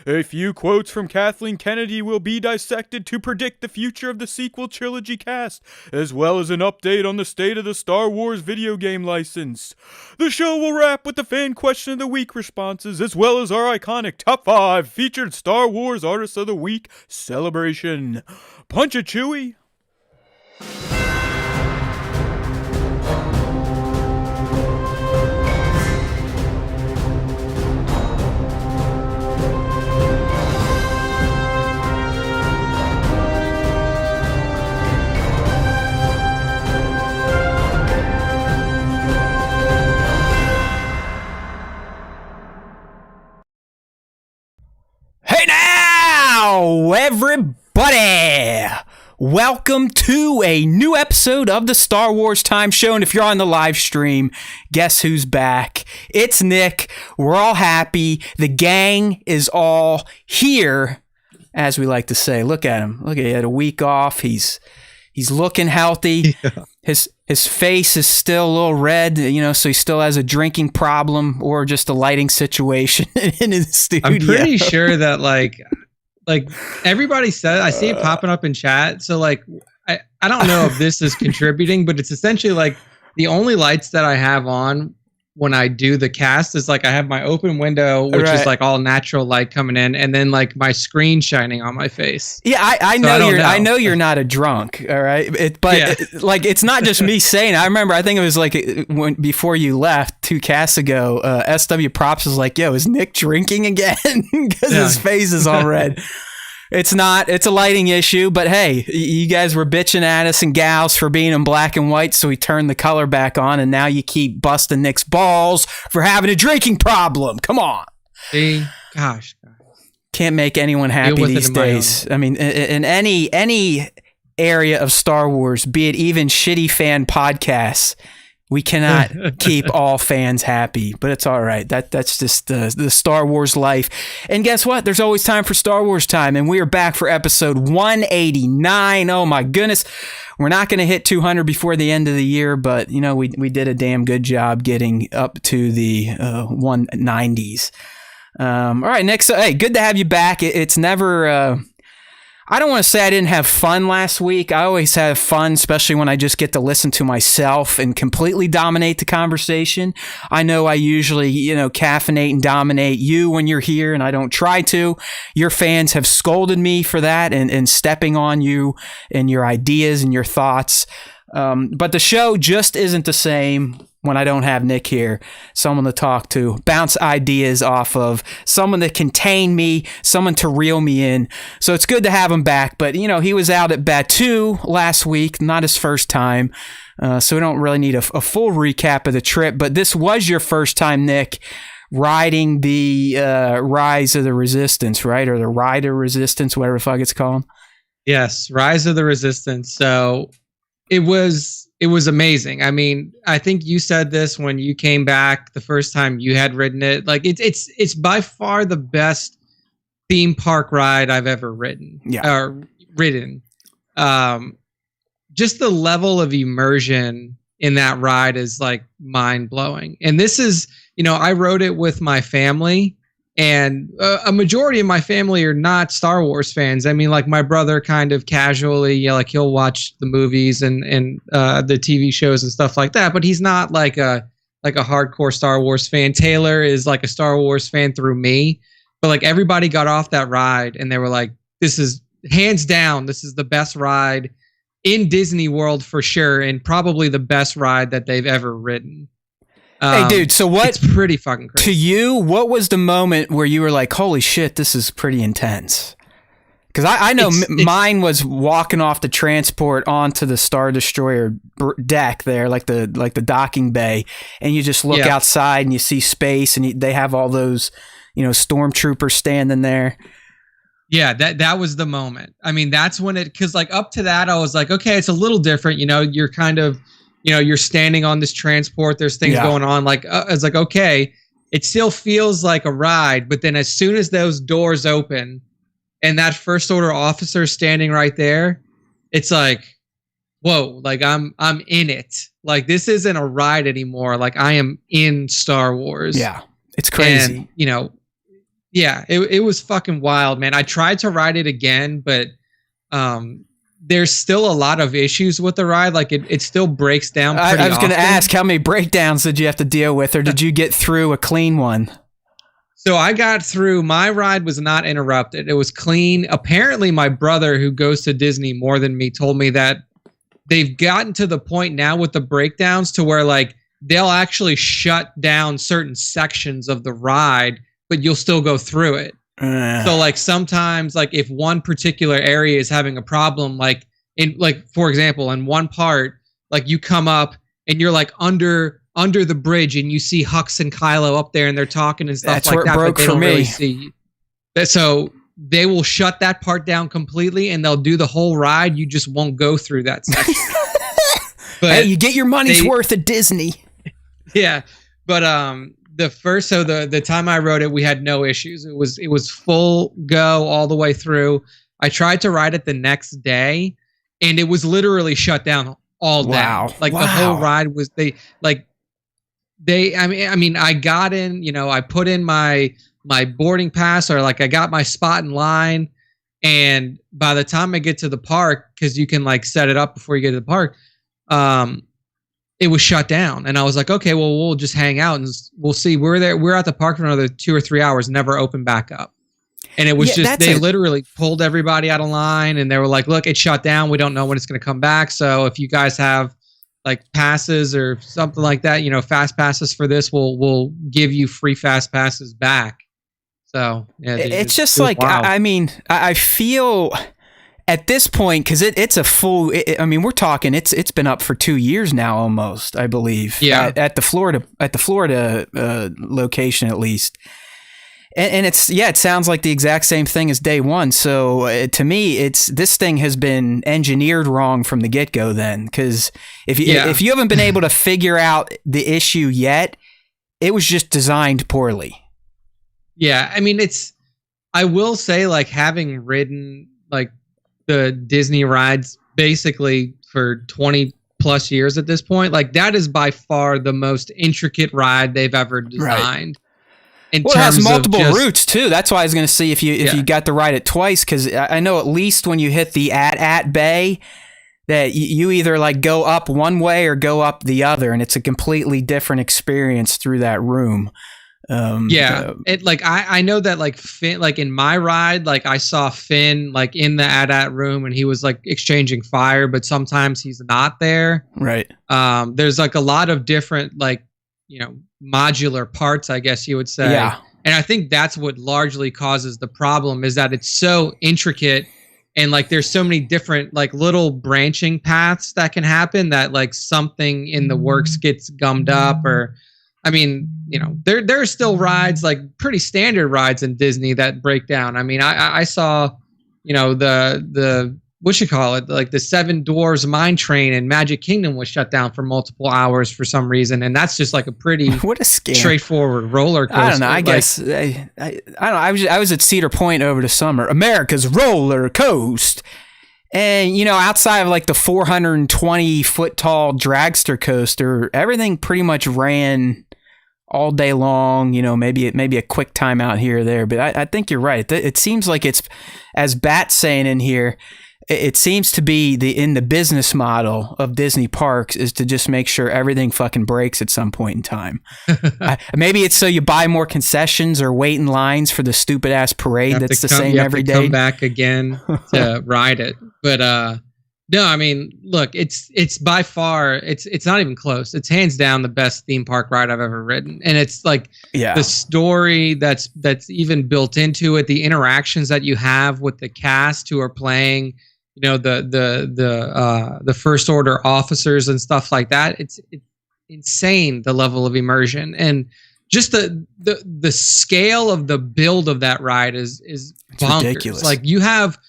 A few quotes from Kathleen Kennedy will be dissected to predict the future of the sequel trilogy cast, as well as an update on the state of the Star Wars video game license. The show will wrap with the fan question of the week responses, as well as our iconic top 5 featured Star Wars Artists of the Week celebration. Punch it, Chewie! Hey now, everybody! Welcome to a new episode of the Star Wars Time Show. And if you're on the live stream, guess who's back? It's Nick. We're all happy. The gang is all here, as we like to say. Look at him. Look at he had a week off. He's looking healthy. Yeah. His face is still a little red, so he still has a drinking problem or just a lighting situation in his studio. I'm pretty sure that like everybody said, I see it popping up in chat. So I don't know if this is contributing, but it's essentially like the only lights that I have on when I do the cast is I have my open window, which is all natural light coming in, and then my screen shining on my face. Yeah, I know you're not a drunk, all right. It's not just me saying it. I remember, I think it was before you left 2 casts ago, SW Props was like, "Yo, is Nick drinking again?" Because his face is all red. It's not. It's a lighting issue, but hey, you guys were bitching at us and gals for being in black and white, so we turned the color back on, and now you keep busting Nick's balls for having a drinking problem. Come on. See? Gosh. Can't make anyone happy these days. I mean, in any area of Star Wars, be it even shitty fan podcasts, we cannot keep all fans happy, but it's all right. That's just the Star Wars life. And guess what? There's always time for Star Wars time, and we are back for episode 189. Oh my goodness. We're not going to hit 200 before the end of the year, but we did a damn good job getting up to the 190s. All right, Nick. So, hey, good to have you back. It's never... I don't want to say I didn't have fun last week. I always have fun, especially when I just get to listen to myself and completely dominate the conversation. I know I usually, caffeinate and dominate you when you're here, and I don't try to. Your fans have scolded me for that and stepping on you and your ideas and your thoughts. But the show just isn't the same when I don't have Nick here, someone to talk to, bounce ideas off of, someone that contain me, someone to reel me in. So it's good to have him back. But, he was out at Batuu last week, not his first time. So we don't really need a full recap of the trip. But this was your first time, Nick, riding the Rise of the Resistance, right? Or the Ride of Resistance, whatever the fuck it's called. Yes, Rise of the Resistance. So it was amazing. I mean, I think you said this when you came back the first time you had ridden it. It's by far the best theme park ride I've ever ridden. Yeah. Ridden. Just the level of immersion in that ride is mind blowing. And this is, I rode it with my family. And a majority of my family are not Star Wars fans. I mean, my brother kind of casually, he'll watch the movies and the TV shows and stuff like that. But he's not like a hardcore Star Wars fan. Taylor is a Star Wars fan through me. But everybody got off that ride and they were like, this is hands down, this is the best ride in Disney World for sure. And probably the best ride that they've ever ridden. Hey, dude, so what... It's pretty fucking crazy. To you, what was the moment where you were like, holy shit, this is pretty intense? Because I know mine was walking off the transport onto the Star Destroyer deck there, like the docking bay, and you just look outside and you see space, and they have all those, stormtroopers standing there. Yeah, that was the moment. I mean, that's when because up to that, I was like, okay, it's a little different. You're kind of... you're standing on this transport. There's things going on. It's okay, it still feels like a ride. But then as soon as those doors open and that first order officer is standing right there, it's whoa, I'm in it. This isn't a ride anymore. I am in Star Wars. Yeah, it's crazy. And, Yeah, it was fucking wild, man. I tried to ride it again, but there's still a lot of issues with the ride. Like it still breaks down pretty I was going to often. ask, how many breakdowns did you have to deal with, or did you get through a clean one? So I got through. My ride was not interrupted. It was clean. Apparently, my brother, who goes to Disney more than me, told me that they've gotten to the point now with the breakdowns to where like they'll actually shut down certain sections of the ride, but you'll still go through it. So like sometimes like if one particular area is having a problem, like for example, in one part, like you come up and you're like under the bridge and you see Hux and Kylo up there and they're talking and stuff. That's like where it broke but they for don't me. Really see. So they will shut that part down completely and they'll do the whole ride. You just won't go through that section. But hey, you get your money's worth at Disney. Yeah. But the time I rode it, we had no issues. It was full go all the way through. I tried to ride it the next day and it was literally shut down all day. Like the whole ride was I got in, you know, I put in my boarding pass, or like I got my spot in line, and by the time I get to the park, because you can like set it up before you get to the park, it was shut down. And I was like, okay, well, we'll just hang out and we'll see. We're at the park for another 2 or 3 hours, never opened back up. And it was they literally pulled everybody out of line and they were like, look, it's shut down. We don't know when it's going to come back. So if you guys have like passes or something like that, you know, fast passes for this, we'll give you free fast passes back. So yeah, it's just like, wild. I mean, I feel at this point, because it's a full. I mean, we're talking. It's been up for 2 years now, almost. I believe. Yeah. At the Florida location, at least. And it sounds like the exact same thing as day one. So to me, this thing has been engineered wrong from the get go. Then, because if you haven't been able to figure out the issue yet, it was just designed poorly. Yeah, I mean, I will say, like, having ridden like the Disney rides basically for 20 plus years at this point, like that is by far the most intricate ride they've ever designed. Right. It has multiple routes too. That's why I was going to see if you got to ride it twice, because I know at least when you hit the at bay, that you either like go up one way or go up the other, and it's a completely different experience through that room. It like I know that like Finn, like in my ride, like I saw Finn like in the at room and he was like exchanging fire, but sometimes he's not there. Right. There's like a lot of different like, you know, modular parts, I guess you would say. Yeah. And I think that's what largely causes the problem, is that it's so intricate and like there's so many different like little branching paths that can happen that like something in the works gets gummed up. Or I mean, you know, there are still rides, like pretty standard rides in Disney, that break down. I mean, I saw, you know, the what you call it, like the Seven Dwarfs Mine Train in Magic Kingdom was shut down for multiple hours for some reason, and that's just like a pretty straightforward roller coaster. I don't know. I guess I don't know. I was at Cedar Point over the summer, America's roller coaster, and you know, outside of like the 420 foot tall dragster coaster, everything pretty much ran all day long. You know, maybe a quick time out here or there, but I think you're right. It seems like it's, as Bat's saying in here, it seems to be in the business model of Disney parks is to just make sure everything fucking breaks at some point in time. Maybe it's so you buy more concessions or wait in lines for the stupid ass parade that's the same every day. Come back again to ride it. But no, I mean, look, it's by far, it's not even close. It's hands down the best theme park ride I've ever ridden, and it's like the story that's even built into it, the interactions that you have with the cast who are playing, you know, the First Order officers and stuff like that. It's insane, the level of immersion, and just the scale of the build of that ride is bonkers. Ridiculous. Like you have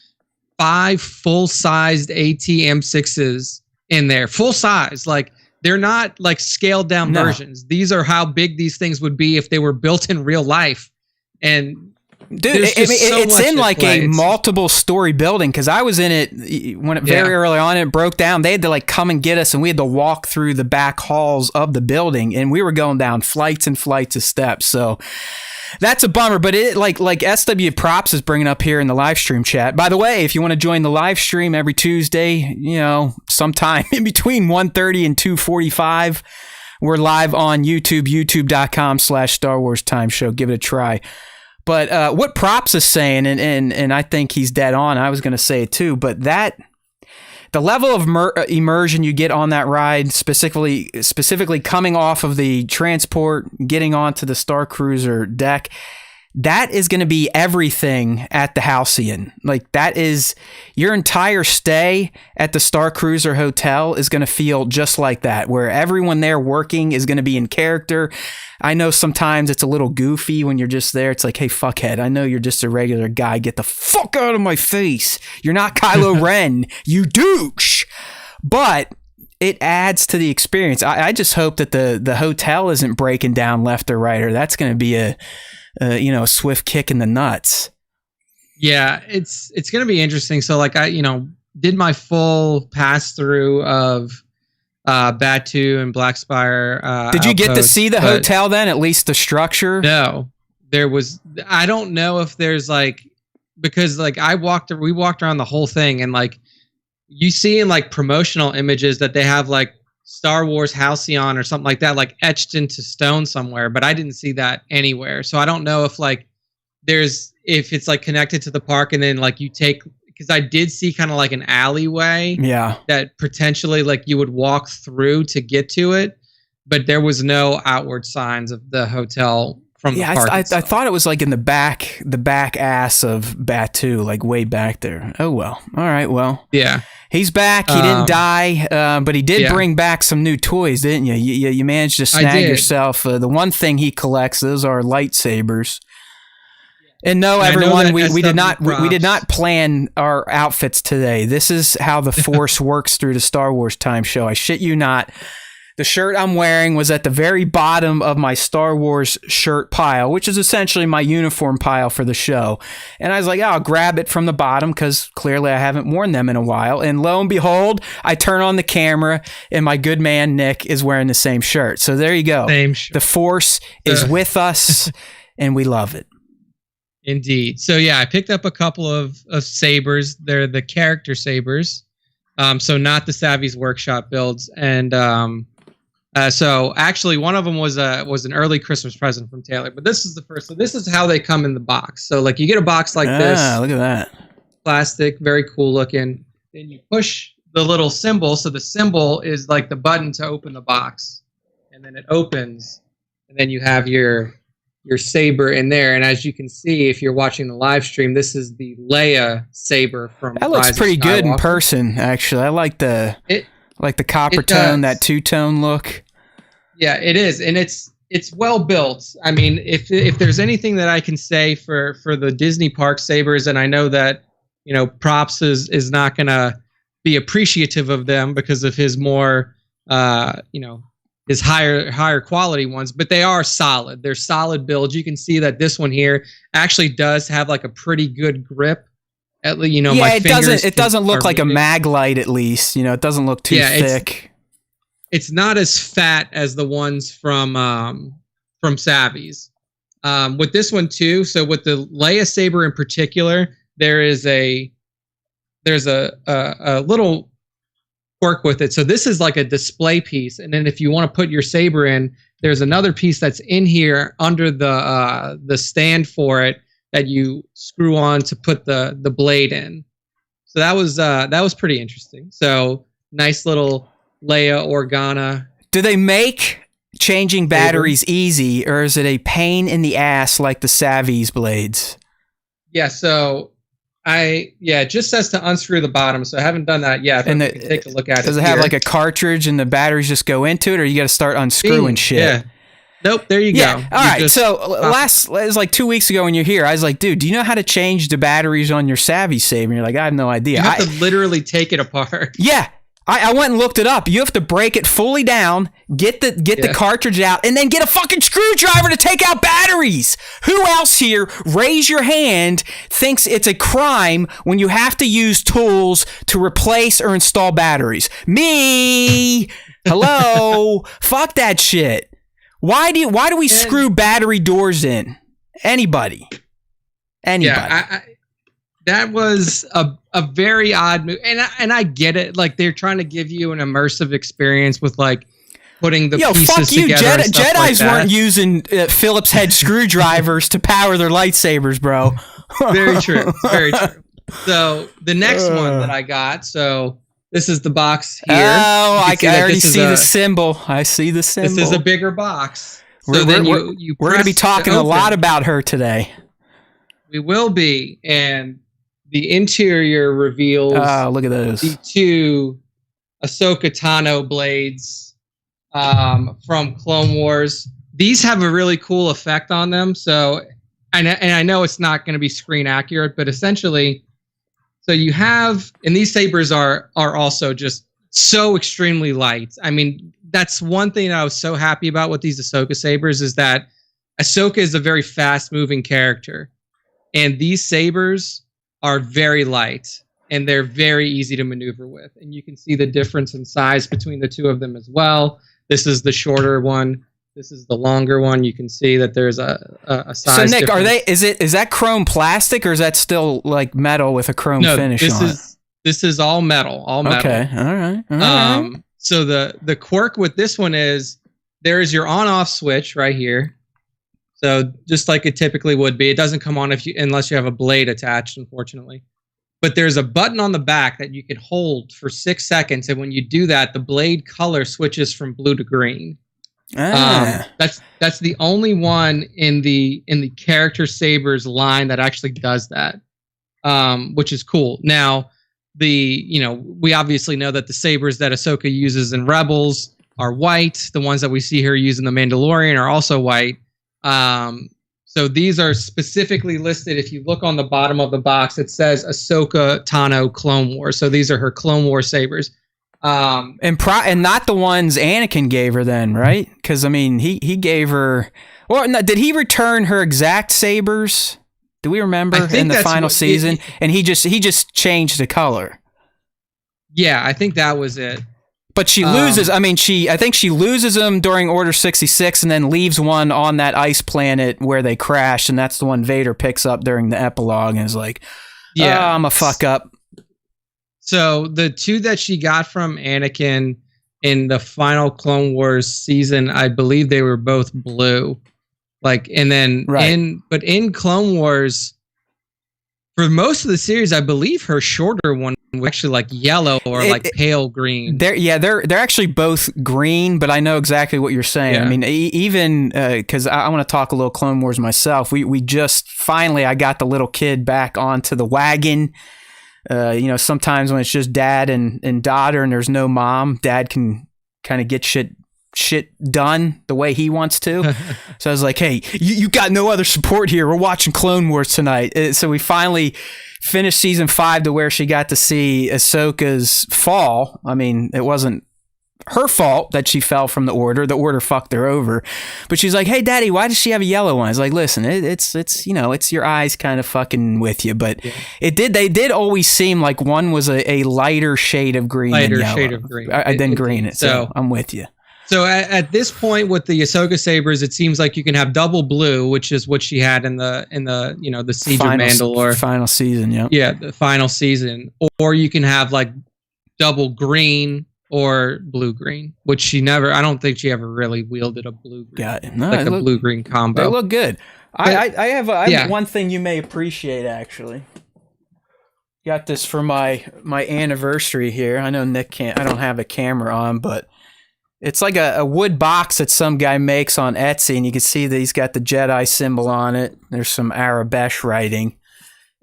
5 full-sized AT-M6s in there, full size. Like they're not like scaled down versions. These are how big these things would be if they were built in real life. And dude, it's in like a multiple story building, because I was in it when it very early on. It broke down. They had to like come and get us, and we had to walk through the back halls of the building, and we were going down flights and flights of steps. So That's a bummer, but it like SW Props is bringing up here in the live stream chat. By the way, if you want to join the live stream every Tuesday, sometime in between 1:30 and 2:45, we're live on YouTube, youtube.com/Star Wars Time Show. Give it a try. But what Props is saying, and I think he's dead on. I was going to say it too, but the level of immersion you get on that ride, specifically coming off of the transport, getting onto the Star Cruiser deck, that is going to be everything at the Halcyon. Like, that is your entire stay at the Star Cruiser Hotel is going to feel just like that, where everyone there working is going to be in character. I know sometimes it's a little goofy when you're just there. It's like, hey, fuckhead, I know you're just a regular guy. Get the fuck out of my face. You're not Kylo Ren, you douche. But it adds to the experience. I just hope that the hotel isn't breaking down left or right, or that's going to be a swift kick in the nuts. Yeah, it's going to be interesting. So like I did my full pass through of Batuu and Black Spire. Did you get to see the hotel then, at least the structure? No, I don't know if there's because we walked around the whole thing, and like you see in like promotional images that they have like Star Wars Halcyon or something like that, like etched into stone somewhere, but I didn't see that anywhere. So I don't know if if it's like connected to the park, and then like you take, because I did see kind of like an alleyway that potentially like you would walk through to get to it, but there was no outward signs of the hotel from the park. I thought it was like in the back ass of Batuu, like way back there. Oh well. All right, well. Yeah. He's back. He didn't die, but he did bring back some new toys, didn't you? You managed to snag yourself. The one thing he collects, those are lightsabers. And no, everyone, we did not plan our outfits today. This is how the Force works through the Star Wars Time Show. I shit you not. The shirt I'm wearing was at the very bottom of my Star Wars shirt pile, which is essentially my uniform pile for the show. And I was like, I'll grab it from the bottom because clearly I haven't worn them in a while. And lo and behold, I turn on the camera and my good man Nick is wearing the same shirt. So there you go. Same shirt. The Force is with us and we love it. Indeed. So yeah, I picked up a couple of sabers. They're the character sabers. So not the Savvy's Workshop builds. And so actually one of them was an early Christmas present from Taylor, but this is the first. So this is how they come in the box. So like you get a box like this. Look at that. Plastic, very cool looking. Then you push the little symbol. So the symbol is like the button to open the box. And then it opens. And then you have your saber in there. And as you can see, if you're watching the live stream, this is the Leia saber from That looks pretty good in person, actually. I like the copper tone, that two-tone look. Yeah, it is, and it's well built. I mean, if there's anything that I can say for the Disney Park sabers, and I know that Props is not gonna be appreciative of them because of his more his higher quality ones, but they are solid. They're solid builds. You can see that this one here actually does have like a pretty good grip. At least, my fingers. It doesn't look like a Maglite, at least. It doesn't look too thick. It's not as fat as the ones from Savvy's. With this one too. So with the Leia saber in particular, there's a little quirk with it. So this is like a display piece, and then if you want to put your saber in, there's another piece that's in here under the stand for it that you screw on to put the blade in. So that was pretty interesting. So nice little Leia Organa. Do they make changing batteries easy, or is it a pain in the ass like the Savvy's blades? Yeah, so it just says to unscrew the bottom, so I haven't done that yet. And take a look at it. Does it have like a cartridge and the batteries just go into it, or you got to start unscrewing shit? Yeah. Nope, there you go. All right, so it was like 2 weeks ago when you're here, I was like, dude, do you know how to change the batteries on your Savvy saber? And you're like, I have no idea. You have to literally take it apart. Yeah. I went and looked it up. You have to break it fully down, get the cartridge out, and then get a fucking screwdriver to take out batteries. Who else here, raise your hand, thinks it's a crime when you have to use tools to replace or install batteries? Me! Hello! Fuck that shit. Why do we screw battery doors in? Anybody. Yeah, that was a very odd move, and I get it. Like they're trying to give you an immersive experience with like putting the pieces fuck you, together. And stuff Jedis like weren't using Phillips head screwdrivers to power their lightsabers, bro. Very true. Very true. So the next one that I got. So this is the box here. Oh, I already see the symbol. I see the symbol. This is a bigger box. So we're going to be talking a lot about her today. We will be, and the interior reveals. Oh, look at those. The two Ahsoka Tano blades from Clone Wars. These have a really cool effect on them. So, and I know it's not going to be screen accurate, but essentially, so you have, and these sabers are also just so extremely light. I mean, that's one thing that I was so happy about with these Ahsoka sabers is that Ahsoka is a very fast-moving character, and these sabers are very light, and they're very easy to maneuver with. And you can see the difference in size between the two of them as well. This is the shorter one. This is the longer one. You can see that there's a size. So Nick, difference. Is that chrome plastic, or is that still like metal with a chrome finish on it? This is all metal. All metal. Okay. All right. So the quirk with this one is there is your on-off switch right here. So just like it typically would be, it doesn't come on unless you have a blade attached, unfortunately. But there's a button on the back that you can hold for 6 seconds, and when you do that, the blade color switches from blue to green. That's the only one in the character sabers line that actually does that, which is cool. Now, we obviously know that the sabers that Ahsoka uses in Rebels are white. The ones that we see her use in The Mandalorian are also white. So these are specifically listed. If you look on the bottom of the box, it says Ahsoka Tano Clone Wars. So these are her Clone War sabers. And not the ones Anakin gave her then, right? Because I mean, he gave her. Or no, did he return her exact sabers? Do we remember in the final season? And he just changed the color. Yeah, I think that was it. But she loses. I think she loses them during Order 66, and then leaves one on that ice planet where they crash, and that's the one Vader picks up during the epilogue and is like, "Yeah, I'm a fuck up." So the two that she got from Anakin in the final Clone Wars season, I believe they were both blue. And then in Clone Wars, for most of the series, I believe her shorter one was actually like yellow or pale green. They're actually both green, but I know exactly what you're saying. Yeah. I mean, even because I want to talk a little Clone Wars myself. We just finally, I got the little kid back onto the wagon. Sometimes when it's just dad and daughter and there's no mom, dad can kind of get shit done the way he wants to. So I was like, hey, you got no other support here. We're watching Clone Wars tonight. So we finally finished season 5 to where she got to see Ahsoka's fall. I mean, it wasn't her fault that she fell from the order fucked her over, but she's like, hey daddy, why does she have a yellow one? I was like, listen, it's your eyes kind of fucking with you, but they did always seem like one was a lighter shade of green than green. So I'm with you. So at this point with the Ahsoka sabers, it seems like you can have double blue, which is what she had in the the Siege of Mandalore final season. Yeah, the final season, or you can have like double green or blue green, which she never. I don't think she ever really wielded a blue green, a blue green combo. They look good. But, I have one thing you may appreciate actually. Got this for my anniversary here. I know Nick can't. I don't have a camera on, but. It's like a wood box that some guy makes on Etsy, and you can see that he's got the Jedi symbol on it. There's some Arabesh writing,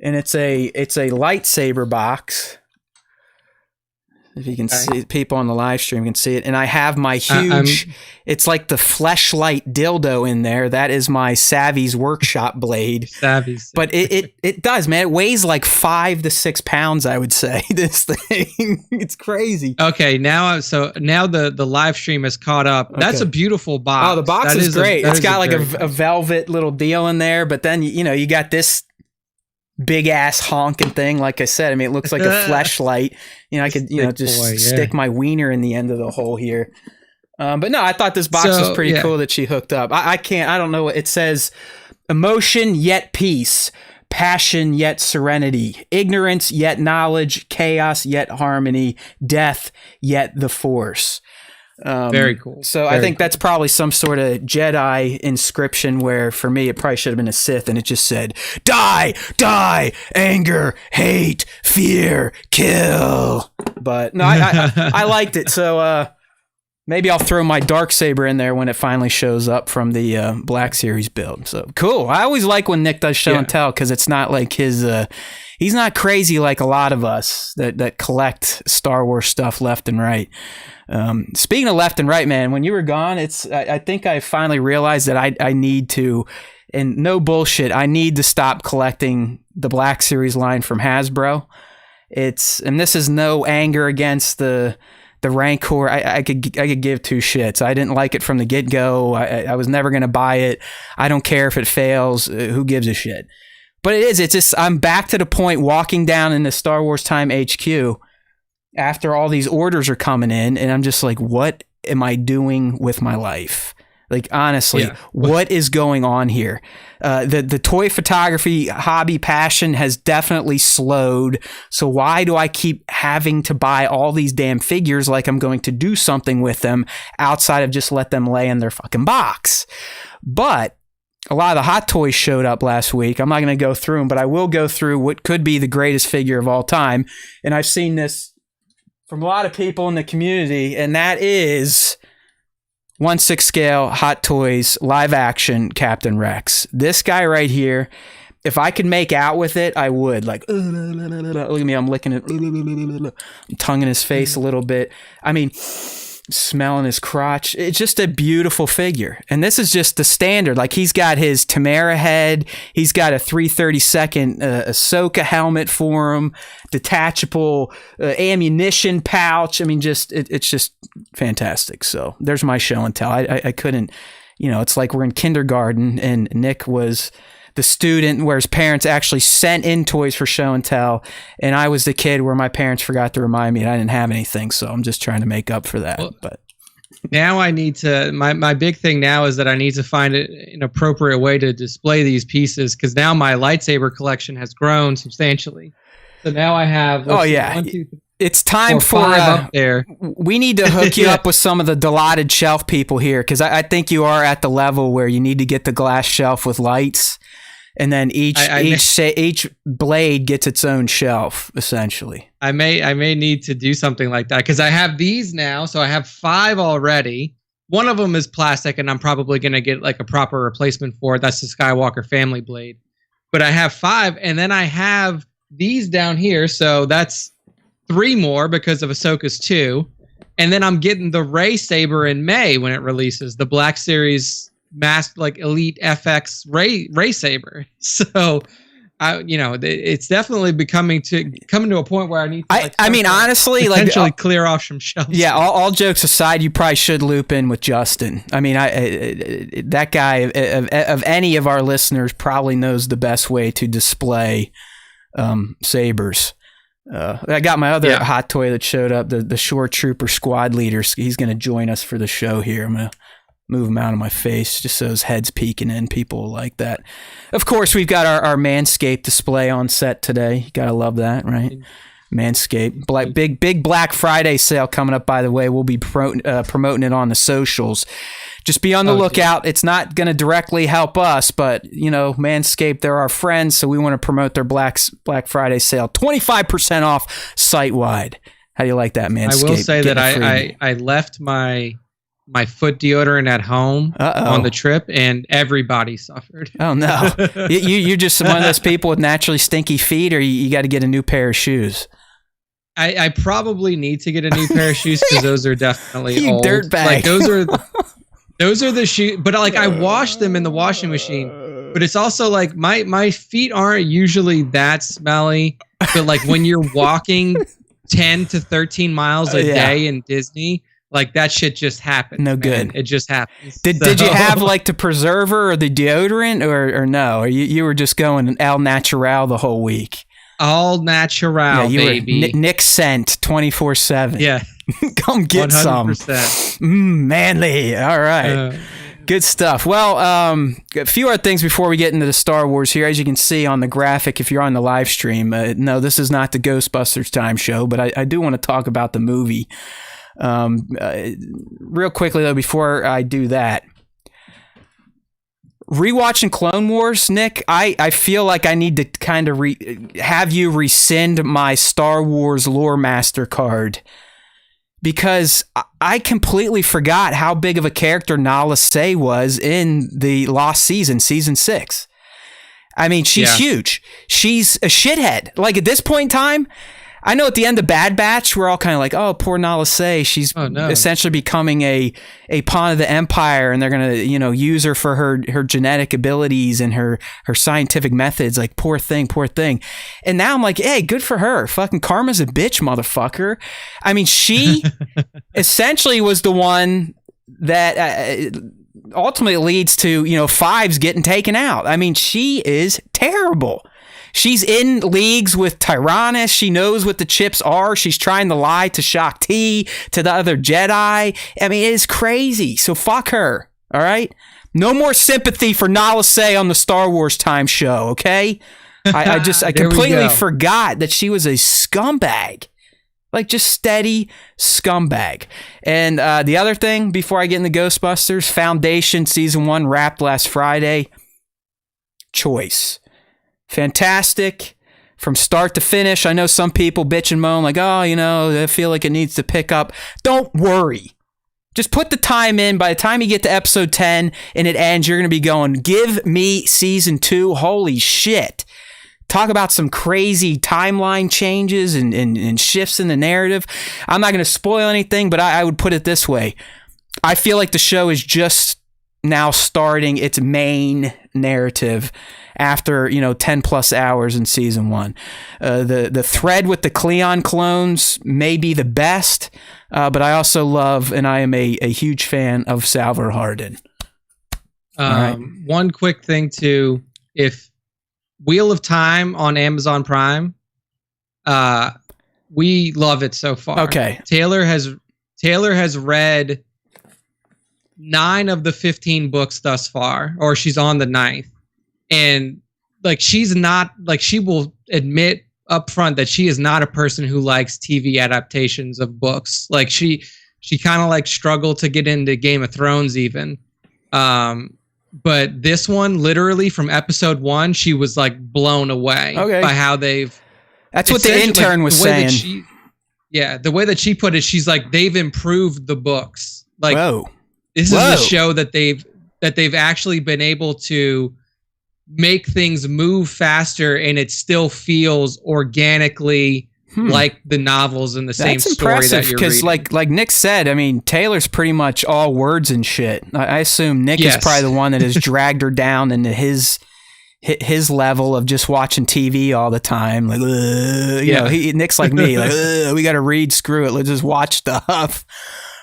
and it's a lightsaber box. If you can see, people on the live stream can see it. And I have my huge, it's like the fleshlight dildo in there. That is my Savvy's Workshop blade. Savvy's. But it does, man. It weighs like 5 to 6 pounds, I would say, this thing. It's crazy. Okay, now the live stream is caught up. Okay. That's a beautiful box. Oh, the box is great. It's got like a velvet little deal in there. But then, you got this big ass honking thing. Like I said, I mean, it looks like a fleshlight. I could, stick my wiener in the end of the hole here. But no, I thought this box was pretty cool that she hooked up. I don't know. It says Emotion yet peace, passion yet serenity, ignorance yet knowledge, chaos yet harmony, death yet the Force. Very cool. So I think that's probably some sort of Jedi inscription where for me it probably should have been a Sith and it just said, die, anger, hate, fear, kill. But no, I liked it. So maybe I'll throw my Darksaber in there when it finally shows up from the Black Series build. So cool. I always like when Nick does show and tell because it's not like his... he's not crazy like a lot of us that collect Star Wars stuff left and right. Speaking of left and right, man, when you were gone, I think I finally realized that I need to, and no bullshit, I need to stop collecting the Black Series line from Hasbro. And this is no anger against the Rancor. I could give two shits. I didn't like it from the get-go. I was never going to buy it. I don't care if it fails. Who gives a shit? But it's just, I'm back to the point walking down in the Star Wars Time HQ after all these orders are coming in, and I'm just like, what am I doing with my life? Like, honestly, what is going on here? The toy photography hobby passion has definitely slowed. So why do I keep having to buy all these damn figures like I'm going to do something with them outside of just let them lay in their fucking box? But a lot of the Hot Toys showed up last week. I'm not going to go through them, but I will go through what could be the greatest figure of all time. And I've seen this from a lot of people in the community, and that is 1/6 scale Hot Toys live action Captain Rex. This guy right here, if I could make out with it, I would. Like, look at me, I'm licking it, I'm tonguing his face a little bit. I mean, smelling his crotch. It's just a beautiful figure. And this is just the standard. Like, he's got his Tamara head. He's got a 332nd Ahsoka helmet for him. Detachable ammunition pouch. I mean, it's just fantastic. So there's my show and tell. I couldn't, it's like we're in kindergarten and Nick was the student where his parents actually sent in toys for show and tell, and I was the kid where my parents forgot to remind me and I didn't have anything, so I'm just trying to make up for that. But now I need to, my big thing now is that I need to find an appropriate way to display these pieces, because now my lightsaber collection has grown substantially. So now I have it's time for up there. We need to hook you up with some of the Dilaudid shelf people here, because I think you are at the level where you need to get the glass shelf with lights. And then each blade gets its own shelf, essentially. I may need to do something like that, because I have these now, so I have 5 already. One of them is plastic, and I'm probably going to get like a proper replacement for it. That's the Skywalker family blade. But I have 5, and then I have these down here, so that's 3 more because of Ahsoka's 2. And then I'm getting the Rey Saber in May when it releases, the Black Series masked like Elite FX Ray Saber. So it's definitely coming to a point where I need to I mean, honestly, potentially clear off some shelves. Yeah, all jokes aside, you probably should loop in with Justin. I mean, that guy of any of our listeners probably knows the best way to display sabers. I got my other hot toy that showed up, the Shore Trooper squad leader. He's going to join us for the show here. I'm going to move him out of my face just so his head's peeking in. People like that. Of course, we've got our Manscaped display on set today. You gotta love that, right? Manscaped. Big Black Friday sale coming up, by the way. We'll be promoting it on the socials. Just be on the lookout. It's not going to directly help us, but, Manscaped, they're our friends, so we want to promote their Black Friday sale. 25% off site-wide. How do you like that, Manscaped? I will say that I left my foot deodorant at home on the trip, and everybody suffered. Oh no! You're just one of those people with naturally stinky feet, or you got to get a new pair of shoes. I probably need to get a new pair of shoes, because those are definitely you old. Dirtbag. Like those are the shoes, but like I wash them in the washing machine. But it's also like my feet aren't usually that smelly, but like when you're walking 10 to 13 miles a day in Disney. Like, that shit just happens. No good. It just happens. Did you have like the preserver or the deodorant or no? Or you were just going al natural the whole week? All natural, baby. Nick scent 24/7. Yeah. Come get 100%. Some. Manly. All right. Good stuff. Well, a few other things before we get into the Star Wars here. As you can see on the graphic, if you're on the live stream, no, this is not the Ghostbusters time show, but I do want to talk about the movie. Real quickly, though, before I do that, rewatching Clone Wars, Nick, I feel like I need to kind of have you rescind my Star Wars lore master card, because I completely forgot how big of a character Nala Se was in the Lost Season, Season 6. I mean, she's huge. She's a shithead. Like, at this point in time, I know at the end of Bad Batch, we're all kind of like, oh, poor Nala Se. She's essentially becoming a pawn of the Empire, and they're going to, use her for her genetic abilities and her scientific methods. Like, poor thing. And now I'm like, hey, good for her. Fucking karma's a bitch, motherfucker. I mean, she essentially was the one that ultimately leads to, Fives getting taken out. I mean, she is terrible. She's in leagues with Tyrannus. She knows what the chips are. She's trying to lie to Shaak Ti, to the other Jedi. I mean, it is crazy. So fuck her. All right? No more sympathy for Nala Se on the Star Wars time show, okay? I completely forgot that she was a scumbag. Like, just steady scumbag. And the other thing, before I get into Ghostbusters, Foundation Season 1 wrapped last Friday. Choice. Fantastic from start to finish. I know some people bitch and moan like, oh, I feel like it needs to pick up. Don't worry. Just put the time in. By the time you get to episode 10 and it ends, you're going to be going, give me season 2. Holy shit. Talk about some crazy timeline changes and shifts in the narrative. I'm not going to spoil anything, but I would put it this way. I feel like the show is just now starting its main narrative after 10 plus hours in season 1. The thread with the Cleon clones may be the best, but I also love, and I am a huge fan of Salvor Hardin. Right. One quick thing too, if Wheel of Time on Amazon Prime, we love it so far. Okay. Taylor has read 9 of the 15 books thus far, or she's on the 9th. And like, she's not like, she will admit up front that she is not a person who likes TV adaptations of books. Like, she kind of like struggled to get into Game of Thrones even. But this one, literally from episode 1, she was like blown away by how they've. That's what the intern was saying. The way that she put it, she's like, they've improved the books. Like, this is a show that they've actually been able to make things move faster, and it still feels organically like the novels and the same story that you're reading. Because like Nick said, I mean, Taylor's pretty much all words and shit. I assume Nick is probably the one that has dragged her down into his level of just watching TV all the time. Like, Nick's like me, like, we got to read, screw it, let's just watch stuff.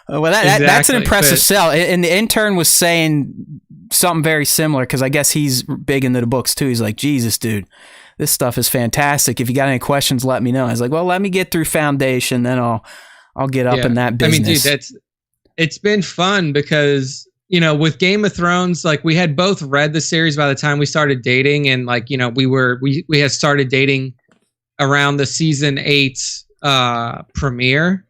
Well, that's an impressive sell. And the intern was saying something very similar, because I guess he's big into the books too. He's like, Jesus, dude, this stuff is fantastic. If you got any questions, let me know. I was like, well, let me get through Foundation, then I'll get up in that business. I mean, dude, it's been fun because, with Game of Thrones, like, we had both read the series by the time we started dating, and like, we had started dating around the season 8 premiere.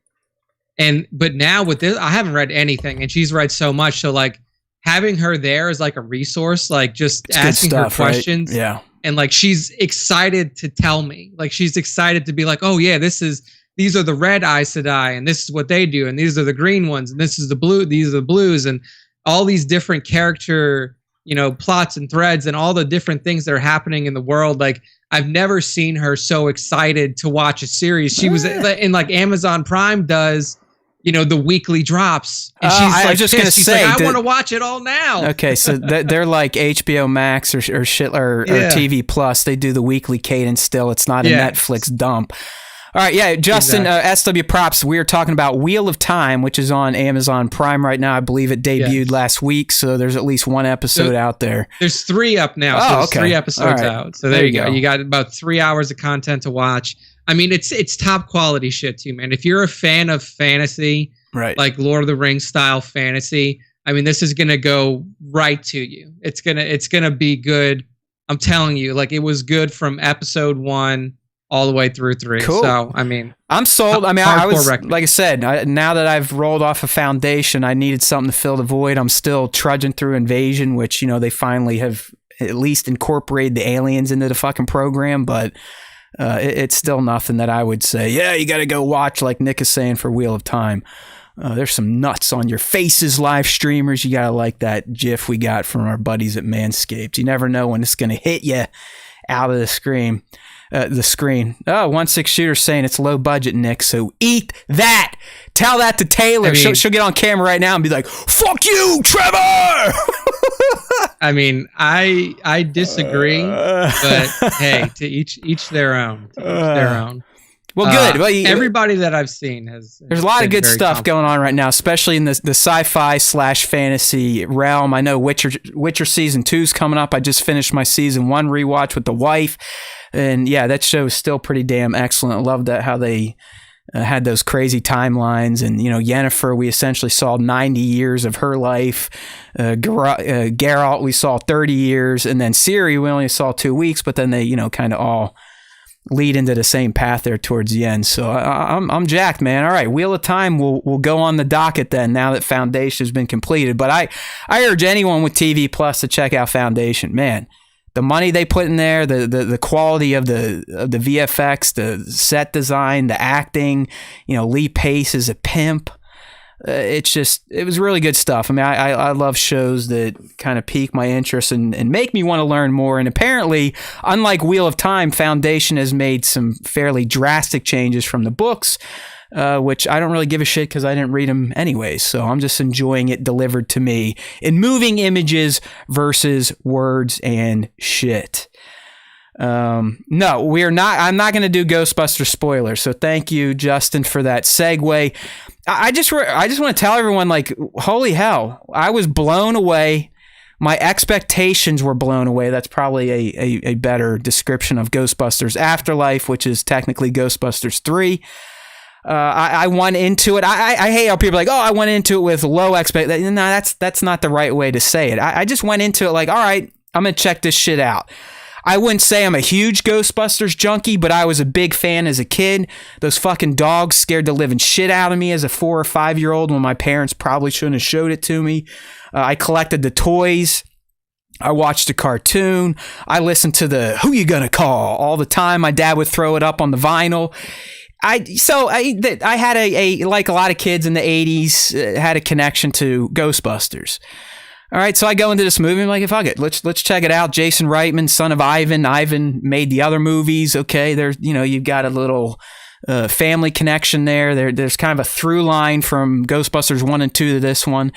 But now with this, I haven't read anything, and she's read so much. So like, having her there is like a resource, like just asking her questions. Right? Yeah. And like, she's excited to tell me, like, she's excited to be like, oh yeah, these are the red Aes Sedai, and this is what they do. And these are the green ones, and this is the blue. These are the blues, and all these different character, plots and threads and all the different things that are happening in the world. Like, I've never seen her so excited to watch a series. She was in like Amazon Prime does, the weekly drops. And she's I was just going to say, like, I want to watch it all now. Okay, so they're like HBO Max or TV Plus. They do the weekly cadence still. It's not a Netflix dump. All right, yeah, Justin, SW Props, we are talking about Wheel of Time, which is on Amazon Prime right now. I believe it debuted last week, so there's at least one episode out there. There's 3 up now, so there's 3 episodes out. So there you go. You got about 3 hours of content to watch. I mean, it's top quality shit too, man. If you're a fan of fantasy, right, like Lord of the Rings style fantasy, I mean, this is gonna go right to you. It's gonna be good. I'm telling you, like, it was good from episode 1 all the way through 3. Cool. So, I mean, I'm sold. I mean, I was, recommend. like I said, now that I've rolled off a foundation, I needed something to fill the void. I'm still trudging through Invasion, which, they finally have at least incorporated the aliens into the fucking program, but it's still nothing that I would say, yeah, you got to go watch, like Nick is saying, for Wheel of Time. There's some nuts on your faces, live streamers. You got to like that GIF we got from our buddies at Manscaped. You never know when it's going to hit you out of the screen. The screen. Oh, 1-6 shooter saying it's low budget, Nick. So eat that. Tell that to Taylor. I mean, she'll get on camera right now and be like, "Fuck you, Trevor." I mean, I disagree, but hey, to each their own. To each their own. Well, good. Well, everybody that I've seen there's a lot of good stuff going on right now, especially in the sci-fi / fantasy realm. I know Witcher season 2 is coming up. I just finished my season 1 rewatch with the wife. And yeah, that show is still pretty damn excellent. I love that how they had those crazy timelines. And, Yennefer, we essentially saw 90 years of her life. Geralt, we saw 30 years. And then Ciri, we only saw 2 weeks, but then they, kind of all lead into the same path there towards the end. So I'm jacked, man. All right, Wheel of Time will go on the docket then now that Foundation has been completed. But I urge anyone with TV Plus to check out Foundation, man. The money they put in there, the quality of the VFX, the set design, the acting, Lee Pace is a pimp. It was really good stuff. I mean, I love shows that kind of pique my interest and make me want to learn more. And apparently, unlike Wheel of Time, Foundation has made some fairly drastic changes from the books, which I don't really give a shit because I didn't read them anyway. So I'm just enjoying it delivered to me in moving images versus words and shit. No, we are not. I'm not going to do Ghostbuster spoilers. So thank you, Justin, for that segue. I just want to tell everyone, like, holy hell, I was blown away. My expectations were blown away. That's probably a better description of Ghostbusters Afterlife, which is technically Ghostbusters 3. I went into it. I hate how people are like, oh, I went into it with low expectations. No, that's not the right way to say it. I just went into it like, all right, I'm going to check this shit out. I wouldn't say I'm a huge Ghostbusters junkie, but I was a big fan as a kid. Those fucking dogs scared the living shit out of me as a 4 or 5 year old when my parents probably shouldn't have showed it to me. I collected the toys. I watched the cartoon. I listened to the Who You Gonna Call all the time. My dad would throw it up on the vinyl. I had a like a lot of kids in the 80s, had a connection to Ghostbusters. All right, so I go into this movie. I'm like, fuck it, let's check it out. Jason Reitman, son of Ivan. Ivan made the other movies. Okay, there's you've got a little family connection there. There's kind of a through line from Ghostbusters 1 and 2 to this one,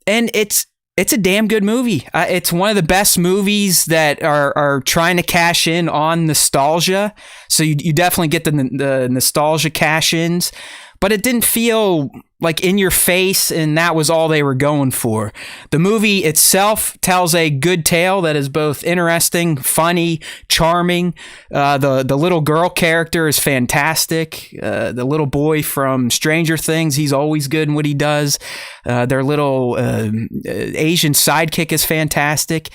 and it's a damn good movie. It's one of the best movies that are trying to cash in on nostalgia. So you definitely get the nostalgia cash-ins, but it didn't feel like in your face, and that was all they were going for. The movie itself tells a good tale that is both interesting, funny, charming. The little girl character is fantastic. The little boy from Stranger Things, he's always good in what he does. Their little Asian sidekick is fantastic.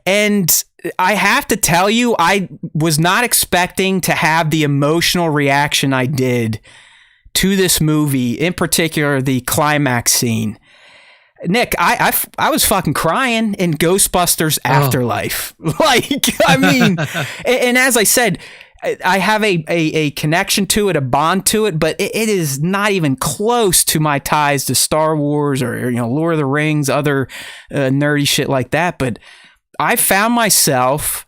And I have to tell you, I was not expecting to have the emotional reaction I did to this movie, in particular the climax scene. Nick, I was fucking crying in Ghostbusters Afterlife. Like, I mean, and as I said, I have a connection to it, a bond to it, but it is not even close to my ties to Star Wars or Lord of the Rings, other nerdy shit like that. But I found myself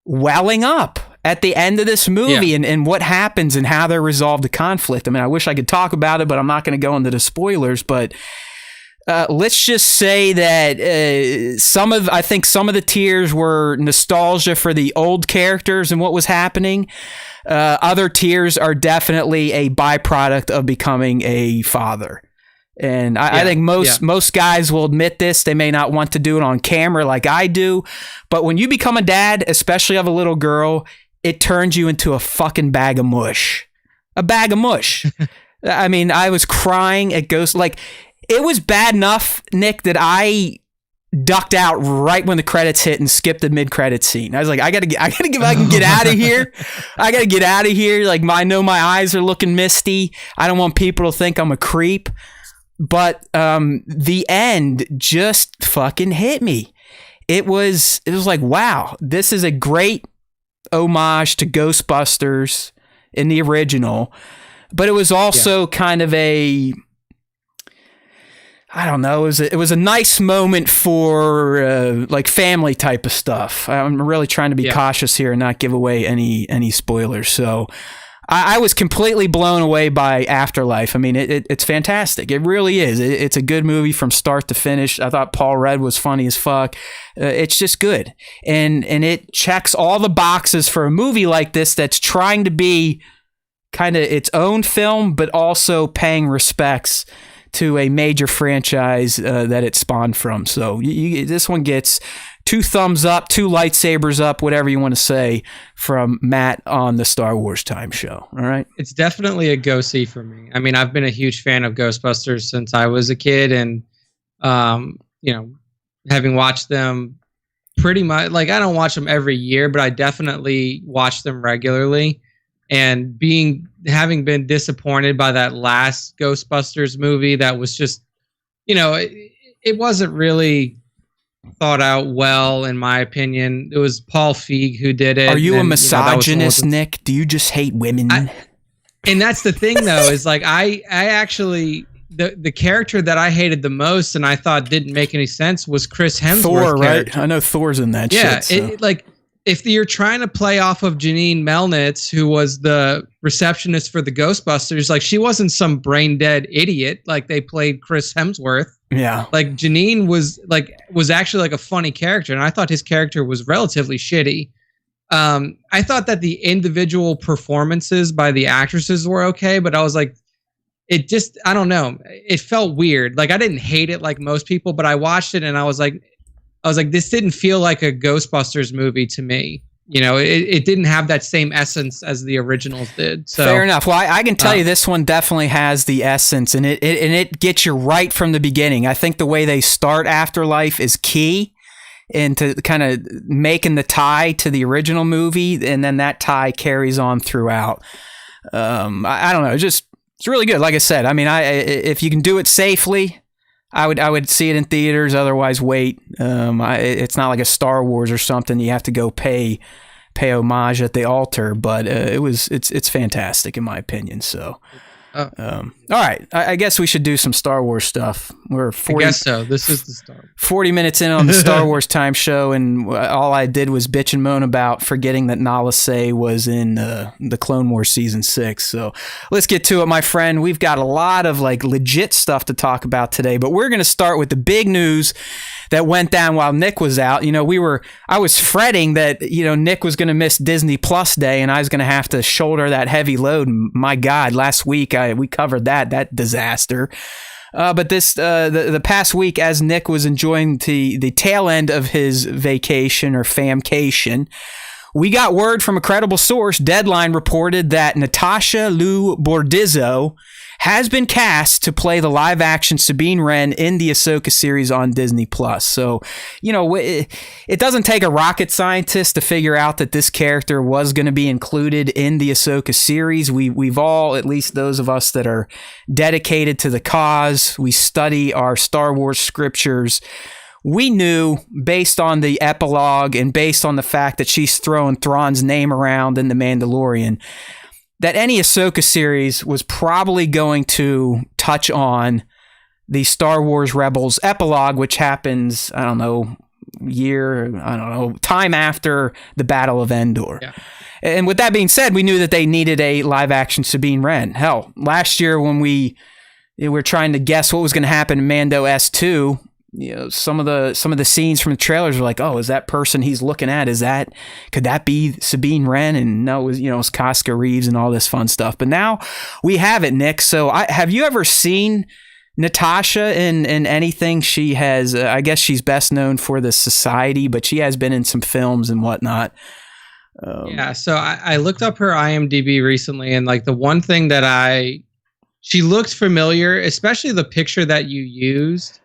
welling up at the end of this movie and what happens and how they resolve the conflict. I mean, I wish I could talk about it, but I'm not going to go into the spoilers. But let's just say that I think some of the tears were nostalgia for the old characters and what was happening. Other tears are definitely a byproduct of becoming a father. And I think most guys will admit this. They may not want to do it on camera like I do, but when you become a dad, especially of a little girl, it turns you into a fucking bag of mush. A bag of mush. I mean, I was crying at Ghost. Like, It was bad enough, Nick, that I ducked out right when the credits hit and skipped the mid-credit scene. I was like, I gotta get out of here. I gotta get out of here. Like, I know my eyes are looking misty. I don't want people to think I'm a creep. But the end just fucking hit me. It was like, wow, this is a great homage to Ghostbusters in the original, but it was also kind of a, I don't know, it was a nice moment for like family type of stuff. I'm really trying to be cautious here and not give away any spoilers. So I was completely blown away by Afterlife. I mean, it's fantastic. It really is. It's a good movie from start to finish. I thought Paul Rudd was funny as fuck. It's just good. And it checks all the boxes for a movie like this that's trying to be kind of its own film, but also paying respects to a major franchise that it spawned from. So this one gets 2 thumbs up, 2 lightsabers up, whatever you want to say, from Matt on the Star Wars Time Show. All right. It's definitely a go-see for me. I mean, I've been a huge fan of Ghostbusters since I was a kid, and having watched them pretty much, like, I don't watch them every year, but I definitely watch them regularly. And having been disappointed by that last Ghostbusters movie, that was just, it wasn't really thought out well, in my opinion. It was Paul Feig who did it. Are you a misogynist, Nick? Do you just hate women? And that's the thing, though, is like I actually the character that I hated the most and I thought didn't make any sense was Chris Hemsworth. Thor, right? I know Thor's in that shit. Yeah, like, if you're trying to play off of Janine Melnitz, who was the receptionist for the Ghostbusters, like, she wasn't some brain dead idiot. Like, they played Chris Hemsworth. Yeah. Like, Janine was actually like a funny character, and I thought his character was relatively shitty. I thought that the individual performances by the actresses were okay, but I was like, I don't know. It felt weird. Like, I didn't hate it like most people, but I watched it and I was like, this didn't feel like a Ghostbusters movie to me. It didn't have that same essence as the originals did. So, fair enough. Well, I can tell you this one definitely has the essence, and it gets you right from the beginning. I think the way they start Afterlife is key into kind of making the tie to the original movie, and then that tie carries on throughout. I don't know. It's really good. Like I said, I mean, if you can do it safely, I would see it in theaters. Otherwise, wait. It's not like a Star Wars or something. You have to go pay homage at the altar. But it's fantastic in my opinion. So, all right. I guess we should do some Star Wars stuff. I guess so. This is the Star 40 minutes in on the Star Wars Time Show, and all I did was bitch and moan about forgetting that Nala Se was in the Clone Wars Season 6. So let's get to it, my friend. We've got a lot of like legit stuff to talk about today, but we're going to start with the big news that went down while Nick was out. I was fretting that, Nick was going to miss Disney Plus Day and I was going to have to shoulder that heavy load. My God, last week we covered that disaster. But the past week, as Nick was enjoying the tail end of his vacation or famcation, we got word from a credible source. Deadline reported that Natasha Liu Bordizzo has been cast to play the live-action Sabine Wren in the Ahsoka series on Disney+. So, it doesn't take a rocket scientist to figure out that this character was going to be included in the Ahsoka series. We've all, at least those of us that are dedicated to the cause, we study our Star Wars scriptures. We knew, based on the epilogue and based on the fact that she's throwing Thrawn's name around in The Mandalorian, that any Ahsoka series was probably going to touch on the Star Wars Rebels epilogue, which happens, time after the Battle of Endor. Yeah. And with that being said, we knew that they needed a live-action Sabine Wren. Hell, last year when we were trying to guess what was going to happen in Mando S2, some of the scenes from the trailers were like, oh, is that person he's looking at? Could that be Sabine Wren? And no, it was Casca Reeves and all this fun stuff. But now we have it, Nick. So have you ever seen Natasha in anything? She has, I guess she's best known for the Society, but she has been in some films and whatnot. So I looked up her IMDb recently, and like the one thing that she looked familiar, especially the picture that you used.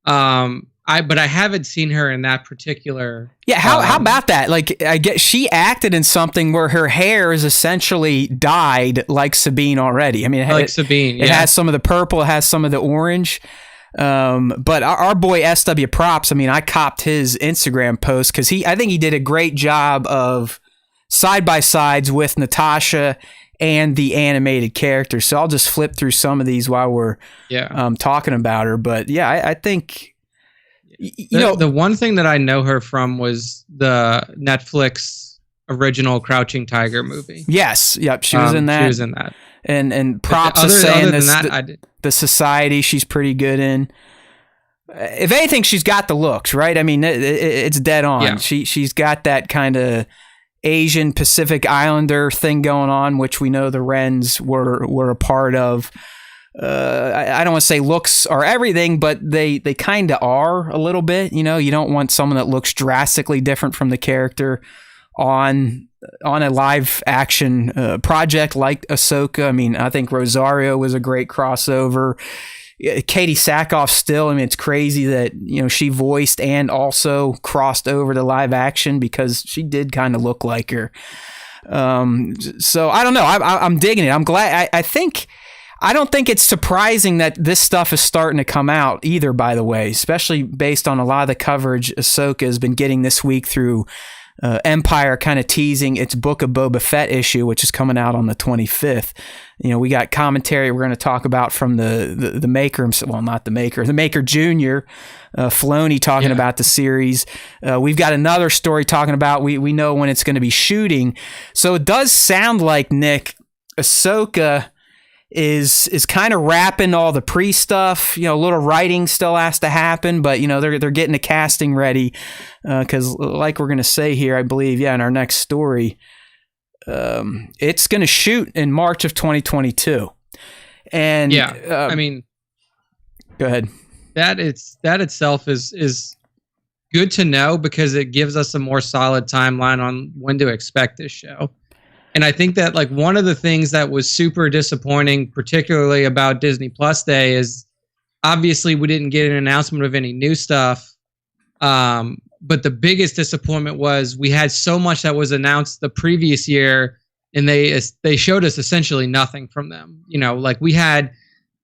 But I haven't seen her in that particular. Yeah, how about that? Like, I get she acted in something where her hair is essentially dyed like Sabine already. I mean, Sabine. It has some of the purple, it has some of the orange. But our boy SW Props, I mean, I copped his Instagram post because I think he did a great job of side by sides with Natasha and the animated characters. So I'll just flip through some of these while we're talking about her. But yeah, I think. The one thing that I know her from was the Netflix original Crouching Tiger movie. Yes, yep, she was in that. She was in that. And Props is saying the Society she's pretty good in. If anything, she's got the looks, right? I mean, it's dead on. Yeah. She's got that kind of Asian Pacific Islander thing going on, which we know the Wrens were a part of. I don't want to say looks are everything, but they kind of are a little bit. You know, you don't want someone that looks drastically different from the character on a live action project like Ahsoka. I mean, I think Rosario was a great crossover. Katie Sackhoff still, I mean, it's crazy that, you know, she voiced and also crossed over to live action because she did kind of look like her. So I don't know. I'm digging it. I'm glad. I don't think it's surprising that this stuff is starting to come out either, by the way, especially based on a lot of the coverage Ahsoka has been getting this week through Empire kind of teasing its Book of Boba Fett issue, which is coming out on the 25th. You know, we got commentary we're going to talk about from the maker, well, not the maker Junior, Filoni talking about the series. We've got another story talking about, we know when it's going to be shooting. So it does sound like, Nick, Ahsoka is kind of wrapping all the pre-stuff. You know, a little writing still has to happen, but, you know, they're getting the casting ready because like we're going to say here, I believe, in our next story, it's going to shoot in March of 2022. And I mean, go ahead. That itself is good to know because it gives us a more solid timeline on when to expect this show. And I think that, like, one of the things that was super disappointing, particularly about Disney Plus Day, is obviously we didn't get an announcement of any new stuff. But the biggest disappointment was we had so much that was announced the previous year, and they showed us essentially nothing from them. You know, like we had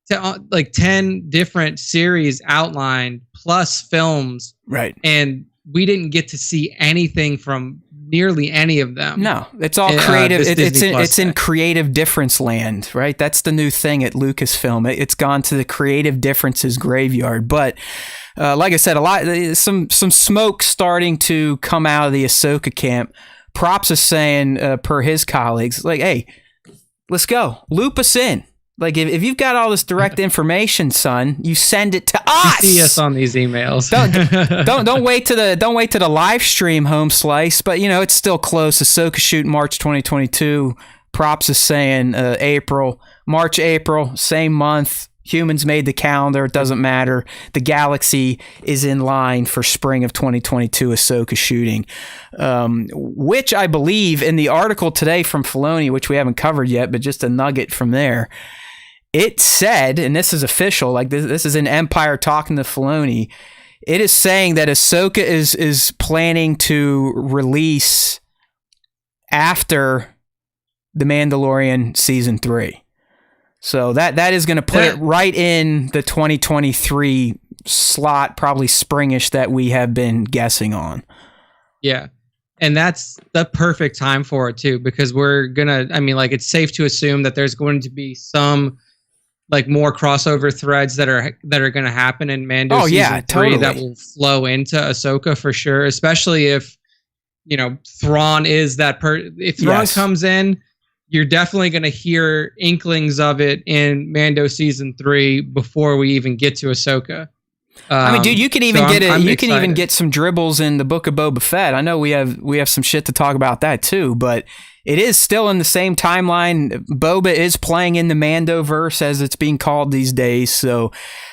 10 different series outlined plus films, right? And we didn't get to see anything from nearly any of them. No, it's all creative. It's in creative difference land, right? That's the new thing at Lucasfilm. It's gone to the creative differences graveyard. But like I said, some smoke starting to come out of the Ahsoka camp. Props is saying, per his colleagues, like, hey, let's go, loop us in. Like, if you've got all this direct information, son, you send it to us. You see us on these emails. don't wait to the live stream home slice. But, you know, it's still close. Ahsoka shoot March 2022. Props is saying March, April, same month. Humans made the calendar. It doesn't matter. The galaxy is in line for spring of 2022 Ahsoka shooting, which I believe in the article today from Filoni, which we haven't covered yet, but just a nugget from there. It said, and this is official, like this is an Empire talking to Filoni. It is saying that Ahsoka is planning to release after The Mandalorian Season 3. So that is going to put it right in the 2023 slot, probably springish, that we have been guessing on. Yeah. And that's the perfect time for it too, because it's safe to assume that there's going to be some like more crossover threads that are going to happen in Mando season 3 totally. That will flow into Ahsoka for sure, especially if, you know, Thrawn is that if Thrawn comes in, you're definitely going to hear inklings of it in Mando season 3 before we even get to Ahsoka. I mean, dude, you can even even get some dribbles in the Book of Boba Fett. I know we have some shit to talk about that too, but it is still in the same timeline. Boba is playing in the Mandoverse, as it's being called these days, so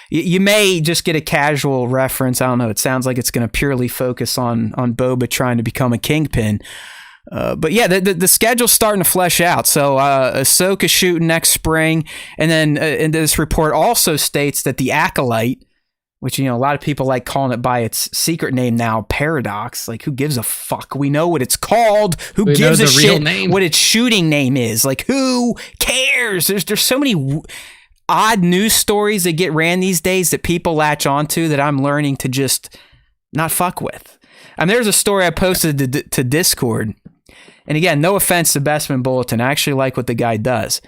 you may just get a casual reference. I don't know. It sounds like it's going to purely focus on Boba trying to become a kingpin. But yeah, the schedule's starting to flesh out. So Ahsoka's shooting next spring, and then and this report also states that The Acolyte, which, you know, a lot of people like calling it by its secret name now, Paradox. Like, who gives a fuck? We know what it's called. Who gives a shit what its shooting name is? Like, who cares? There's so many odd news stories that get ran these days that people latch onto that I'm learning to just not fuck with. I mean, there's a story I posted to Discord. And again, no offense to Bestman Bulletin. I actually like what the guy does.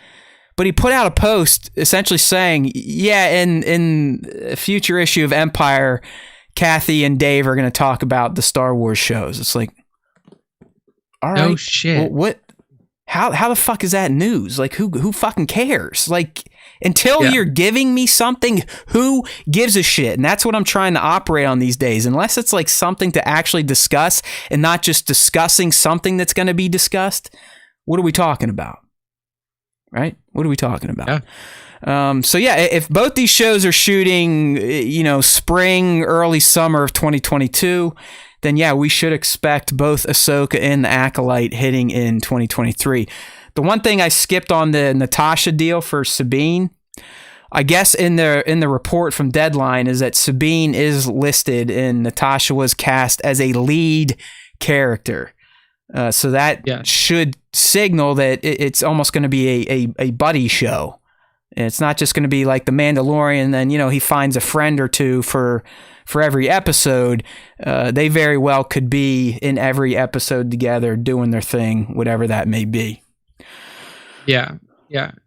But he put out a post essentially saying, yeah, in a future issue of Empire, Kathy and Dave are going to talk about the Star Wars shows. It's like, all right. No shit. Well, what? How the fuck is that news? Like, who fucking cares? Like, until you're giving me something, who gives a shit? And that's what I'm trying to operate on these days. Unless it's like something to actually discuss and not just discussing something that's going to be discussed, what are we talking about? Right? What are we talking about? Yeah. So yeah, if both these shows are shooting, you know, spring, early summer of 2022, then yeah, we should expect both Ahsoka and The Acolyte hitting in 2023. The one thing I skipped on the Natasha deal for Sabine, I guess in the report from Deadline, is that Sabine is listed and Natasha was cast as a lead character. So that should signal that it's almost going to be a buddy show. And it's not just going to be like The Mandalorian, and then, you know, he finds a friend or two for every episode. They very well could be in every episode together doing their thing, whatever that may be. Yeah.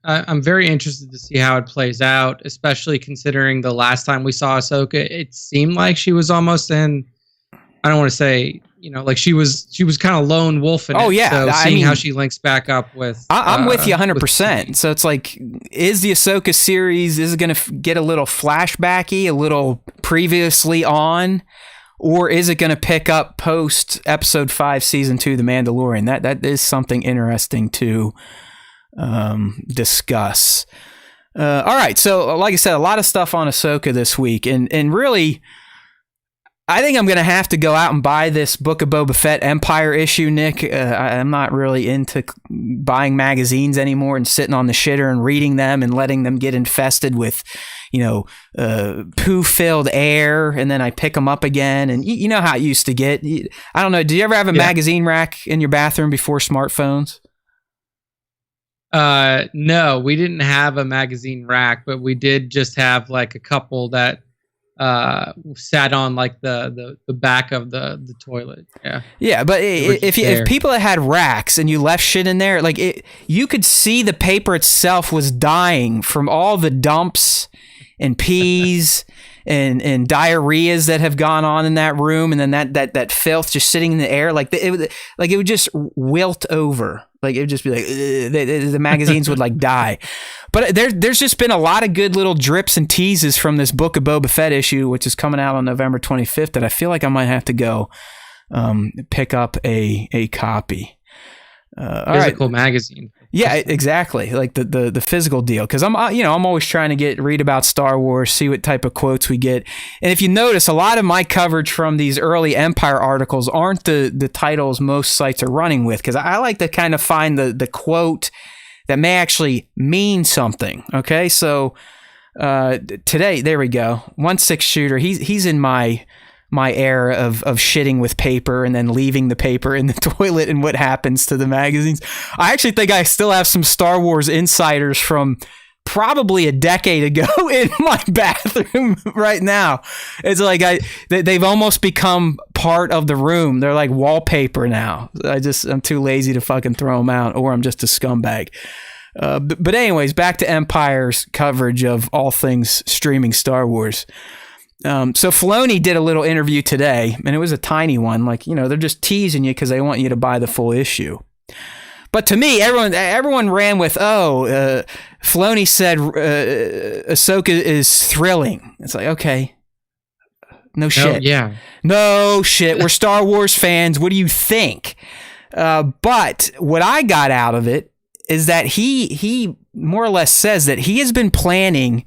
I'm very interested to see how it plays out, especially considering the last time we saw Ahsoka, it seemed like she was almost in, I don't want to say, you know, like she was kind of lone wolf in it. Oh, yeah. So seeing how she links back up with... I'm with you 100%. So it's like, is the Ahsoka series, is it going to get a little flashbacky, a little previously on? Or is it going to pick up post episode 5, season 2, The Mandalorian? That is something interesting to discuss. All right. So like I said, a lot of stuff on Ahsoka this week. And really, I think I'm going to have to go out and buy this Book of Boba Fett Empire issue, Nick. I'm not really into buying magazines anymore and sitting on the shitter and reading them and letting them get infested with, you know, poo-filled air, and then I pick them up again. And you know how it used to get. I don't know. Did you ever have a magazine rack in your bathroom before smartphones? No, we didn't have a magazine rack, but we did just have like a couple that sat on like the back of the toilet. Yeah, but if people had racks and you left shit in there, like you could see the paper itself was dying from all the dumps and peas and diarrheas that have gone on in that room, and then that filth just sitting in the air, like it would just wilt over. Like it would just be like the magazines would like die. But there's just been a lot of good little drips and teases from this Book of Boba Fett issue, which is coming out on November 25th, that I feel like I might have to go pick up a copy. Physical magazine. Yeah, exactly. Like the physical deal. Because I'm always trying to read about Star Wars, see what type of quotes we get. And if you notice, a lot of my coverage from these early Empire articles aren't the titles most sites are running with, because I like to kind of find the quote that may actually mean something. Okay, so today, there we go. 1/6 shooter. He's in my era of shitting with paper and then leaving the paper in the toilet and what happens to the magazines. I actually think I still have some Star Wars insiders from probably a decade ago in my bathroom right now. It's like they've almost become part of the room. They're like wallpaper now. I'm too lazy to fucking throw them out, or I'm just a scumbag. But anyways, back to Empire's coverage of all things streaming Star Wars. So Filoni did a little interview today, and it was a tiny one. Like, they're just teasing you because they want you to buy the full issue. But to me, everyone ran with, Filoni said Ahsoka is thrilling. It's like, okay, no shit. Yeah. No shit. We're Star Wars fans. What do you think? But what I got out of it is that he more or less says that he has been planning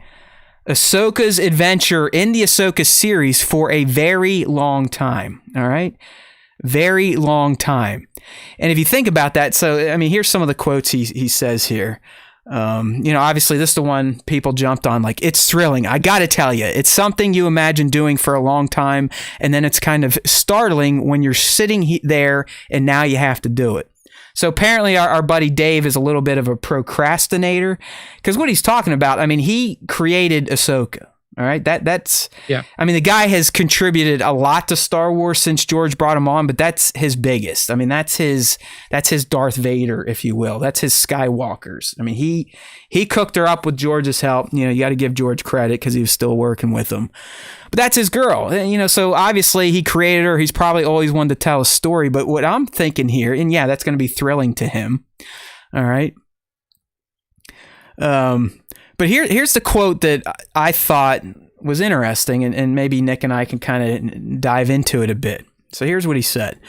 Ahsoka's adventure in the Ahsoka series for a very long time. All right. very long time. And if you think about that, so, I mean, here's some of the quotes he says here. Obviously this is the one people jumped on, like, it's thrilling. I got to tell you, it's something you imagine doing for a long time. And then it's kind of startling when you're sitting there and now you have to do it. So apparently our buddy Dave is a little bit of a procrastinator, because what he's talking about, I mean, he created Ahsoka. All right, that's yeah. I mean, the guy has contributed a lot to Star Wars since George brought him on, but that's his biggest. I mean, that's his Darth Vader, if you will. That's his Skywalkers. I mean, he cooked her up with George's help. You got to give George credit because he was still working with him. But that's his girl. So obviously he created her. He's probably always wanted to tell a story. But what I'm thinking here, and yeah, that's going to be thrilling to him. All right. But here's the quote that I thought was interesting, and maybe Nick and I can kind of dive into it a bit. So here's what he said.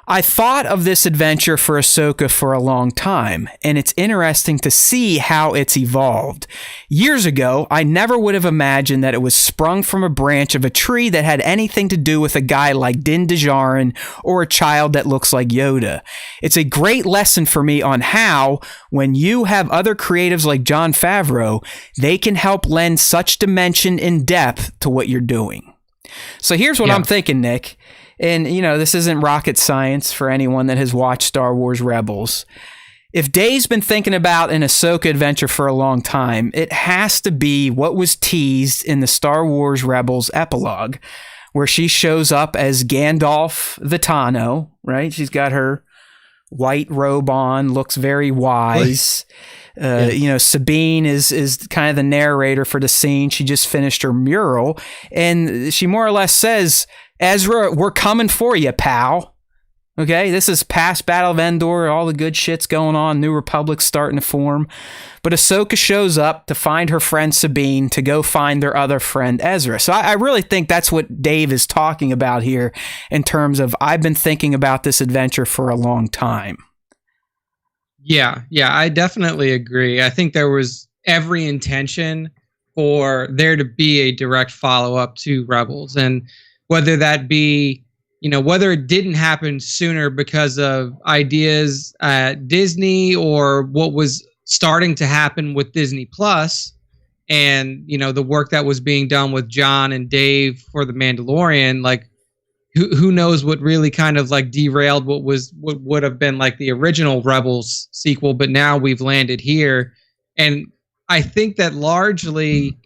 I thought of this adventure for Ahsoka for a long time, and it's interesting to see how it's evolved. Years ago, I never would have imagined that it was sprung from a branch of a tree that had anything to do with a guy like Din Djarin or a child that looks like Yoda. It's a great lesson for me on how, when you have other creatives like Jon Favreau, they can help lend such dimension and depth to what you're doing. So here's what I'm thinking, Nick. And, this isn't rocket science for anyone that has watched Star Wars Rebels. If Dave's been thinking about an Ahsoka adventure for a long time, it has to be what was teased in the Star Wars Rebels epilogue, where she shows up as Gandalf the Tano, right? She's got her white robe on, looks very wise. Sabine is kind of the narrator for the scene. She just finished her mural, and she more or less says, Ezra, we're coming for you, pal. Okay, this is past Battle of Endor. All the good shit's going on. New Republic's starting to form. But Ahsoka shows up to find her friend Sabine to go find their other friend Ezra. So I really think that's what Dave is talking about here in terms of, I've been thinking about this adventure for a long time. Yeah, I definitely agree. I think there was every intention for there to be a direct follow-up to Rebels. And whether that be, whether it didn't happen sooner because of ideas at Disney or what was starting to happen with Disney Plus and, the work that was being done with John and Dave for The Mandalorian, like, who knows what really kind of like derailed what would have been like the original Rebels sequel, but now we've landed here. And I think that largely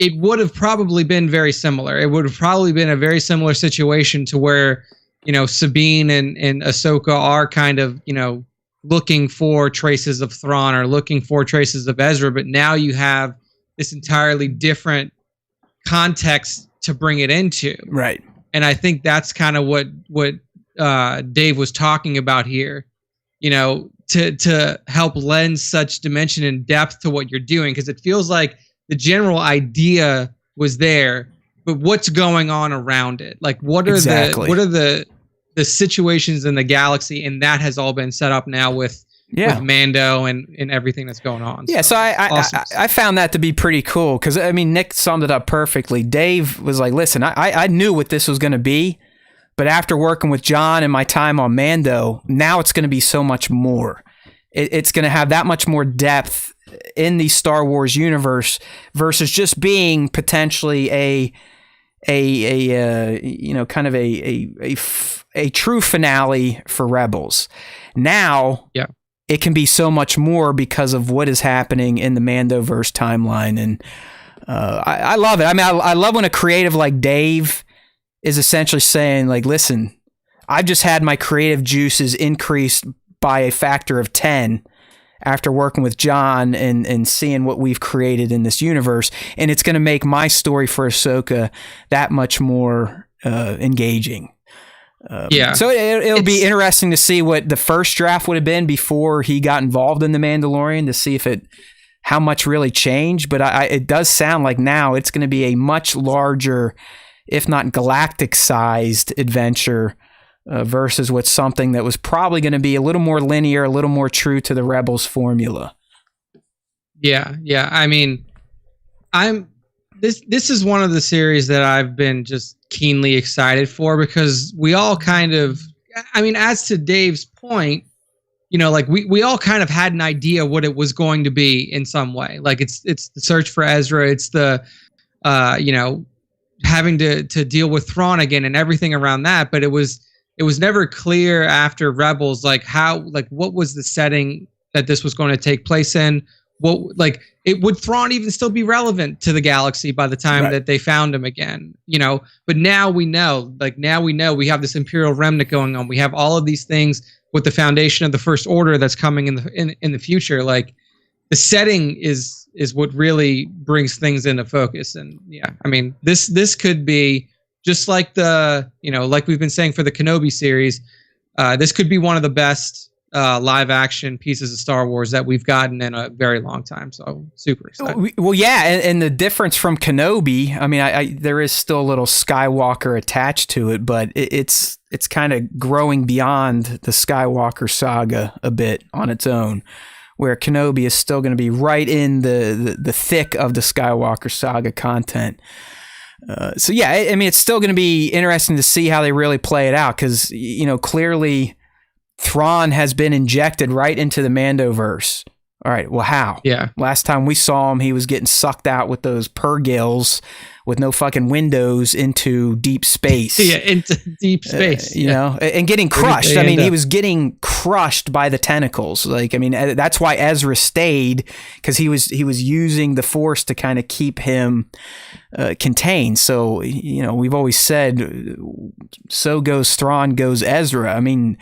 it would have probably been very similar. It would have probably been a very similar situation to where, Sabine and Ahsoka are kind of, looking for traces of Thrawn or looking for traces of Ezra, but now you have this entirely different context to bring it into. Right. And I think that's kind of what Dave was talking about here, to help lend such dimension and depth to what you're doing, because it feels like the general idea was there, but what's going on around it? Like, what are the situations in the galaxy? And that has all been set up now with Mando and everything that's going on. Yeah, so I found that to be pretty cool because, I mean, Nick summed it up perfectly. Dave was like, listen, I knew what this was going to be, but after working with John and my time on Mando, now it's going to be so much more. It's going to have that much more depth in the Star Wars universe versus just being potentially a true finale for Rebels. Now, it can be so much more because of what is happening in the Mandoverse timeline, and I love it. I mean, I love when a creative like Dave is essentially saying, like, listen, I've just had my creative juices increased by a factor of 10 after working with John and seeing what we've created in this universe. And it's going to make my story for Ahsoka that much more engaging. So it'll be interesting to see what the first draft would have been before he got involved in The Mandalorian, to see how much really changed. But it does sound like now it's going to be a much larger, if not galactic-sized adventure versus what's something that was probably going to be a little more linear, a little more true to the Rebels formula. Yeah. I mean, this is one of the series that I've been just keenly excited for, because we all kind of, I mean, as to Dave's point, you know, like we all kind of had an idea what it was going to be in some way. Like it's the search for Ezra, it's the you know, having to deal with Thrawn again and everything around that, but it was never clear after Rebels like what was the setting that this was going to take place in. What, like, it would Thrawn even still be relevant to the galaxy by the time that they found him again, you know? But now we know, we have this Imperial remnant going on. We have all of these things with the foundation of the First Order that's coming in the future. Like, the setting is what really brings things into focus. And yeah, I mean, this could be just like the, you know, like we've been saying for the Kenobi series, this could be one of the best live action pieces of Star Wars that we've gotten in a very long time. So super excited. Well, yeah, and the difference from Kenobi, I mean, there is still a little Skywalker attached to it, but it's kind of growing beyond the Skywalker saga a bit on its own, where Kenobi is still going to be right in the thick of the Skywalker saga content. So yeah, I mean, it's still going to be interesting to see how they really play it out, because, you know, clearly Thrawn has been injected right into the Mandoverse. All right, well, how? Yeah. Last time we saw him, he was getting sucked out with those purgils with no fucking windows into deep space. Yeah, into deep space. You know, and getting crushed. I mean, he was getting crushed by the tentacles. Like, I mean, that's why Ezra stayed, because he was using the Force to kind of keep him contained. So, you know, we've always said, so goes Thrawn, goes Ezra. I mean,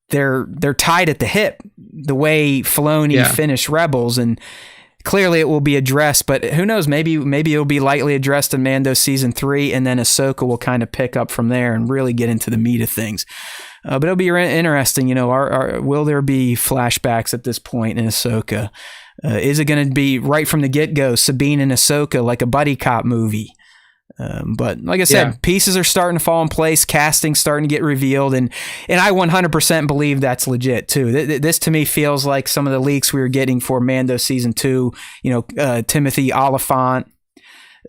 they're tied at the hip, the way Filoni finished Rebels, and clearly it will be addressed, but who knows, maybe it'll be lightly addressed in Mando season 3, and then Ahsoka will kind of pick up from there and really get into the meat of things. But it'll be interesting, you know, will there be flashbacks at this point in Ahsoka? Is it going to be right from the get-go, Sabine and Ahsoka, like a buddy cop movie? But like I said, pieces are starting to fall in place, casting starting to get revealed, and I 100% believe that's legit too. This to me feels like some of the leaks we were getting for Mando season 2. You know, Timothy Oliphant.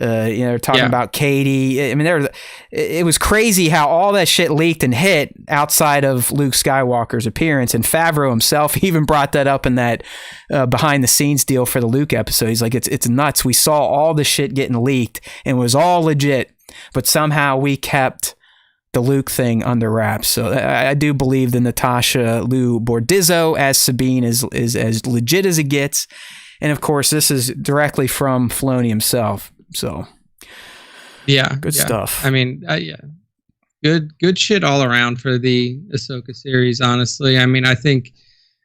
You know, they're talking about Katie. I mean, it was crazy how all that shit leaked and hit outside of Luke Skywalker's appearance. And Favreau himself even brought that up in that behind the scenes deal for the Luke episode. He's like, it's nuts. We saw all the shit getting leaked and it was all legit, but somehow we kept the Luke thing under wraps. So I do believe the Natasha Liu Bordizzo as Sabine is as legit as it gets. And of course, this is directly from Filoni himself. So, good stuff. I mean, good shit all around for the Ahsoka series. Honestly, I mean, I think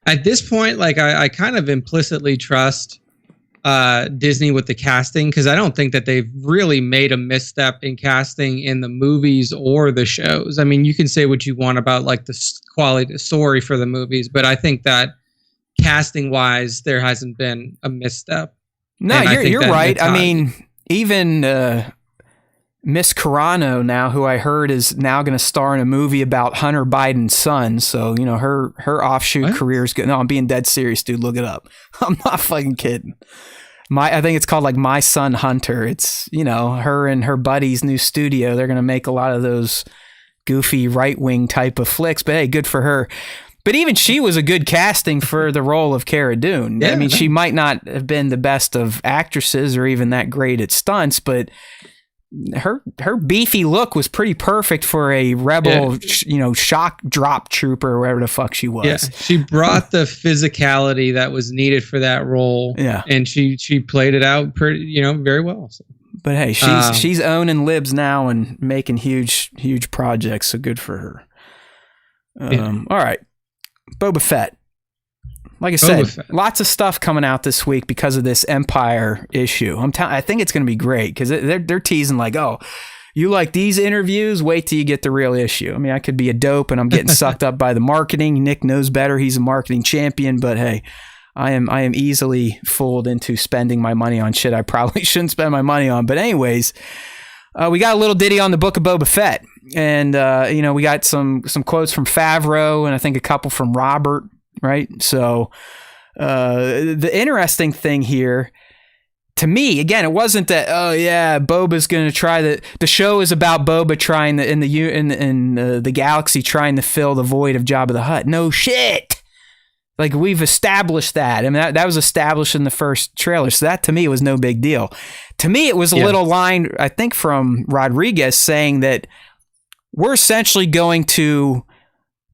at this point, like, I kind of implicitly trust Disney with the casting, because I don't think that they've really made a misstep in casting in the movies or the shows. I mean, you can say what you want about like the quality of the story for the movies, but I think that casting wise, there hasn't been a misstep. No, you're right. I mean, even Miss Carano now, who I heard is now going to star in a movie about Hunter Biden's son. So, you know, her offshoot career is good. No, I'm being dead serious, dude. Look it up. I'm not fucking kidding. I think it's called like My Son Hunter. It's, you know, her and her buddy's new studio. They're going to make a lot of those goofy right-wing type of flicks. But hey, good for her. But even she was a good casting for the role of Cara Dune. I mean, she might not have been the best of actresses or even that great at stunts, but her beefy look was pretty perfect for a rebel, you know, shock drop trooper or whatever the fuck she was. Yeah, she brought the physicality that was needed for that role. Yeah, and she played it out pretty, you know, very well. So. But hey, she's owning libs now and making huge projects. So good for her. All right. Boba Fett. Like I said, lots of stuff coming out this week because of this Empire issue. I think it's going to be great, because they're teasing like, oh, you like these interviews? Wait till you get the real issue. I mean, I could be a dope and I'm getting sucked up by the marketing. Nick knows better. He's a marketing champion, but hey, I am easily fooled into spending my money on shit I probably shouldn't spend my money on. But anyways, we got a little ditty on the Book of Boba Fett. And, you know, we got some quotes from Favreau and I think a couple from Robert, right? So the interesting thing here, to me, again, it wasn't that, oh yeah, Boba's going to try the show is about Boba trying in the galaxy trying to fill the void of Jabba the Hutt. No shit. Like, we've established that. I mean, that was established in the first trailer. So that, to me, was no big deal. To me, it was a little line, I think, from Rodriguez saying that we're essentially going to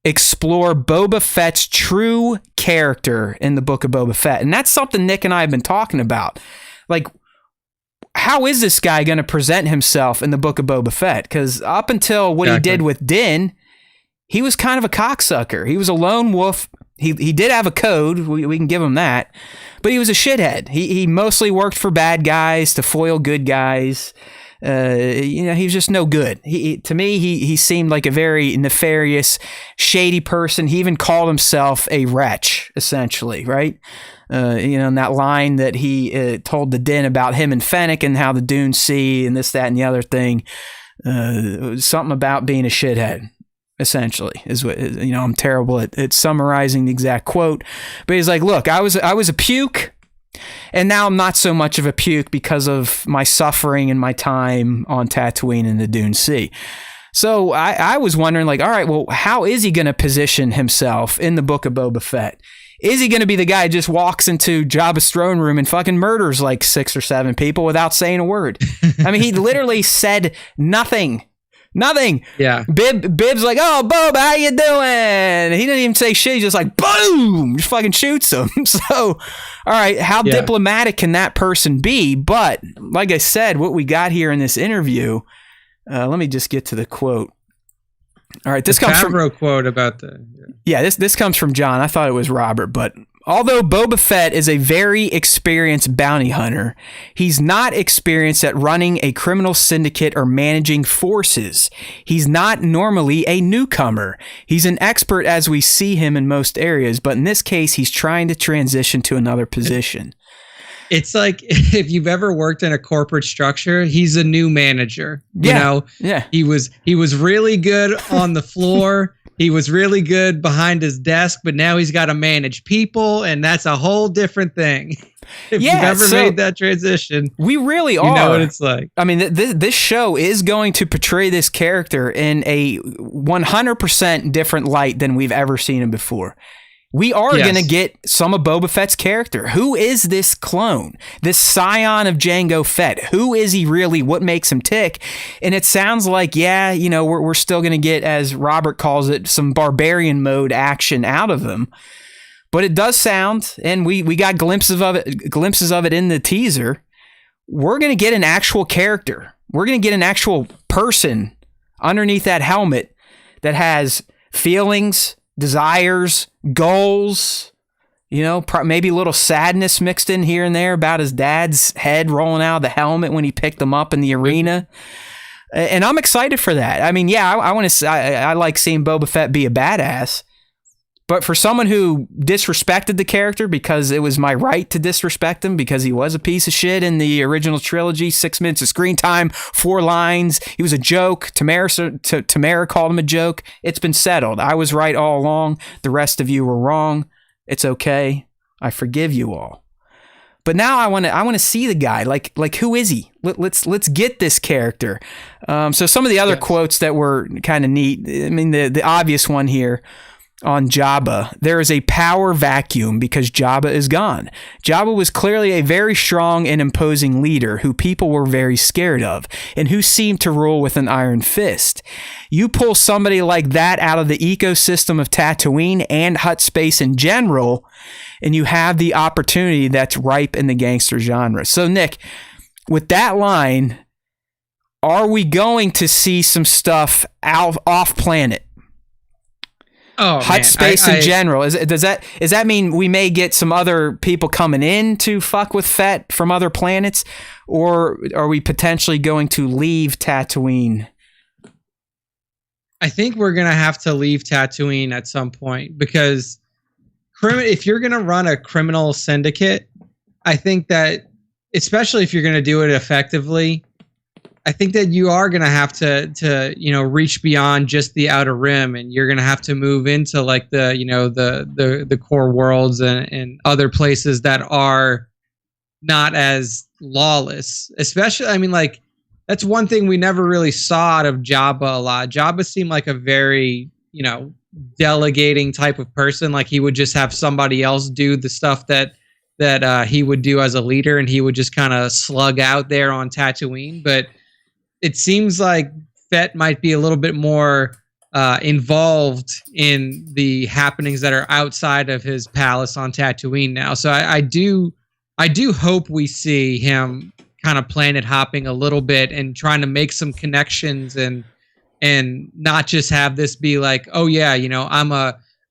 explore Boba Fett's true character in the Book of Boba Fett. And that's something Nick and I have been talking about. Like, how is this guy going to present himself in the Book of Boba Fett? Because up until what he did with Din, he was kind of a cocksucker. He was a lone wolf. He did have a code. We can give him that. But he was a shithead. He mostly worked for bad guys to foil good guys. He was just no good. To me, he seemed like a very nefarious, shady person. He even called himself a wretch, essentially, right? In that line that he told the Din about him and Fennec and how the dunes see and this, that, and the other thing. Something about being a shithead, essentially, is what, I'm terrible at summarizing the exact quote. But he's like, look, I was a puke. And now I'm not so much of a puke because of my suffering and my time on Tatooine and the Dune Sea. So I was wondering, like, all right, well, how is he going to position himself in the Book of Boba Fett? Is he going to be the guy who just walks into Jabba's throne room and fucking murders like 6 or 7 people without saying a word? I mean, he literally said nothing. Nothing. Yeah. Bib's like, oh, Boba, how you doing? He didn't even say shit. He's just like, boom, just fucking shoots him. So, all right, how diplomatic can that person be? But like I said, what we got here in this interview, let me just get to the quote. All right, this comes from quote about this comes from John. I thought it was Robert, but although Boba Fett is a very experienced bounty hunter, he's not experienced at running a criminal syndicate or managing forces. He's not normally a newcomer. He's an expert as we see him in most areas, but in this case, he's trying to transition to another position. It's like, if you've ever worked in a corporate structure, he's a new manager. Yeah. He was really good on the floor. He was really good behind his desk, but now he's got to manage people, and that's a whole different thing. If you've ever made that transition, we really are. You know what it's like. I mean, this show is going to portray this character in a 100% different light than we've ever seen him before. We are going to get some of Boba Fett's character. Who is this clone? This scion of Jango Fett? Who is he really? What makes him tick? And it sounds like, we're still going to get, as Robert calls it, some barbarian mode action out of him. But it does sound, and we got glimpses of it in the teaser. We're going to get an actual character. We're going to get an actual person underneath that helmet that has feelings, desires, goals, maybe a little sadness mixed in here and there about his dad's head rolling out of the helmet when he picked him up in the arena. And I'm excited for that. I mean, I like seeing Boba Fett be a badass. But for someone who disrespected the character because it was my right to disrespect him because he was a piece of shit in the original trilogy, 6 minutes of screen time, 4 lines, he was a joke. Tamara called him a joke. It's been settled. I was right all along. The rest of you were wrong. It's okay. I forgive you all. But now I want to see the guy. Like who is he? Let's get this character. So some of the other quotes that were kind of neat. I mean, the obvious one here. On Jabba, there is a power vacuum because Jabba is gone. Jabba was clearly a very strong and imposing leader who people were very scared of and who seemed to rule with an iron fist. You pull somebody like that out of the ecosystem of Tatooine and Hutt space in general, and you have the opportunity that's ripe in the gangster genre. So, Nick, with that line, are we going to see some stuff off planet? Oh, Hutt space in general. Does that mean we may get some other people coming in to fuck with Fett from other planets, or are we potentially going to leave Tatooine? I think we're gonna have to leave Tatooine at some point because if you're gonna run a criminal syndicate, I think that, especially if you're gonna do it effectively, I think that you are going to have to reach beyond just the outer rim, and you're going to have to move into like the core worlds and other places that are not as lawless, especially, I mean, like, that's one thing we never really saw out of Jabba a lot. Jabba seemed like a very, delegating type of person. Like he would just have somebody else do the stuff that he would do as a leader, and he would just kind of slug out there on Tatooine. But it seems like Fett might be a little bit more involved in the happenings that are outside of his palace on Tatooine now. So I do hope we see him kind of planet hopping a little bit and trying to make some connections and not just have this be like, oh yeah,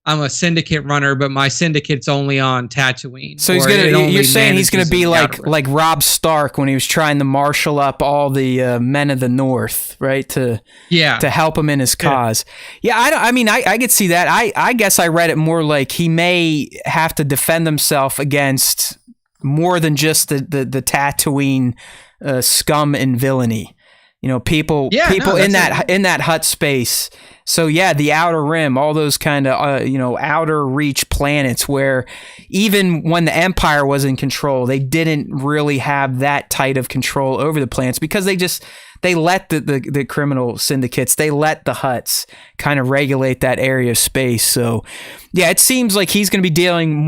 I'm a syndicate runner, but my syndicate's only on Tatooine. So you're saying he's gonna be like Robb Stark when he was trying to marshal up all the men of the North, right? To help him in his cause. Yeah, I could see that. I guess I read it more like he may have to defend himself against more than just the Tatooine scum and villainy. People in that hut space. So yeah, the Outer Rim, all those kind of outer reach planets where even when the Empire was in control, they didn't really have that tight of control over the planets because they let the criminal syndicates, they let the Hutts kind of regulate that area of space. So yeah, it seems like he's going to be dealing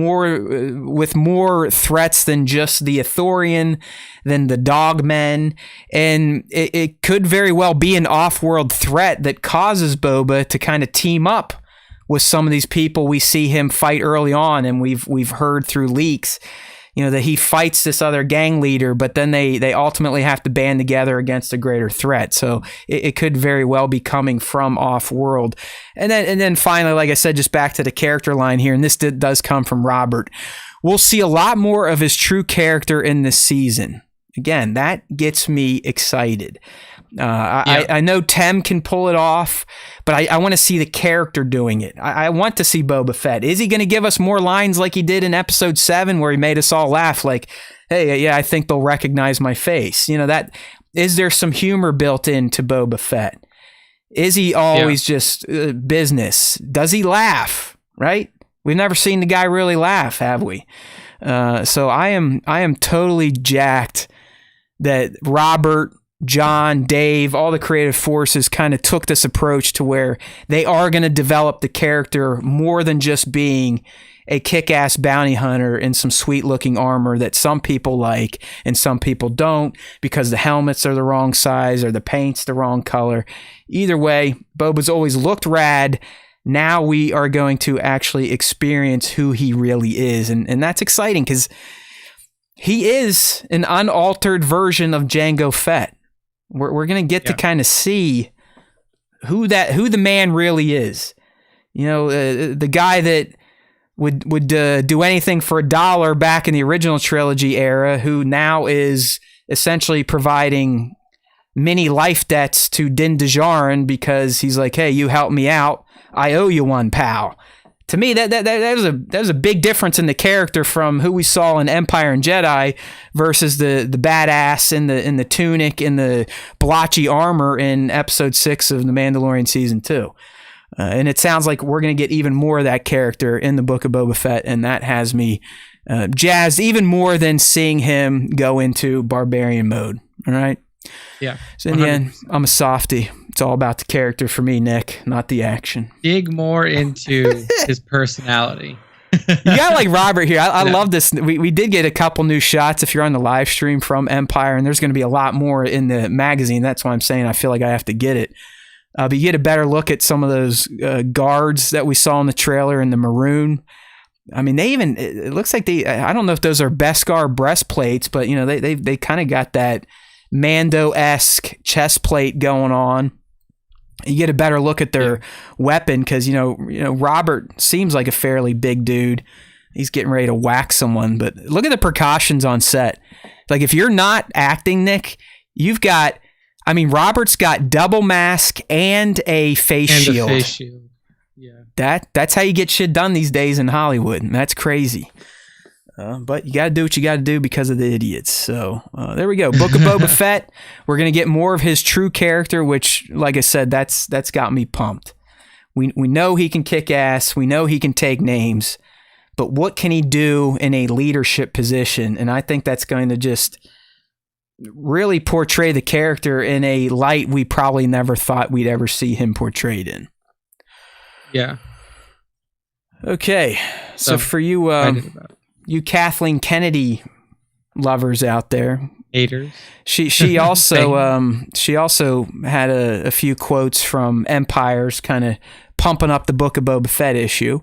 with more threats than just the Ithorian, than the Dogmen, and it could very well be an off-world threat that causes Boba to kind of team up with some of these people we see him fight early on, and we've heard through leaks, that he fights this other gang leader, but then they ultimately have to band together against a greater threat. So it could very well be coming from off-world. And then finally, like I said, just back to the character line here, and this does come from Robert. We'll see a lot more of his true character in this season. Again, that gets me excited. I know Tem can pull it off, but I want to see the character doing it. I want to see Boba Fett. Is he going to give us more lines like he did in episode 7 where he made us all laugh like, hey, yeah, I think they'll recognize my face. Is there some humor built into Boba Fett? Is he always just business? Does he laugh, right? We've never seen the guy really laugh, have we? So I am totally jacked that Robert, John, Dave, all the creative forces kind of took this approach to where they are going to develop the character more than just being a kick-ass bounty hunter in some sweet-looking armor that some people like and some people don't because the helmets are the wrong size or the paint's the wrong color. Either way, Boba's always looked rad. Now we are going to actually experience who he really is, and that's exciting because he is an unaltered version of Jango Fett. We're going to get to kind of see who the man really is. The guy that would do anything for $1 back in the original trilogy era, who now is essentially providing mini life debts to Din Djarin because he's like, hey, you helped me out, I owe you one, pal. To me, that was a big difference in the character from who we saw in Empire and Jedi versus the badass in the tunic and the blotchy armor in Episode 6 of The Mandalorian Season 2. And it sounds like we're going to get even more of that character in the Book of Boba Fett, and that has me jazzed even more than seeing him go into barbarian mode. All right? Yeah. So in the end, I'm a softie. It's all about the character for me, Nick, not the action. Dig more into his personality. You got like Robert here. I love this. We did get a couple new shots if you're on the live stream from Empire, and there's going to be a lot more in the magazine. That's why I'm saying I feel like I have to get it. But you get a better look at some of those guards that we saw in the trailer in the maroon. I mean, it looks like I don't know if those are Beskar breastplates, but they kind of got that Mando-esque chest plate going on. You get a better look at their weapon because Robert seems like a fairly big dude. He's getting ready to whack someone, but look at the precautions on set. Like if you're not acting, Nick, Robert's got double mask and a face shield. Yeah, that's how you get shit done these days in Hollywood. And that's crazy. But you got to do what you got to do because of the idiots. So there we go. Book of Boba Fett. We're going to get more of his true character, which, like I said, that's got me pumped. We know he can kick ass. We know he can take names. But what can he do in a leadership position? And I think that's going to just really portray the character in a light we probably never thought we'd ever see him portrayed in. Yeah. Okay, so for you, you Kathleen Kennedy lovers out there, haters, she also she also had a few quotes from Empire's kind of pumping up the Book of Boba Fett issue.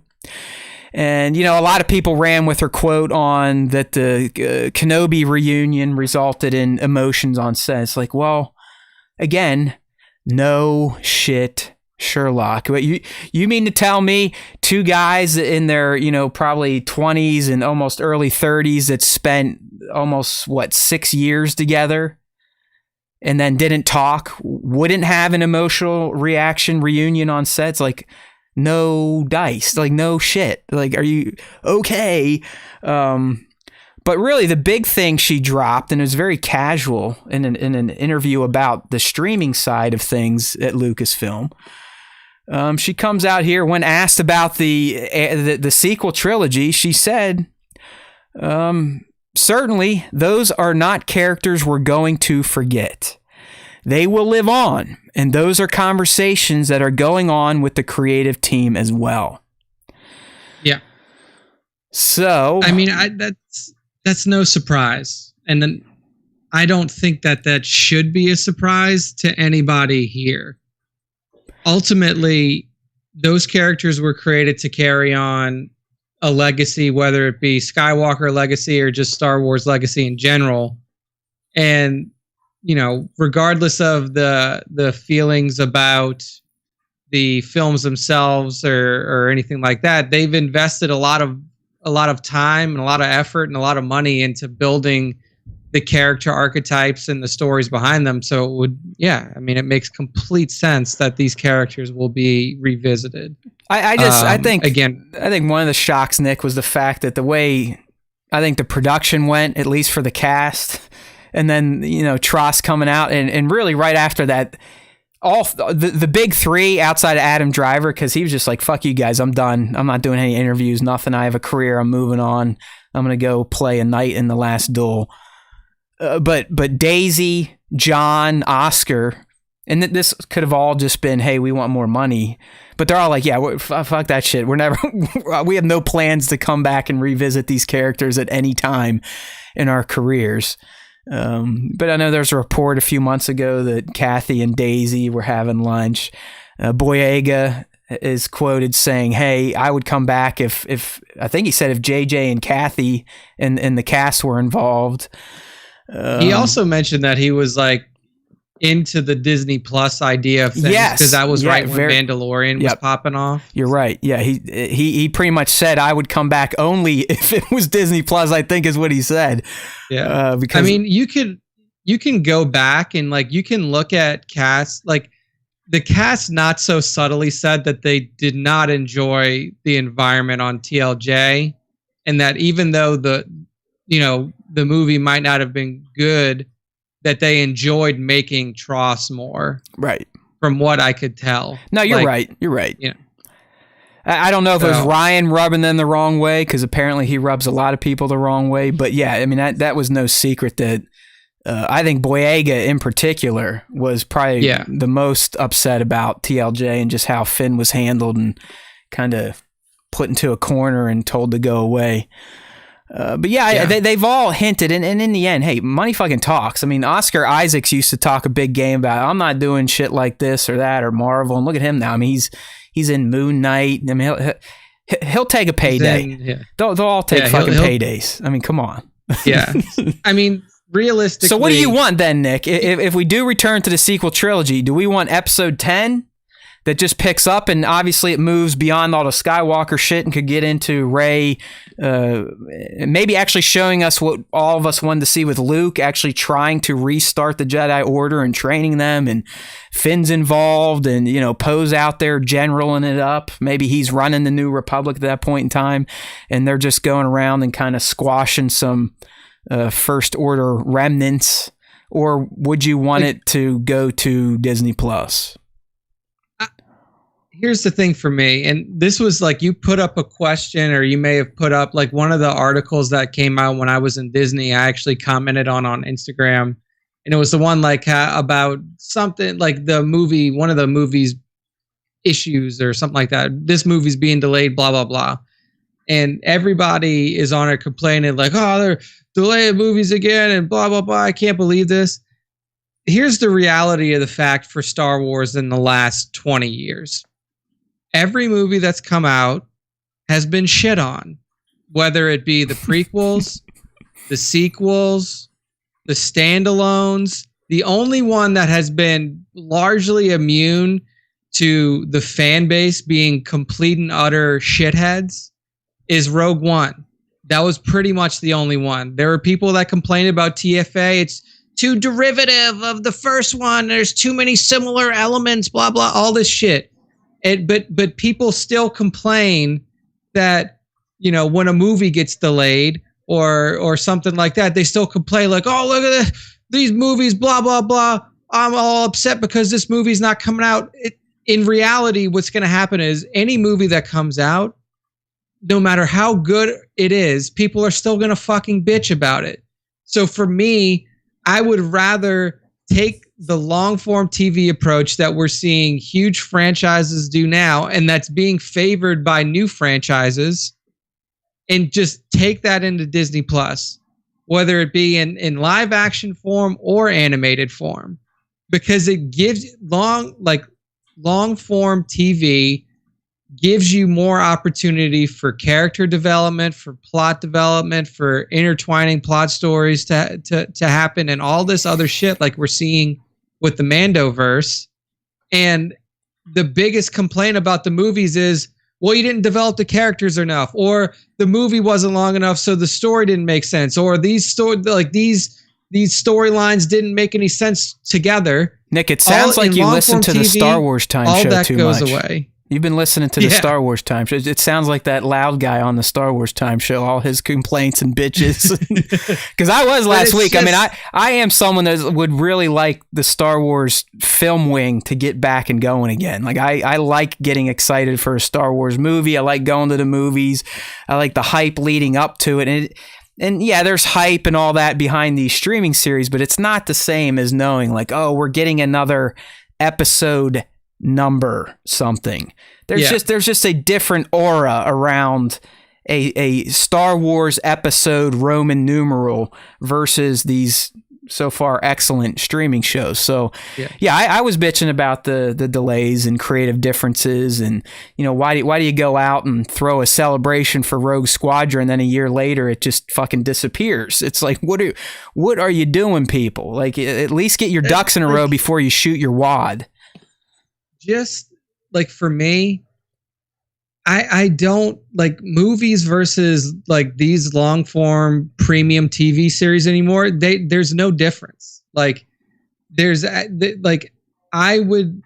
And, a lot of people ran with her quote on that the Kenobi reunion resulted in emotions on set. It's like, well, again, no shit, Sherlock. But you mean to tell me two guys in their, probably 20s and almost early 30s that spent almost, 6 years together and then didn't talk, wouldn't have an emotional reaction reunion on sets? Like, no dice, like no shit. Like, are you okay? But really the big thing she dropped, and it was very casual in an interview about the streaming side of things at Lucasfilm. She comes out here when asked about the sequel trilogy. She said, certainly those are not characters we're going to forget. They will live on, and those are conversations that are going on with the creative team as well. Yeah. So, I mean, that's no surprise, and then I don't think that should be a surprise to anybody here. Ultimately, those characters were created to carry on a legacy, whether it be Skywalker legacy or just Star Wars legacy in general, and regardless of the feelings about the films themselves or anything like that, they've invested a lot of time and a lot of effort and a lot of money into building the character archetypes and the stories behind them. So it makes complete sense that these characters will be revisited. I think one of the shocks, Nick, was the fact that the way I think the production went, at least for the cast. And then, Tross coming out and really right after that, all the big three outside of Adam Driver, because he was just like, fuck you guys, I'm done. I'm not doing any interviews, nothing. I have a career. I'm moving on. I'm going to go play a knight in The Last Duel. But Daisy, John, Oscar, and this could have all just been, hey, we want more money. But they're all like, yeah, fuck that shit. We have no plans to come back and revisit these characters at any time in our careers. But I know there's a report a few months ago that Kathy and Daisy were having lunch. Boyega is quoted saying, hey, I would come back if I think he said if JJ and Kathy and the cast were involved. He also mentioned that he was like into the Disney Plus idea of things, because that was right when Mandalorian was popping off. You're right. Yeah, he pretty much said I would come back only if it was Disney Plus, I think is what he said. Yeah. Because I mean, you can go back and you can look at cast, the cast not so subtly said that they did not enjoy the environment on TLJ, and that even though the movie might not have been good, that they enjoyed making Tross more. Right. From what I could tell. No, you're right. You're right. Yeah. I don't know if it was Ryan rubbing them the wrong way, because apparently he rubs a lot of people the wrong way. But yeah, I mean, that was no secret that I think Boyega in particular was probably the most upset about TLJ and just how Finn was handled and kind of put into a corner and told to go away. But they've all hinted, and in the end, hey, money fucking talks. I mean, Oscar Isaacs used to talk a big game about, I'm not doing shit like this or that or Marvel, and look at him now. I mean, he's in Moon Knight. I mean, he'll take a payday. They'll all take fucking paydays. I mean, come on. Yeah. I mean, realistically. So what do you want then, Nick? If we do return to the sequel trilogy, do we want episode 10? That just picks up, and obviously it moves beyond all the Skywalker shit and could get into Rey, maybe actually showing us what all of us wanted to see with Luke, actually trying to restart the Jedi Order and training them, and Finn's involved, and Poe's out there generaling it up. Maybe he's running the New Republic at that point in time, and they're just going around and kind of squashing some First Order remnants. Or would you want it to go to Disney Plus? Here's the thing for me, and this was you put up a question, or you may have put up one of the articles that came out when I was in Disney. I actually commented on Instagram, and it was the one like about something like the movie, one of the movies issues or something like that. This movie's being delayed, blah blah blah, and everybody is on it complaining like, oh, they're delaying movies again and blah blah blah. I can't believe this. Here's the reality of the fact for Star Wars in the last 20 years. Every movie that's come out has been shit on, whether it be the prequels, the sequels, the standalones. The only one that has been largely immune to the fan base being complete and utter shitheads is Rogue One. That was pretty much the only one. There were people that complained about TFA. It's too derivative of the first one. There's too many similar elements, blah, blah, all this shit. But people still complain that, you know, when a movie gets delayed or something like that, they still complain like, oh, look at these movies, blah, blah, blah. I'm all upset because this movie's not coming out. In reality, what's going to happen is any movie that comes out, no matter how good it is, people are still going to fucking bitch about it. So for me, I would rather take the long form TV approach that we're seeing huge franchises do now, and that's being favored by new franchises, and just take that into Disney Plus, whether it be in live action form or animated form, because it gives long form TV gives you more opportunity for character development, for plot development, for intertwining plot stories to happen, and all this other shit like we're seeing with the Mandoverse. And the biggest complaint about the movies is, well, you didn't develop the characters enough, or the movie wasn't long enough, so the story didn't make sense, or these storylines didn't make any sense together. Nick, it sounds like you listen to the Star Wars Time show too much. All that goes away. You've been listening to the Star Wars Time show. It sounds like that loud guy on the Star Wars Time show, all his complaints and bitches. Because I was last week. Just, I mean, I am someone that would really like the Star Wars film wing to get back and going again. Like, I like getting excited for a Star Wars movie. I like going to the movies. I like the hype leading up to it. And yeah, there's hype and all that behind these streaming series, but it's not the same as knowing like, oh, we're getting another episode number something. There's just a different aura around a Star Wars episode Roman numeral versus these so far excellent streaming shows. So I was bitching about the delays and creative differences, and you know, why do you go out and throw a celebration for Rogue Squadron and then a year later it just fucking disappears? It's like, what are you doing, people? Like, at least get your ducks in a row before you shoot your wad. Just like for me, I don't like movies versus like these long form premium TV series anymore. There's no difference. Like there's like I would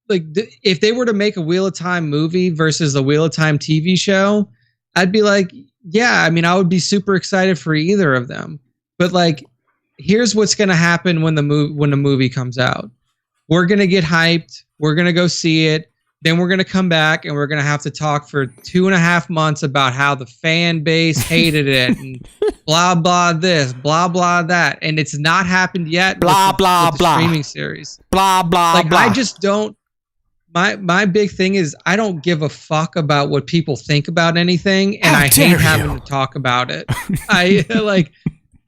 like if they were to make a Wheel of Time movie versus a Wheel of Time TV show, I'd be like, yeah, I mean, I would be super excited for either of them. But like, here's what's going to happen when the movie comes out. We're going to get hyped. We're going to go see it. Then we're going to come back and we're going to have to talk for 2.5 months about how the fan base hated it and blah, blah, this, blah, blah, that. And it's not happened yet. Blah, blah, with the blah. Streaming series. Blah, blah, like, blah. I just don't. My big thing is I don't give a fuck about what people think about anything. And I hate having to talk about it.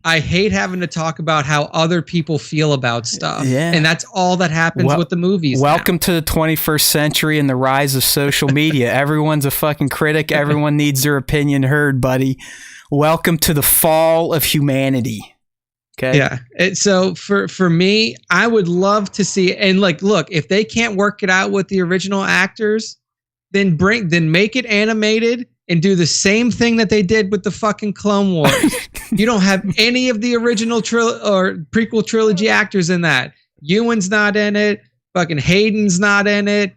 I hate having to talk about how other people feel about stuff. Yeah. And that's all that happens with the movies. Welcome to the 21st century and the rise of social media. Everyone's a fucking critic. Everyone needs their opinion heard, buddy. Welcome to the fall of humanity. Okay. Yeah. So for me, I would love to see, and like, look, if they can't work it out with the original actors, then make it animated and do the same thing that they did with the fucking Clone Wars. You don't have any of the original prequel trilogy actors in that. Ewan's not in it. Fucking Hayden's not in it.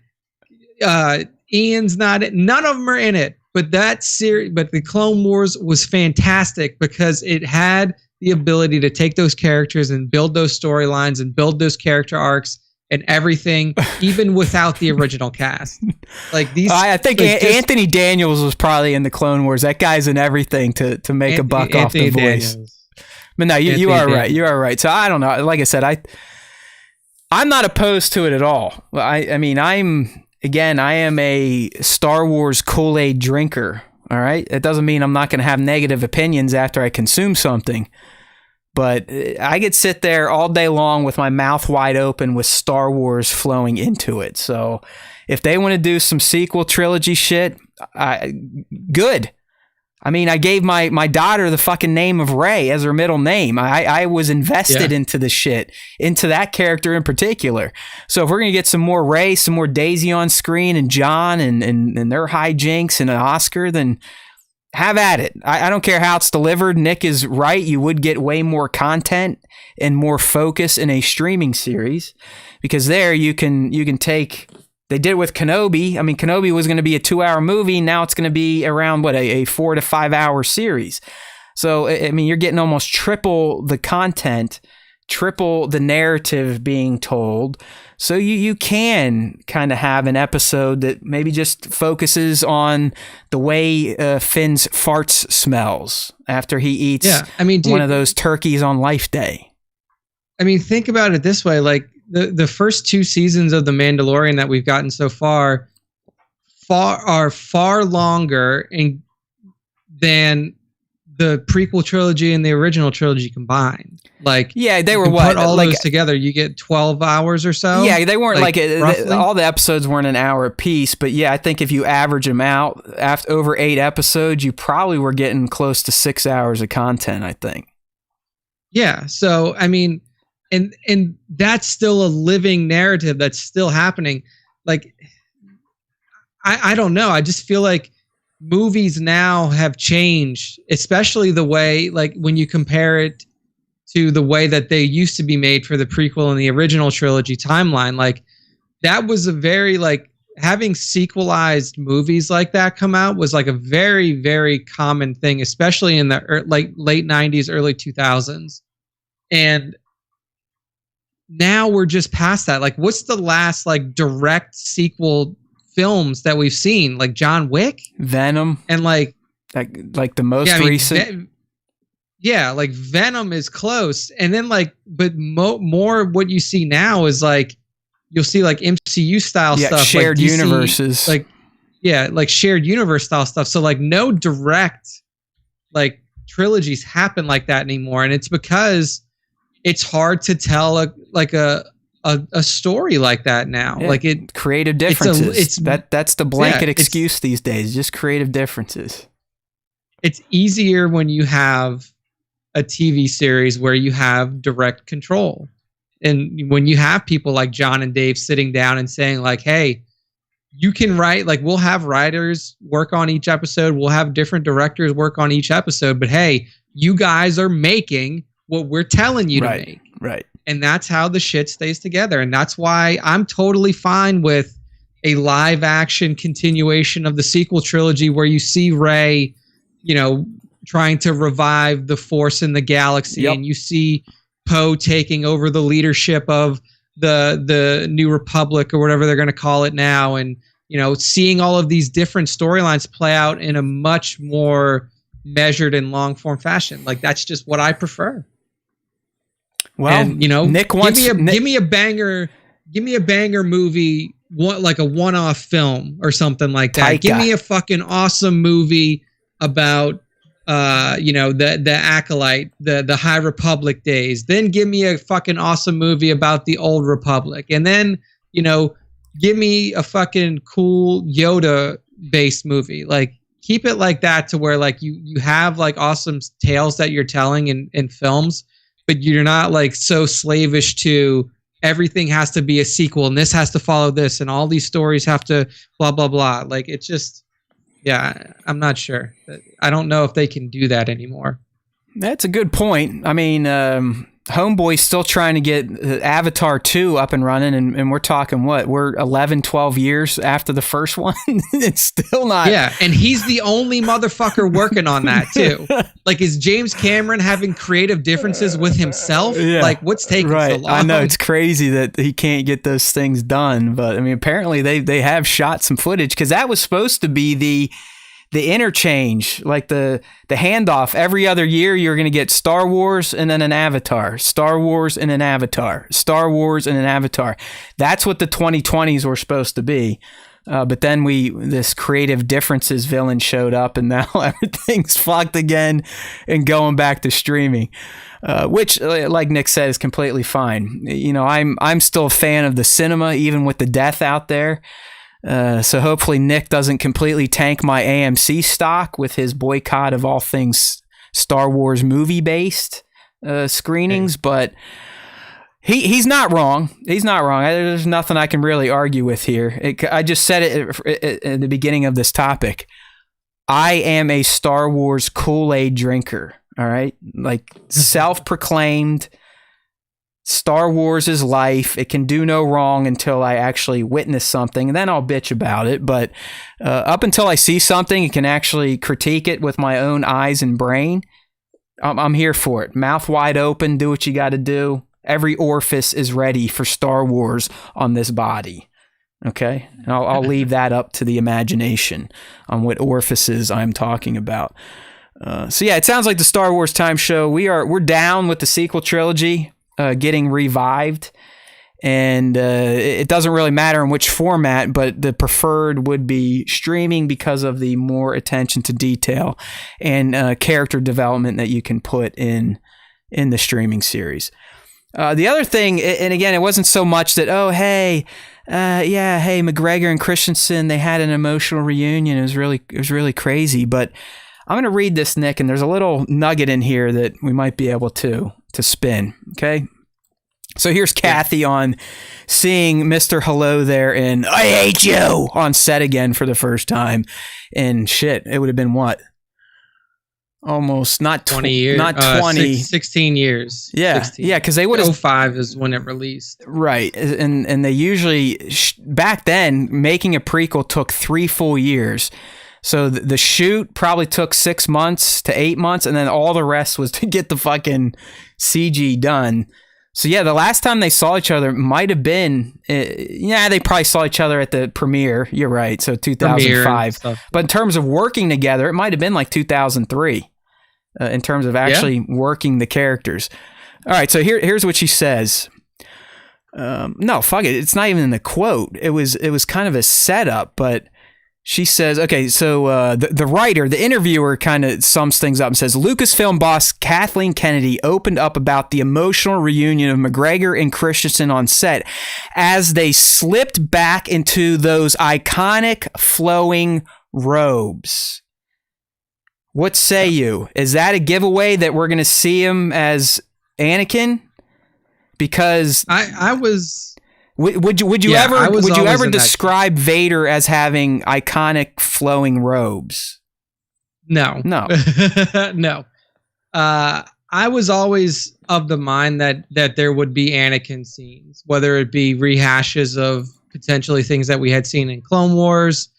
Ian's not in it. None of them are in it. But the Clone Wars was fantastic because it had the ability to take those characters and build those storylines and build those character arcs and everything, even without the original cast. Like these, I think Anthony Daniels was probably in the Clone Wars. That guy's in everything to make a buck off the voice. But no, you are right. You are right. So I don't know. Like I said, I'm not opposed to it at all. I mean, I am a Star Wars Kool-Aid drinker. All right. It doesn't mean I'm not going to have negative opinions after I consume something. But I could sit there all day long with my mouth wide open with Star Wars flowing into it. So if they want to do some sequel trilogy shit, good. I mean, I gave my daughter the fucking name of Rey as her middle name. I was invested into the shit, into that character in particular. So if we're going to get some more Rey, some more Daisy on screen and John and their hijinks and an Oscar, then have at it. I don't care how it's delivered. Nick is right. You would get way more content and more focus in a streaming series, because there you can take. They did it with Kenobi. I mean, Kenobi was going to be a 2-hour movie. Now it's going to be around a 4 to 5 hour series. So I mean, you're getting almost triple the content, triple the narrative being told. So you can kind of have an episode that maybe just focuses on the way Finn's farts smells after he eats one of those turkeys on Life Day. I mean, think about it this way. Like the first 2 seasons of The Mandalorian that we've gotten so far are far longer than the prequel trilogy and the original trilogy combined. Like, yeah, they were put all those together, you get 12 hours or so. Yeah, they weren't all the episodes weren't an hour a piece, but yeah, I think if you average them out after over 8 episodes, you probably were getting close to 6 hours of content, I think. Yeah, so I mean, and that's still a living narrative that's still happening. Like, I don't know. I just feel like movies now have changed, especially the way, like, when you compare it to the way that they used to be made for the prequel and the original trilogy timeline. Like, that was a very, like, having sequelized movies like that come out was like a very, very common thing, especially in the late 90s, early 2000s. And now we're just past that. Like, what's the last like direct sequel films that we've seen? Like John Wick, Venom, and like the most recent. Like Venom is close, and then like, but more what you see now is like, you'll see like MCU style stuff, shared like universes, like shared universe style stuff. So like no direct like trilogies happen like that anymore, and it's because it's hard to tell a story like that now. Yeah, like it creative differences. That's the blanket excuse these days. Just creative differences. It's easier when you have a TV series where you have direct control. And when you have people like John and Dave sitting down and saying like, hey, you can write, like, we'll have writers work on each episode. We'll have different directors work on each episode. But hey, you guys are making what we're telling you to make. Right. And that's how the shit stays together. And that's why I'm totally fine with a live action continuation of the sequel trilogy where you see Rey, trying to revive the Force in the galaxy, and you see Poe taking over the leadership of the New Republic or whatever they're going to call it now, and seeing all of these different storylines play out in a much more measured and long form fashion. Like, that's just what I prefer. Well, and, Nick wants give me a banger movie, like a one-off film or something like that. Taika. Give me a fucking awesome movie about the Acolyte, the High Republic days. Then give me a fucking awesome movie about the Old Republic. And then, give me a fucking cool Yoda based movie. Like, keep it like that, to where like you have like awesome tales that you're telling in films, but you're not like so slavish to everything has to be a sequel and this has to follow this and all these stories have to blah, blah, blah. Like, it's just, I'm not sure. I don't know if they can do that anymore. That's a good point. I mean, Homeboy's still trying to get Avatar 2 up and running, and we're talking we're 11, 12 years after the first one. It's still not. Yeah, and he's the only motherfucker working on that too. Like, is James Cameron having creative differences with himself? Yeah. Like, what's taking so long? I know, it's crazy that he can't get those things done, but I mean, apparently they have shot some footage, because that was supposed to be the interchange, like the handoff. Every other year, you're going to get Star Wars and then an Avatar, Star Wars and an Avatar, Star Wars and an Avatar. That's what the 2020s were supposed to be. But then this creative differences villain showed up, and now everything's fucked again and going back to streaming, which, like Nick said, is completely fine. You know, I'm still a fan of the cinema, even with the death out there. So hopefully Nick doesn't completely tank my AMC stock with his boycott of all things Star Wars movie-based screenings, but he's not wrong. He's not wrong. There's nothing I can really argue with here. I just said it at the beginning of this topic. I am a Star Wars Kool-Aid drinker, all right? Like, self-proclaimed Star Wars is life. It can do no wrong until I actually witness something, and then I'll bitch about it. But up until I see something and can actually critique it with my own eyes and brain, I'm here for it. Mouth wide open, do what you got to do. Every orifice is ready for Star Wars on this body. Okay? And I'll leave that up to the imagination on what orifices I'm talking about. So yeah, it sounds like the Star Wars Time Show. We're down with the sequel trilogy getting revived, and it doesn't really matter in which format, but the preferred would be streaming because of the more attention to detail and character development that you can put in the streaming series. The other thing, and again, it wasn't so much that, hey, McGregor and Christensen, they had an emotional reunion. It was really crazy. But I'm going to read this, Nick, and there's a little nugget in here that we might be able to spin. Okay. So here's Kathy on seeing Mr. Hello there in I Hate You on set again for the first time. And shit, it would have been what? Almost not 20 years, not 20, 16 years. Yeah. 16. Yeah. Cause they would have 05 is when it released. Right. And they usually back then making a prequel took 3 full years. So the shoot probably took 6 months to 8 months. And then all the rest was to get the fucking CG done. So yeah, the last time they saw each other might have been, they probably saw each other at the premiere. You're right. So 2005. But in terms of working together, it might have been like 2003 in terms of actually working the characters. All right. So here's what she says. No, fuck it. It's not even in the quote. It was kind of a setup, but she says, okay, so the writer, the interviewer kind of sums things up and says, Lucasfilm boss Kathleen Kennedy opened up about the emotional reunion of McGregor and Christensen on set as they slipped back into those iconic flowing robes. What say you? Is that a giveaway that we're going to see him as Anakin? Because I was... Would you ever describe Vader as having iconic flowing robes? No. No. No. I was always of the mind that there would be Anakin scenes, whether it be rehashes of potentially things that we had seen in Clone Wars,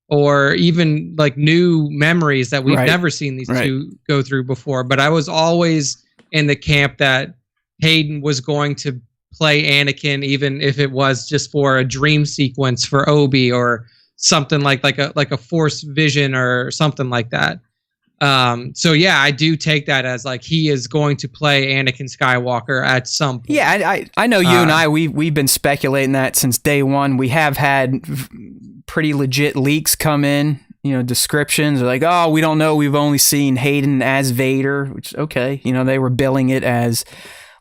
or even like new memories that we've never seen these two go through before. But I was always in the camp that Hayden was going to play Anakin, even if it was just for a dream sequence for Obi or something like a Force vision or something like that. So yeah, I do take that as like he is going to play Anakin Skywalker at some point. Yeah, I know you and I we've been speculating that since day one. We have had pretty legit leaks come in, descriptions are like, oh, we don't know, we've only seen Hayden as Vader, which okay, they were billing it as,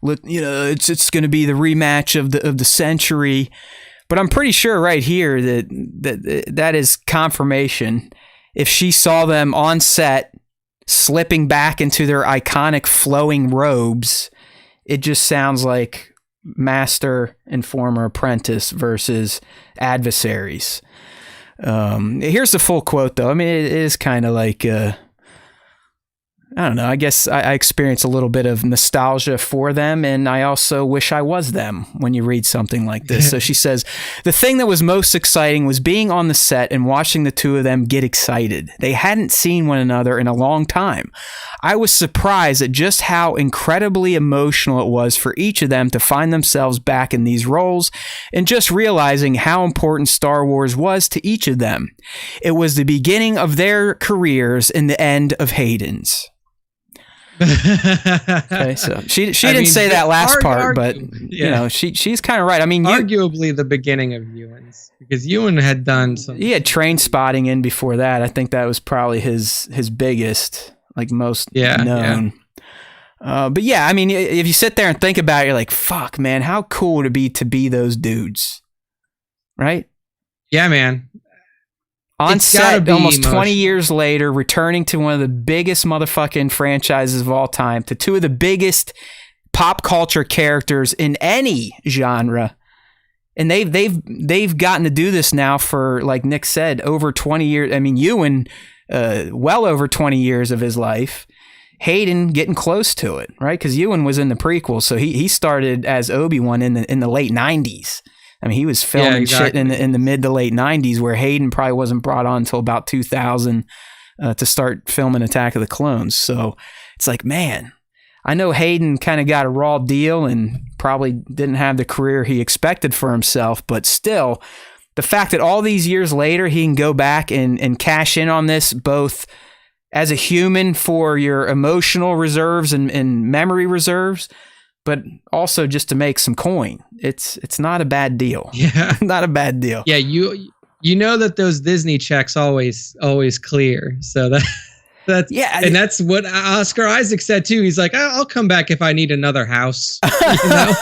it's going to be the rematch of the century, but I'm pretty sure right here that is confirmation. If she saw them on set slipping back into their iconic flowing robes, it just sounds like master and former apprentice versus adversaries. Here's the full quote, though. I mean, it is kind of like I don't know. I guess I experience a little bit of nostalgia for them, and I also wish I was them when you read something like this. So she says, the thing that was most exciting was being on the set and watching the two of them get excited. They hadn't seen one another in a long time. I was surprised at just how incredibly emotional it was for each of them to find themselves back in these roles, and just realizing how important Star Wars was to each of them. It was the beginning of their careers and the end of Hayden's. Okay, so she didn't say that last part, but you know, she's kind of right. I mean, arguably the beginning of Ewan's, because Ewan had done some. He had Train Spotting in before that. I think that was probably his biggest, like most known. But yeah, I mean, if you sit there and think about it, you're like, fuck, man, how cool would it be to be those dudes, right? Yeah, man. On set, almost 20 years later, returning to one of the biggest motherfucking franchises of all time, to two of the biggest pop culture characters in any genre, and they've gotten to do this now for, like Nick said, over 20 years. I mean, Ewan, well over 20 years of his life. Hayden getting close to it, right? Because Ewan was in the prequel, so he started as Obi-Wan in the late 90s. I mean, he was filming shit in the mid to late 90s, where Hayden probably wasn't brought on until about 2000 to start filming Attack of the Clones. So it's like, man, I know Hayden kind of got a raw deal and probably didn't have the career he expected for himself, but still, the fact that all these years later he can go back and cash in on this, both as a human for your emotional reserves and memory reserves, but also just to make some coin. It's not a bad deal. Yeah. Not a bad deal. Yeah, you know that those Disney checks always clear. So that's and that's what Oscar Isaac said too. He's like, I'll come back if I need another house. You know?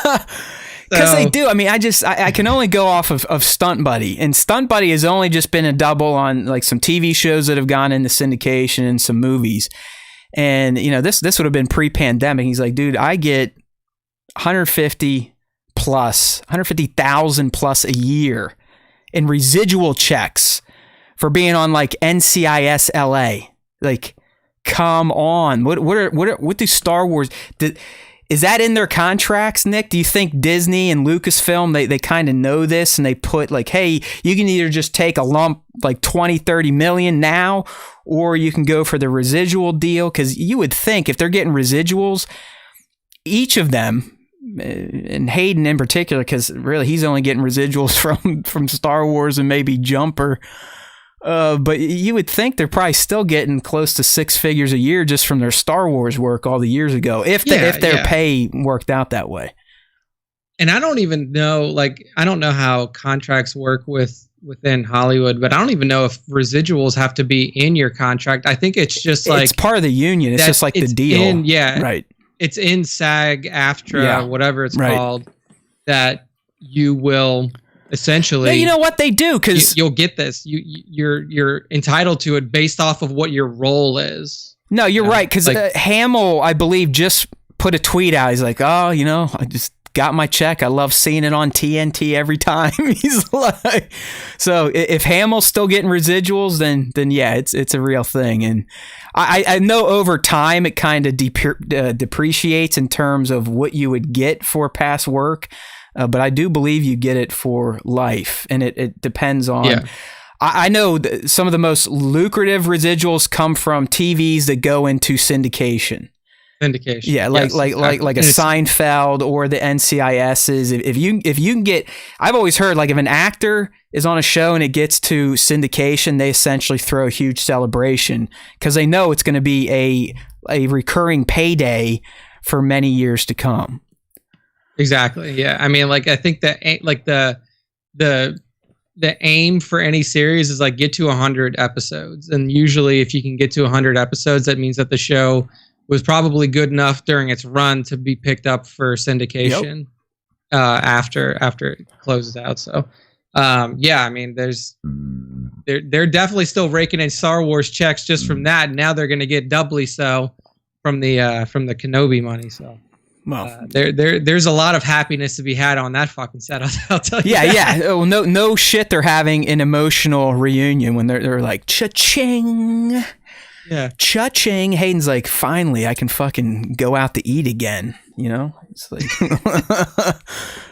Because they do. I mean, I can only go off of Stunt Buddy, and Stunt Buddy has only just been a double on like some TV shows that have gone into syndication and some movies. And you know, this would have been pre-pandemic. He's like, dude, I get 150,000 plus a year in residual checks for being on like NCIS LA. Like, come on. What do Star Wars is that in their contracts, Nick? Do you think Disney and Lucasfilm, they kind of know this and they put like, hey, you can either just take a lump like 20, 30 million now, or you can go for the residual deal? Because you would think if they're getting residuals, each of them, and Hayden in particular, because really he's only getting residuals from Star Wars and maybe Jumper, but you would think they're probably still getting close to six figures a year just from their Star Wars work all the years ago, if their pay worked out that way. And I don't even know, like, I don't know how contracts work within Hollywood, but I don't even know if residuals have to be in your contract. I think it's just like it's part of the union. It's just like the deal. Right. It's in SAG-AFTRA, whatever it's called, that you will essentially. Yeah, you know what they do, because you'll get this. You're entitled to it based off of what your role is. No, you're right, because like, Hamill, I believe, just put a tweet out. He's like, oh, you know, I just got my check. I love seeing it on TNT every time. He's like, so if Hamill's still getting residuals, then yeah, it's a real thing. And I know over time it kind of depreciates in terms of what you would get for past work, but I do believe you get it for life, and it depends on. Yeah. I know some of the most lucrative residuals come from TVs that go into syndication. Yeah, like a Seinfeld or the NCISs. If you can get, I've always heard, like, if an actor is on a show and it gets to syndication, they essentially throw a huge celebration because they know it's going to be a recurring payday for many years to come. Exactly. Yeah. I mean, like, I think that like the aim for any series is like get to 100 episodes, and usually if you can get to 100 episodes, that means that the show was probably good enough during its run to be picked up for syndication after it closes out. So, yeah, I mean, they're definitely still raking in Star Wars checks just from that. And now they're going to get doubly so from the Kenobi money. So, well, there's a lot of happiness to be had on that fucking set. I'll tell you. Yeah. Oh, no shit. They're having an emotional reunion when they're like cha-ching. Cha-ching. Hayden's like, finally, I can fucking go out to eat again. You know, it's like,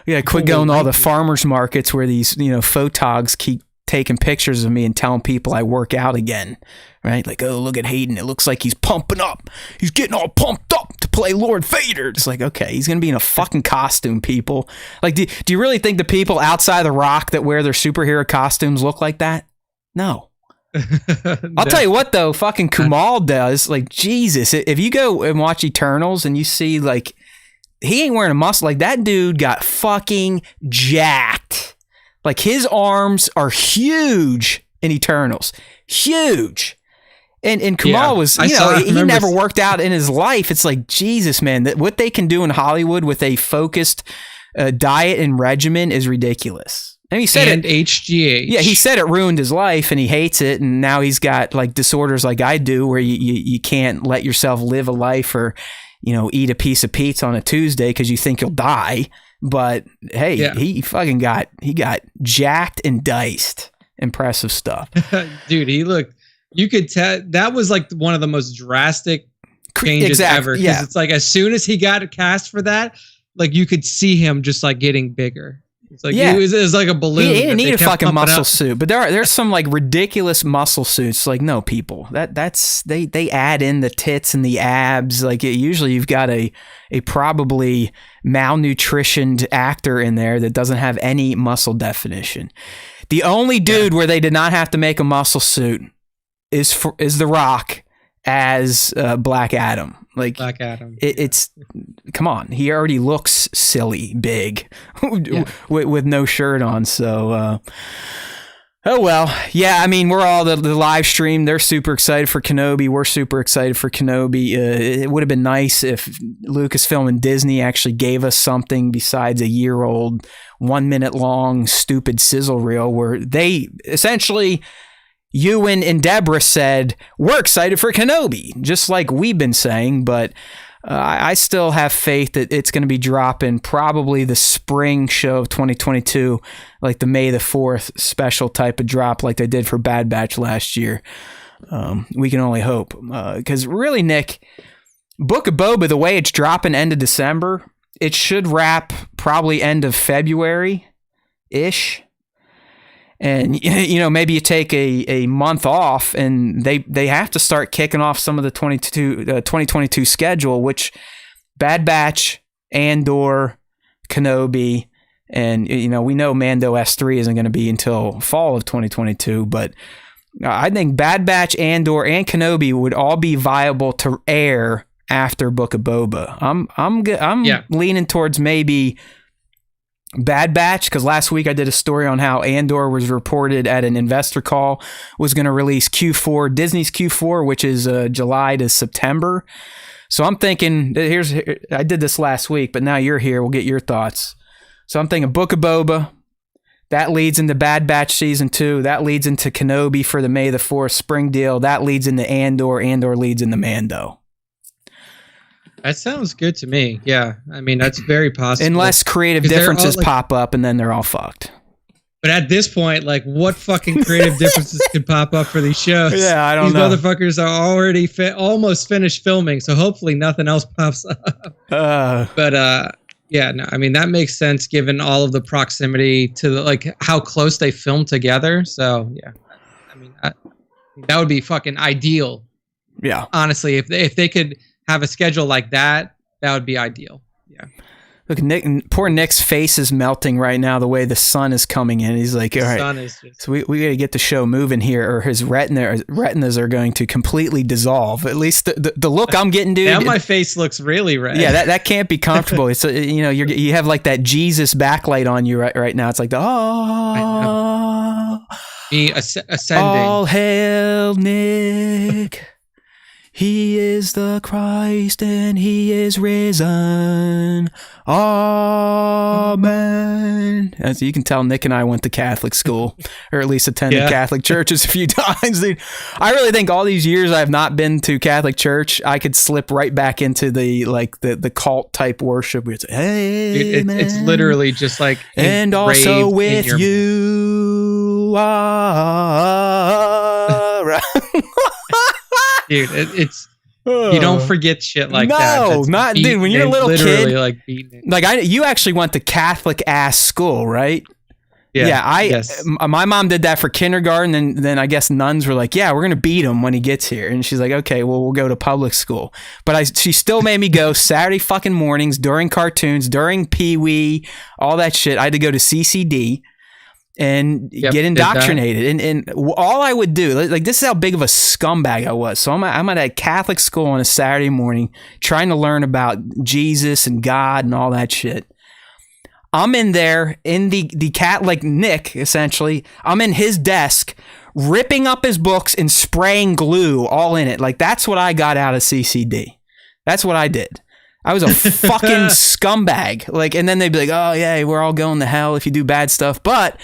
yeah, quit going to all the farmers markets where these, photogs keep taking pictures of me and telling people I work out again, right? Like, oh, look at Hayden. It looks like he's pumping up. He's getting all pumped up to play Lord Vader. It's like, okay, he's going to be in a fucking costume, people. Like, do you really think the people outside the Rock that wear their superhero costumes look like that? No. I'll tell you what, though, fucking Kumal does. Like, Jesus, if you go and watch Eternals and you see, like, he ain't wearing a muscle. Like, that dude got fucking jacked. Like, his arms are huge in Eternals. Huge. And Kumal was, he never worked out in his life. It's like, Jesus, man, what they can do in Hollywood with a focused diet and regimen is ridiculous. And he said HGH. Yeah, he said it ruined his life and he hates it. And now he's got like disorders like I do where you can't let yourself live a life or, eat a piece of pizza on a Tuesday because you think you'll die. But hey, he got jacked and diced. Impressive stuff. Dude, you could tell that was like one of the most drastic changes ever. Because it's like as soon as he got cast for that, like you could see him just like getting bigger. It's like it was like a balloon. He didn't need a fucking muscle suit, but there's some like ridiculous muscle suits. Like, no, people, that's they add in the tits and the abs. Like usually you've got a probably malnutritioned actor in there that doesn't have any muscle definition. The only dude where they did not have to make a muscle suit is The Rock as Black Adam. Like Black Adam. It's come on. He already looks silly big with no shirt on. So, oh well. Yeah, I mean, we're all the live stream. They're super excited for Kenobi. We're super excited for Kenobi. It would have been nice if Lucasfilm and Disney actually gave us something besides a year-old, 1 minute long, stupid sizzle reel where they essentially. Ewan and Deborah said, we're excited for Kenobi, just like we've been saying, but I still have faith that it's going to be dropping probably the spring show of 2022, like the May the 4th special type of drop like they did for Bad Batch last year. We can only hope. Because really, Nick, Book of Boba, the way it's dropping end of December, it should wrap probably end of February-ish. And, maybe you take a month off and they have to start kicking off some of the 2022 schedule, which Bad Batch, Andor, Kenobi, and, we know Mando S3 isn't going to be until fall of 2022, but I think Bad Batch, Andor, and Kenobi would all be viable to air after Book of Boba. I'm leaning towards maybe Bad Batch, because last week I did a story on how Andor was reported at an investor call was going to release Q4, Disney's Q4, which is July to September. So I'm thinking, I did this last week, but now you're here. We'll get your thoughts. So I'm thinking Book of Boba. That leads into Bad Batch Season 2. That leads into Kenobi for the May the 4th spring deal. That leads into Andor. Andor leads into Mando. That sounds good to me. Yeah. I mean, that's very possible. Unless creative differences pop up and then they're all fucked. But at this point, like, what fucking creative differences could pop up for these shows? Yeah, I don't know. These motherfuckers are already almost finished filming, so hopefully nothing else pops up. Yeah, no, I mean, that makes sense given all of the proximity to how close they film together. So, yeah. I mean, that would be fucking ideal. Yeah. Honestly, if they could have a schedule like that, that would be ideal. Yeah. Look, poor Nick's face is melting right now the way the sun is coming in. He's like, all right, so we got to get the show moving here or his retinas are going to completely dissolve. At least the look I'm getting, dude. Now my face looks really red. Yeah, that can't be comfortable. It's you have like that Jesus backlight on you right now. It's like me ascending. All hail Nick. He is the Christ and he is risen. Amen. As you can tell, Nick and I went to Catholic school, or at least attended Catholic churches a few times. Dude, I really think all these years I've not been to Catholic church, I could slip right back into the cult type worship. Where it's, hey, dude, it's literally just like, and also with you. Dude, it's you don't forget shit like that. No, not dude. When you're a little kid, like beating it. Like you actually went to Catholic ass school, right? Yeah. Yes. My mom did that for kindergarten, and then I guess nuns were like, "Yeah, we're gonna beat him when he gets here." And she's like, "Okay, well, we'll go to public school." But she still made me go Saturday fucking mornings during cartoons, during Pee Wee, all that shit. I had to go to CCD and get indoctrinated. And all I would do, like, this is how big of a scumbag I was. So I'm at a Catholic school on a Saturday morning trying to learn about Jesus and God and all that shit. I'm in there in the cat, like Nick, essentially. I'm in his desk, ripping up his books and spraying glue all in it. Like, that's what I got out of CCD. That's what I did. I was a fucking scumbag. Like, and then they'd be like, "Oh yeah, we're all going to hell if you do bad stuff." But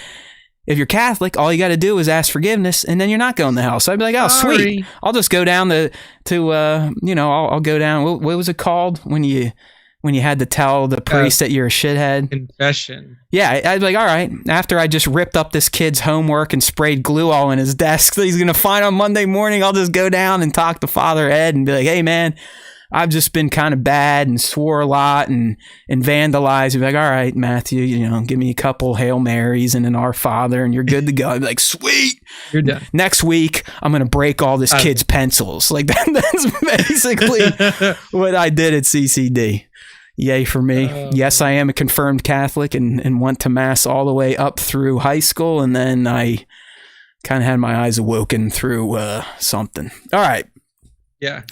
if you're Catholic, all you got to do is ask forgiveness, and then you're not going to hell. So I'd be like, "Oh, sweet. I'll just go down to I'll go down. What was it called when you had to tell the priest that you're a shithead?" Confession. Yeah, I'd be like, all right. After I just ripped up this kid's homework and sprayed glue all in his desk that he's going to find on Monday morning, I'll just go down and talk to Father Ed and be like, "Hey, man, I've just been kind of bad and swore a lot and vandalized." He'd be like, "All right, Matthew, give me a couple Hail Marys and an Our Father and you're good to go." I'd be like, "Sweet. You're done. Next week, I'm going to break all this kid's pencils." Like that's basically what I did at CCD. Yay for me. Yes, I am a confirmed Catholic and went to mass all the way up through high school. And then I kind of had my eyes awoken through something. All right. Yeah.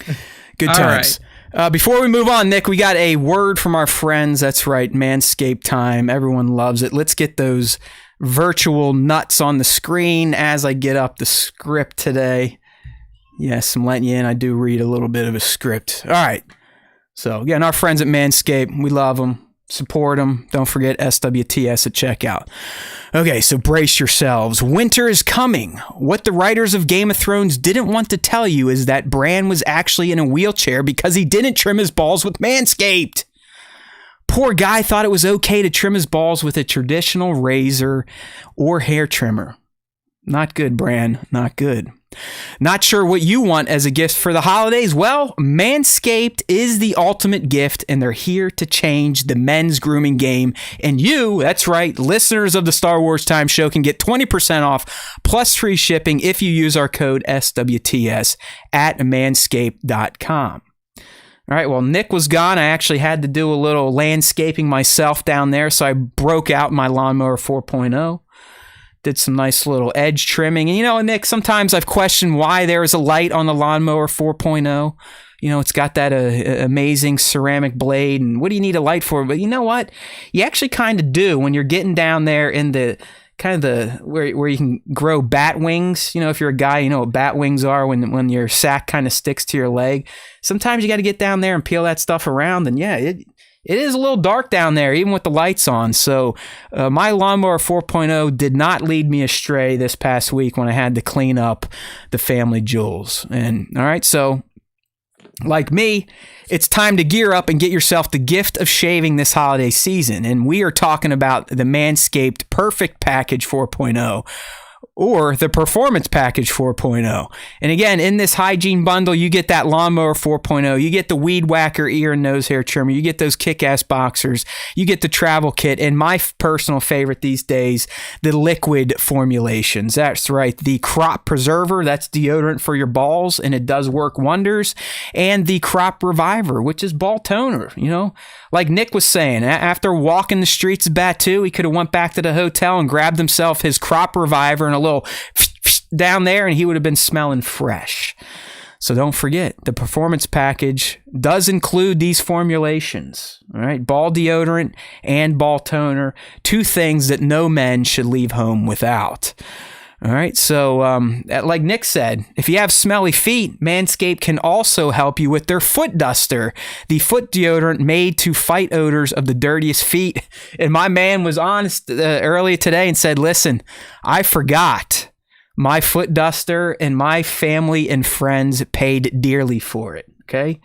Good times. Right. Before we move on, Nick, we got a word from our friends. That's right. Manscaped time. Everyone loves it. Let's get those virtual nuts on the screen as I get up the script today. Yes, I'm letting you in. I do read a little bit of a script. All right. So, again, our friends at Manscaped, we love them. Support them. Don't forget SWTS at checkout. Okay, so brace yourselves. Winter is coming. What the writers of Game of Thrones didn't want to tell you is that Bran was actually in a wheelchair because he didn't trim his balls with Manscaped. Poor guy thought it was okay to trim his balls with a traditional razor or hair trimmer. Not good, Bran. Not good. Not sure what you want as a gift for the holidays? Well, Manscaped is the ultimate gift, and they're here to change the men's grooming game. And you, that's right, listeners of the Star Wars Time Show can get 20% off plus free shipping if you use our code SWTS at manscaped.com. All right, well, Nick was gone. I actually had to do a little landscaping myself down there, so I broke out my Lawnmower 4.0. Did some nice little edge trimming. And, Nick, sometimes I've questioned why there is a light on the Lawnmower 4.0. It's got that amazing ceramic blade. And what do you need a light for? But you know what? You actually kind of do when you're getting down there in the kind of where you can grow bat wings. If you're a guy, you know what bat wings are when your sack kind of sticks to your leg. Sometimes you got to get down there and peel that stuff around. And yeah, it is a little dark down there, even with the lights on. So my Lawnmower 4.0 did not lead me astray this past week when I had to clean up the family jewels. And all right, so like me, it's time to gear up and get yourself the gift of shaving this holiday season. And we are talking about the Manscaped Perfect Package 4.0. Or the Performance Package 4.0. And again, in this hygiene bundle, you get that Lawnmower 4.0, you get the Weed Whacker ear and nose hair trimmer, you get those kick-ass boxers, you get the travel kit, and my personal favorite these days, the liquid formulations. That's right, the Crop Preserver, that's deodorant for your balls, and it does work wonders, and the Crop Reviver, which is ball toner, Like Nick was saying, after walking the streets of Batuu, he could have went back to the hotel and grabbed himself his Crop Reviver and a little down there, and he would have been smelling fresh. So don't forget, the Performance Package does include these formulations. All right, ball deodorant and ball toner, two things that no men should leave home without. All right, so like Nick said, if you have smelly feet, Manscaped can also help you with their Foot Duster, the foot deodorant made to fight odors of the dirtiest feet. And my man was honest earlier today and said, listen, I forgot my Foot Duster and my family and friends paid dearly for it. okay?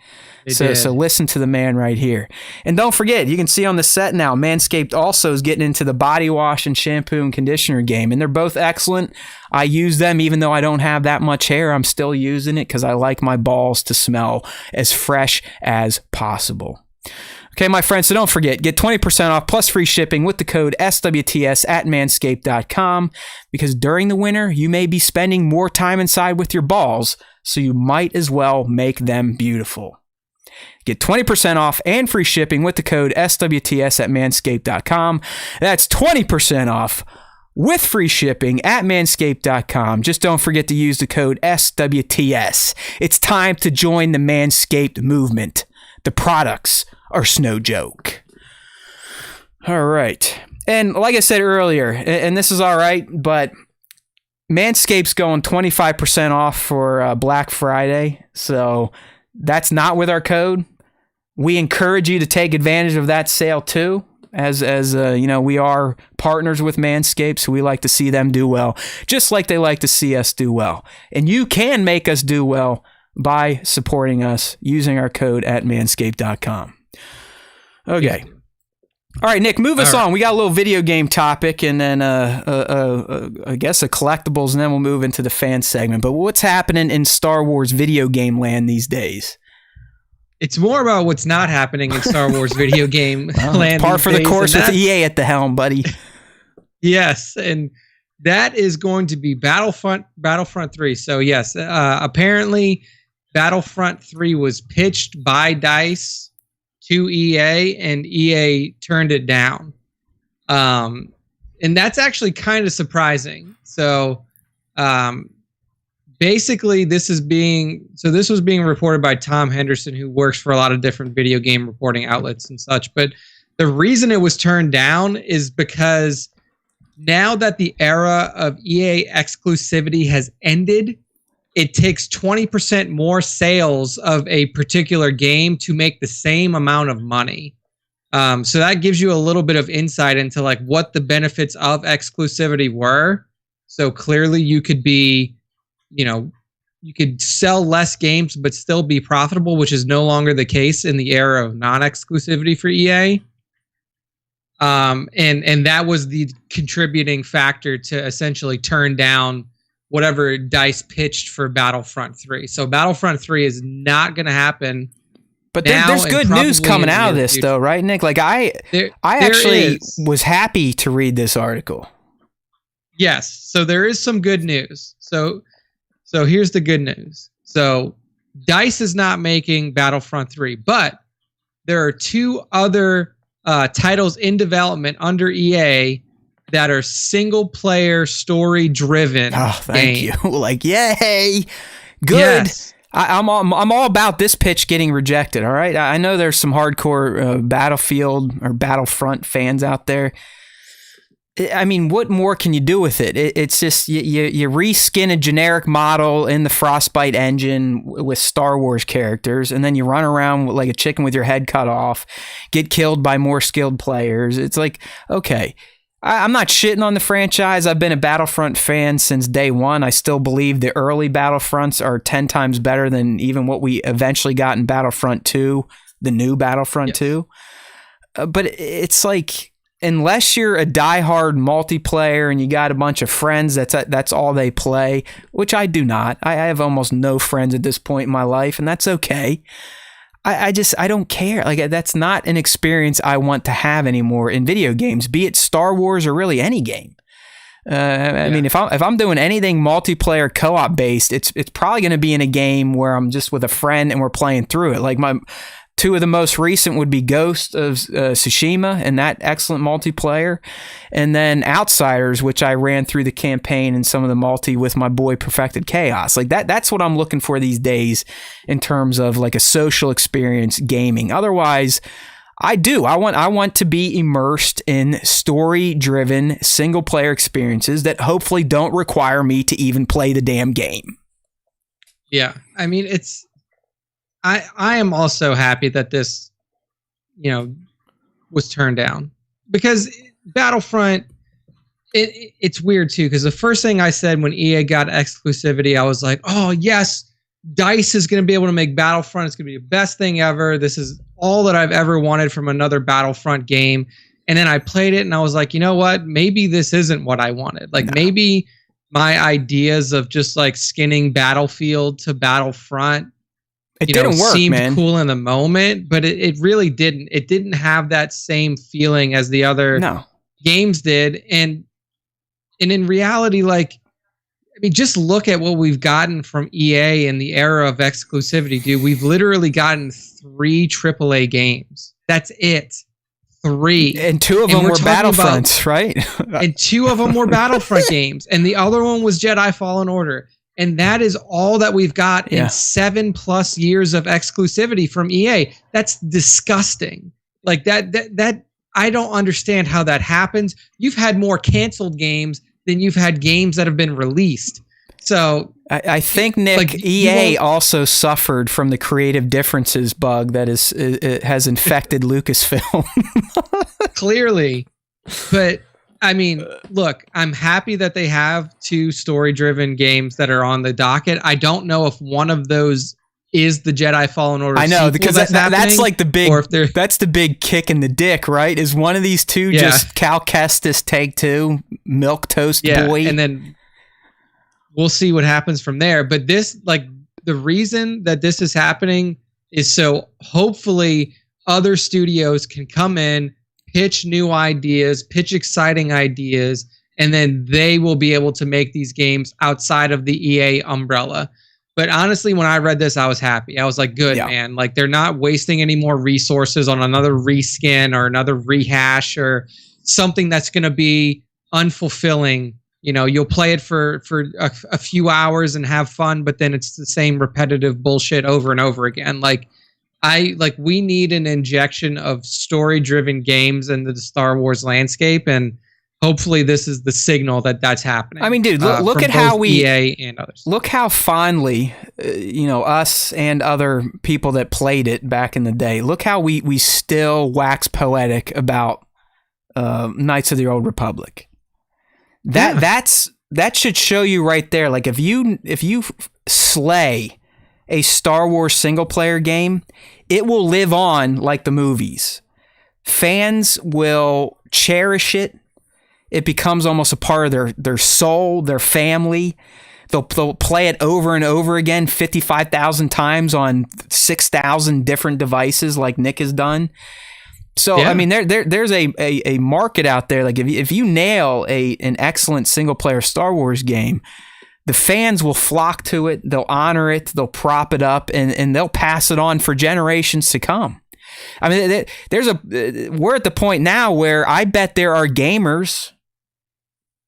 They So did. listen to the man right here. And don't forget, you can see on the set now, Manscaped also is getting into the body wash and shampoo and conditioner game, and they're both excellent. I use them even though I don't have that much hair. I'm still using it because I like my balls to smell as fresh as possible. Okay, my friends, so don't forget, get 20% off plus free shipping with the code SWTS at manscaped.com, because during the winter, you may be spending more time inside with your balls, so you might as well make them beautiful. Get 20% off and free shipping with the code SWTS at manscaped.com. That's 20% off with free shipping at manscaped.com. Just don't forget to use the code SWTS. It's time to join the Manscaped movement. The products are no joke. All right. And like I said earlier, and this is all right, but Manscaped's going 25% off for Black Friday. So that's not with our code. We encourage you to take advantage of that sale too. As you know, we are partners with Manscaped, so we like to see them do well, just like they like to see us do well. And you can make us do well by supporting us using our code at manscaped.com. Okay. All right, Nick, move us on. We got a little video game topic, and then I guess a collectibles, and then we'll move into the fan segment. But what's happening in Star Wars video game land these days? It's more about what's not happening in Star Wars video game land. Par for the course with EA at the helm, buddy. Yes, and that is going to be Battlefront 3. So yes, apparently Battlefront 3 was pitched by DICE to EA, and EA turned it down. And that's actually kind of surprising. So basically, this was being reported by Tom Henderson, who works for a lot of different video game reporting outlets and such. But the reason it was turned down is because now that the era of EA exclusivity has ended, it takes 20% more sales of a particular game to make the same amount of money. So that gives you a little bit of insight into like what the benefits of exclusivity were. So clearly you could be, you could sell less games but still be profitable, which is no longer the case in the era of non-exclusivity for EA. And that was the contributing factor to essentially turn down whatever DICE pitched for Battlefront 3. So Battlefront 3 is not going to happen. But there's good news coming out of this, though, right, Nick? Like I actually was happy to read this article. Yes, so there is some good news. So here's the good news. So DICE is not making Battlefront 3, but there are two other titles in development under EA that are single-player, story-driven. Oh, thank you! Like, yay! Good. Yes. I'm all about this pitch getting rejected. All right, I know there's some hardcore Battlefield or Battlefront fans out there. I mean, what more can you do with it? It's just you reskin a generic model in the Frostbite engine with Star Wars characters, and then you run around like a chicken with your head cut off, get killed by more skilled players. It's like, okay. I'm not shitting on the franchise. I've been a Battlefront fan since day one. I still believe the early Battlefronts are 10 times better than even what we eventually got in Battlefront 2, the new Battlefront 2. But it's like, unless you're a diehard multiplayer and you got a bunch of friends, that's all they play, which I do not. I have almost no friends at this point in my life, and that's okay. I don't care. Like, that's not an experience I want to have anymore in video games, be it Star Wars or really any game. I mean, if I'm doing anything multiplayer co-op based, it's probably going to be in a game where I'm just with a friend and we're playing through it. Like two of the most recent would be Ghost of Tsushima and that excellent multiplayer, and then Outsiders, which I ran through the campaign and some of the multi with my boy Perfected Chaos. Like that's what I'm looking for these days in terms of like a social experience gaming. Otherwise, I want to be immersed in story-driven single-player experiences that hopefully don't require me to even play the damn game. Yeah, I mean, I am also happy that this, was turned down, because Battlefront, it's weird too, because the first thing I said when EA got exclusivity, I was like, oh yes, DICE is going to be able to make Battlefront. It's going to be the best thing ever. This is all that I've ever wanted from another Battlefront game. And then I played it and I was like, you know what? Maybe this isn't what I wanted. Like maybe my ideas of just like skinning Battlefield to Battlefront, it didn't work, seemed man. cool in the moment, but it really didn't. It didn't have that same feeling as the other games did. And in reality, like, I mean, just look at what we've gotten from EA in the era of exclusivity, dude. We've literally gotten 3 AAA games. That's it. 3. And 2 of them were Battlefronts, right? And 2 of them were Battlefront games. And the other one was Jedi Fallen Order. And that is all that we've got in 7+ years of exclusivity from EA. That's disgusting. Like that I don't understand how that happens. You've had more canceled games than you've had games that have been released. So I think, Nick, like, EA also suffered from the creative differences bug that has infected Lucasfilm. Clearly. But I mean, look, I'm happy that they have 2 story-driven games that are on the docket. I don't know if one of those is the Jedi Fallen Order. I know, because that's like the big, that's the big kick in the dick, right? Is one of these 2 just Cal Kestis Take 2, Milk Toast Boy? And then we'll see what happens from there. But this, like, the reason that this is happening is so hopefully other studios can come in, pitch new ideas, pitch exciting ideas, and then they will be able to make these games outside of the EA umbrella. But honestly, when I read this, I was happy. I was like, good, man. Like, they're not wasting any more resources on another reskin or another rehash or something that's going to be unfulfilling. You know, you'll play it for a few hours and have fun, but then it's the same repetitive bullshit over and over again. We need an injection of story-driven games into the Star Wars landscape, and hopefully this is the signal that that's happening. I mean, dude, look at how EA and others. Look how fondly, us and other people that played it back in the day, look how we still wax poetic about Knights of the Old Republic. That should show you right there. Like, if you slay a Star Wars single player game, it will live on like the movies. Fans will cherish it. It becomes almost a part of their soul, their family. They'll play it over and over again 55,000 times on 6,000 different devices like Nick has done. So, I mean, there's a market out there. Like, if you nail an excellent single player Star Wars game, the fans will flock to it. They'll honor it. They'll prop it up, and they'll pass it on for generations to come. I mean, we're at the point now where I bet there are gamers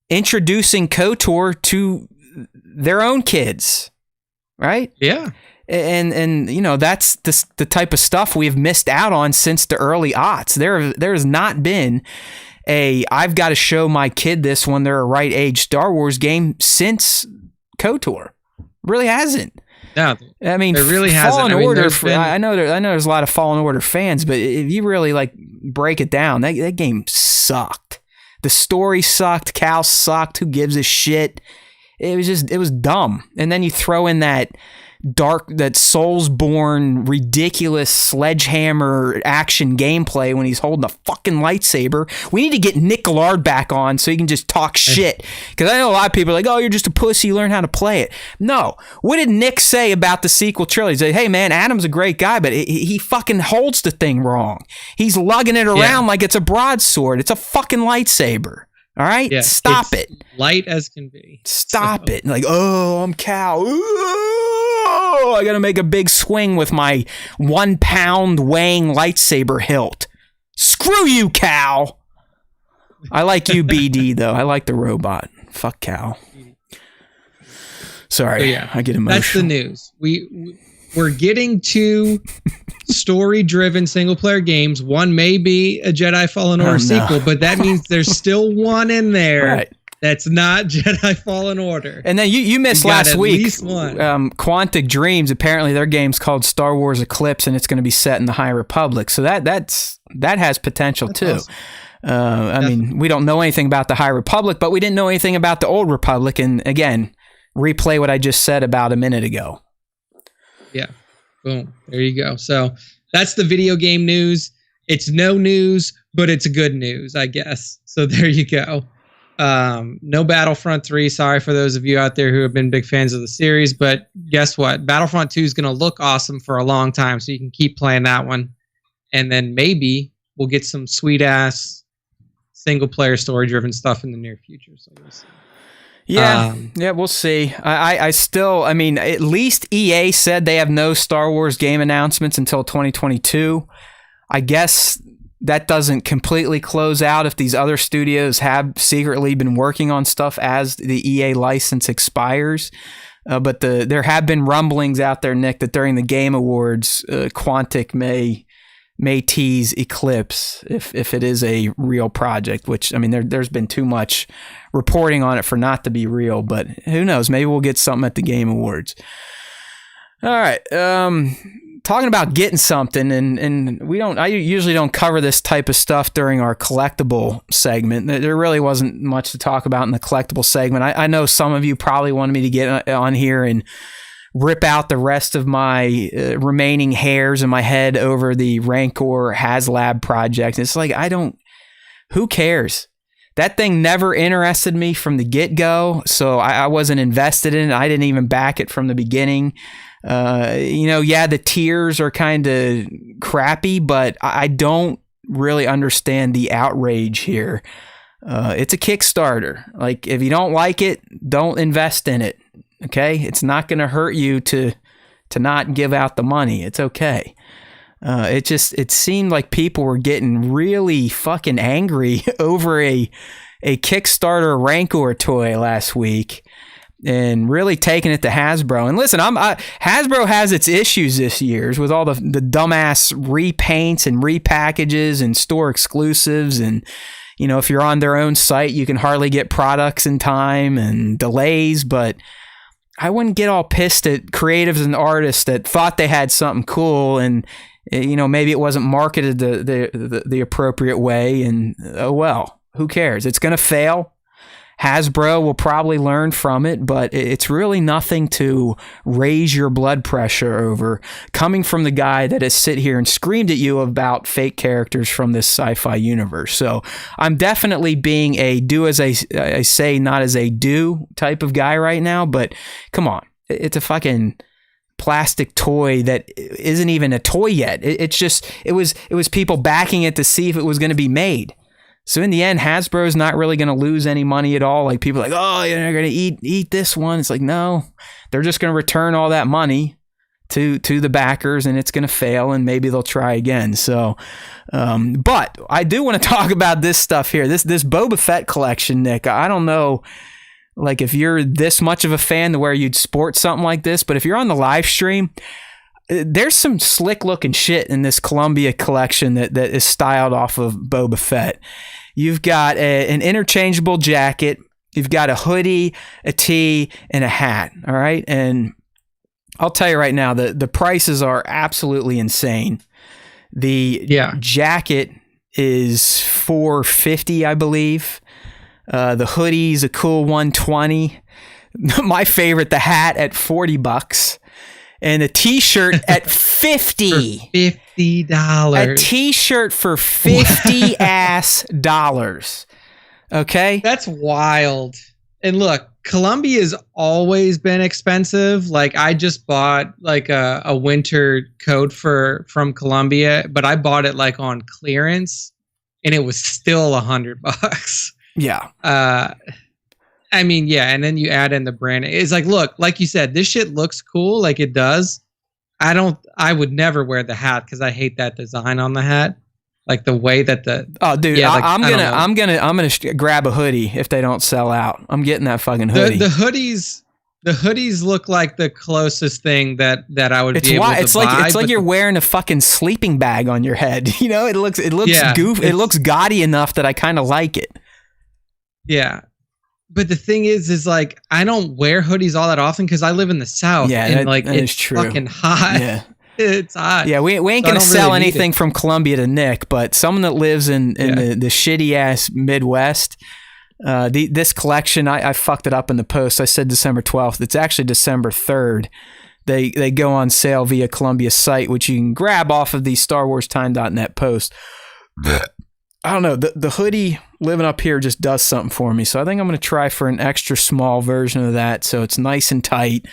introducing KOTOR to their own kids, right? Yeah. And that's the type of stuff we've missed out on since the early aughts. There has not been I've got to show my kid this when they're a right age Star Wars game since KOTOR. Really hasn't. No, I mean, it really hasn't. Fallen Order. I know there's a lot of Fallen Order fans, but if you really like break it down, that game sucked. The story sucked. Cal sucked. Who gives a shit? It was dumb. And then you throw in that Soulsborne ridiculous sledgehammer action gameplay when he's holding a fucking lightsaber. We need to get Nick Gillard back on so he can just talk shit. Because I know a lot of people are like, oh, you're just a pussy, learn how to play it. No. What did Nick say about the sequel trilogy? He said, hey man, Adam's a great guy, but he fucking holds the thing wrong. He's lugging it around like it's a broadsword. It's a fucking lightsaber. All right? Yeah, Stop it. Light as can be. Stop it. Like, oh, I'm Cal. Oh, I got to make a big swing with my 1 pound weighing lightsaber hilt. Screw you, Cal. I like you, BD, though. I like the robot. Fuck Cal. Sorry, I get emotional. That's the news. We're getting 2 story-driven single-player games. One may be a Jedi Fallen Order sequel, but that means there's still one in there that's not Jedi Fallen Order. And then you missed last week. Quantic Dreams, apparently their game's called Star Wars Eclipse, and it's going to be set in the High Republic. So that has potential too. Awesome. I mean, we don't know anything about the High Republic, but we didn't know anything about the Old Republic. And again, replay what I just said about a minute ago. Yeah. Boom. There you go. So that's the video game news. It's no news, but it's good news, I guess. So there you go. No Battlefront 3. Sorry for those of you out there who have been big fans of the series, but guess what? Battlefront 2 is going to look awesome for a long time, so you can keep playing that one. And then maybe we'll get some sweet-ass single-player story-driven stuff in the near future. So we'll see. Yeah, we'll see. I mean, at least EA said they have no Star Wars game announcements until 2022. I guess that doesn't completely close out if these other studios have secretly been working on stuff as the EA license expires. But there have been rumblings out there, Nick, that during the Game Awards, Quantic may tease Eclipse if it is a real project, which, I mean, there's been too much reporting on it for not to be real, but who knows? Maybe we'll get something at the Game Awards. All right. Talking about getting something, and I usually don't cover this type of stuff during our collectible segment. There really wasn't much to talk about in the collectible segment. I know some of you probably wanted me to get on here and rip out the rest of my remaining hairs in my head over the Rancor HasLab project. It's like, who cares? That thing never interested me from the get-go, so I wasn't invested in it. I didn't even back it from the beginning. The tiers are kind of crappy, but I don't really understand the outrage here. It's a Kickstarter. Like, if you don't like it, don't invest in it. Okay? It's not going to hurt you to not give out the money. It's okay. It seemed like people were getting really fucking angry over a Kickstarter Rancor toy last week and really taking it to Hasbro. And listen, Hasbro has its issues this year with all the dumbass repaints and repackages and store exclusives. And, if you're on their own site, you can hardly get products in time and delays. But I wouldn't get all pissed at creatives and artists that thought they had something cool and, maybe it wasn't marketed the appropriate way. And, oh well, who cares? It's going to fail. Hasbro will probably learn from it, but it's really nothing to raise your blood pressure over, coming from the guy that has sit here and screamed at you about fake characters from this sci-fi universe. So I'm definitely being a do as I say, not as I do type of guy right now, but come on. It's a fucking plastic toy that isn't even a toy yet. It was people backing it to see if it was going to be made. So in the end, Hasbro's not really going to lose any money at all. Like, people are like, oh, you're going to eat this one. It's like, no, they're just going to return all that money to the backers, and it's going to fail, and maybe they'll try again. So, but I do want to talk about this stuff here. This Boba Fett collection, Nick. I don't know, like, if you're this much of a fan to where you'd sport something like this, but if you're on the live stream, there's some slick looking shit in this Columbia collection that is styled off of Boba Fett. You've got an interchangeable jacket. You've got a hoodie, a tee, and a hat. All right. And I'll tell you right now, the prices are absolutely insane. The jacket is $450, I believe. The hoodie's a cool $120. My favorite, the hat, at $40. And a t-shirt at $50. $50. A t-shirt for $50 ass dollars. Okay? That's wild. And look, Columbia's always been expensive. Like, I just bought like a winter coat from Columbia, but I bought it like on clearance and it was still $100. Yeah. I mean, yeah, and then you add in the brand. It's like, look, like you said, this shit looks cool, like it does. I would never wear the hat because I hate that design on the hat, like the way that the. Oh, dude, yeah, like, I'm gonna grab a hoodie if they don't sell out. I'm getting that fucking hoodie. The hoodies look like the closest thing that I would be able to buy. It's like you're wearing a fucking sleeping bag on your head. It looks goofy. It looks gaudy enough that I kind of like it. Yeah. But the thing is like, I don't wear hoodies all that often because I live in the South. Yeah, and it's true. Fucking hot. Yeah. It's hot. Yeah, we ain't going to sell anything from Columbia to Nick, but someone that lives in the shitty-ass Midwest, this collection, I fucked it up in the post. I said December 12th. It's actually December 3rd. they go on sale via Columbia's site, which you can grab off of the StarWarsTime.net post. I don't know, the hoodie living up here just does something for me, so I think I'm going to try for an extra small version of that, so it's nice and tight,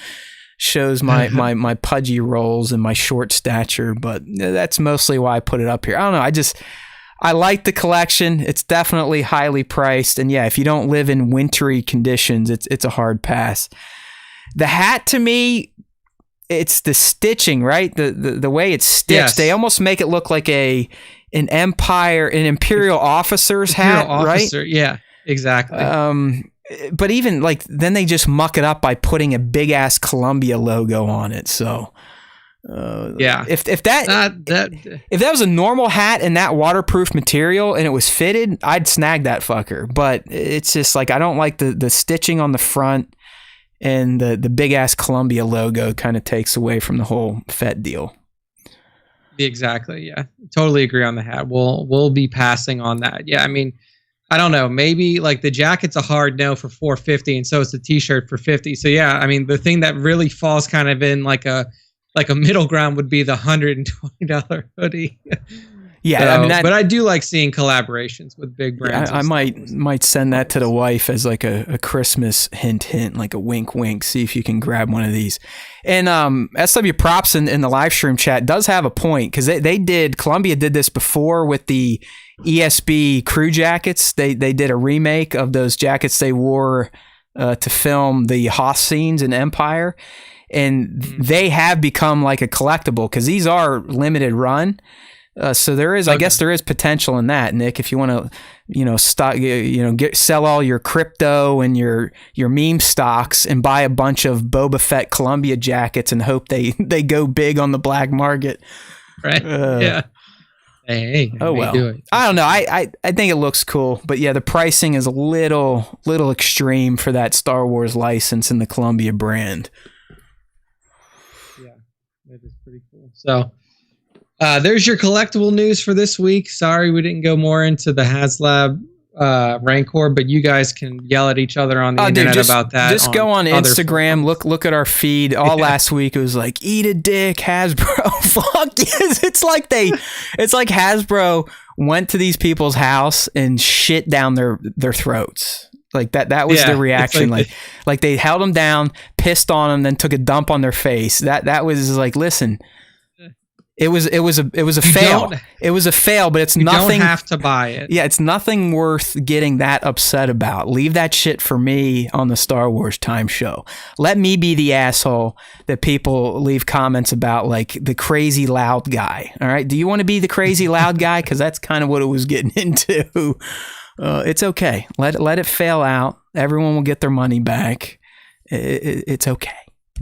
shows my pudgy rolls and my short stature, but that's mostly why I put it up here. I don't know, I like the collection. It's definitely highly priced, and yeah, if you don't live in wintry conditions, it's a hard pass. The hat, to me, it's the stitching, right? The way it's stitched, yes. They almost make it look like an Imperial officer's hat, right? Yeah, exactly. But even like then they just muck it up by putting a big ass Columbia logo on it. So yeah, if that was a normal hat in that waterproof material and it was fitted, I'd snag that fucker. But it's just like I don't like the stitching on the front, and the big ass Columbia logo kind of takes away from the whole Fett deal. Exactly. Yeah, totally agree on the hat. We'll be passing on that. Yeah, I mean, I don't know. Maybe like the jacket's a hard no for $450, and so is the T-shirt for $50. So yeah, I mean, the thing that really falls kind of in like a middle ground would be the $120 hoodie. Yeah, so, I mean, but I do like seeing collaborations with big brands. I might send that to the wife as like a Christmas hint, like a wink, see if you can grab one of these. And SW Props in the live stream chat does have a point, because Columbia did this before with the ESB crew jackets. They did a remake of those jackets they wore to film the Hoth scenes in Empire, and they have become like a collectible because these are limited run. So there is, I guess there is potential in that, Nick, if you want to, sell all your crypto and your meme stocks and buy a bunch of Boba Fett Columbia jackets and hope they go big on the black market. Right. Yeah. Hey. Oh, well. I don't know. I think it looks cool, but yeah, the pricing is a little extreme for that Star Wars license and the Columbia brand. Yeah, it is pretty cool. So, there's your collectible news for this week. Sorry we didn't go more into the HasLab Rancor, but you guys can yell at each other on the internet about that. Just go on Instagram, look at our feed. Last week it was like, eat a dick, Hasbro. Fuck yes. It's like Hasbro went to these people's house and shit down their throats. Like that was the reaction. Like they held them down, pissed on them, then took a dump on their face. That was like, listen. It was a fail. It was a fail, but it's nothing. You don't have to buy it. Yeah, it's nothing worth getting that upset about. Leave that shit for me on the Star Wars Time show. Let me be the asshole that people leave comments about, like the crazy loud guy. All right, do you want to be the crazy loud guy? Because that's kind of what it was getting into. It's okay. Let it fail out. Everyone will get their money back. It's okay.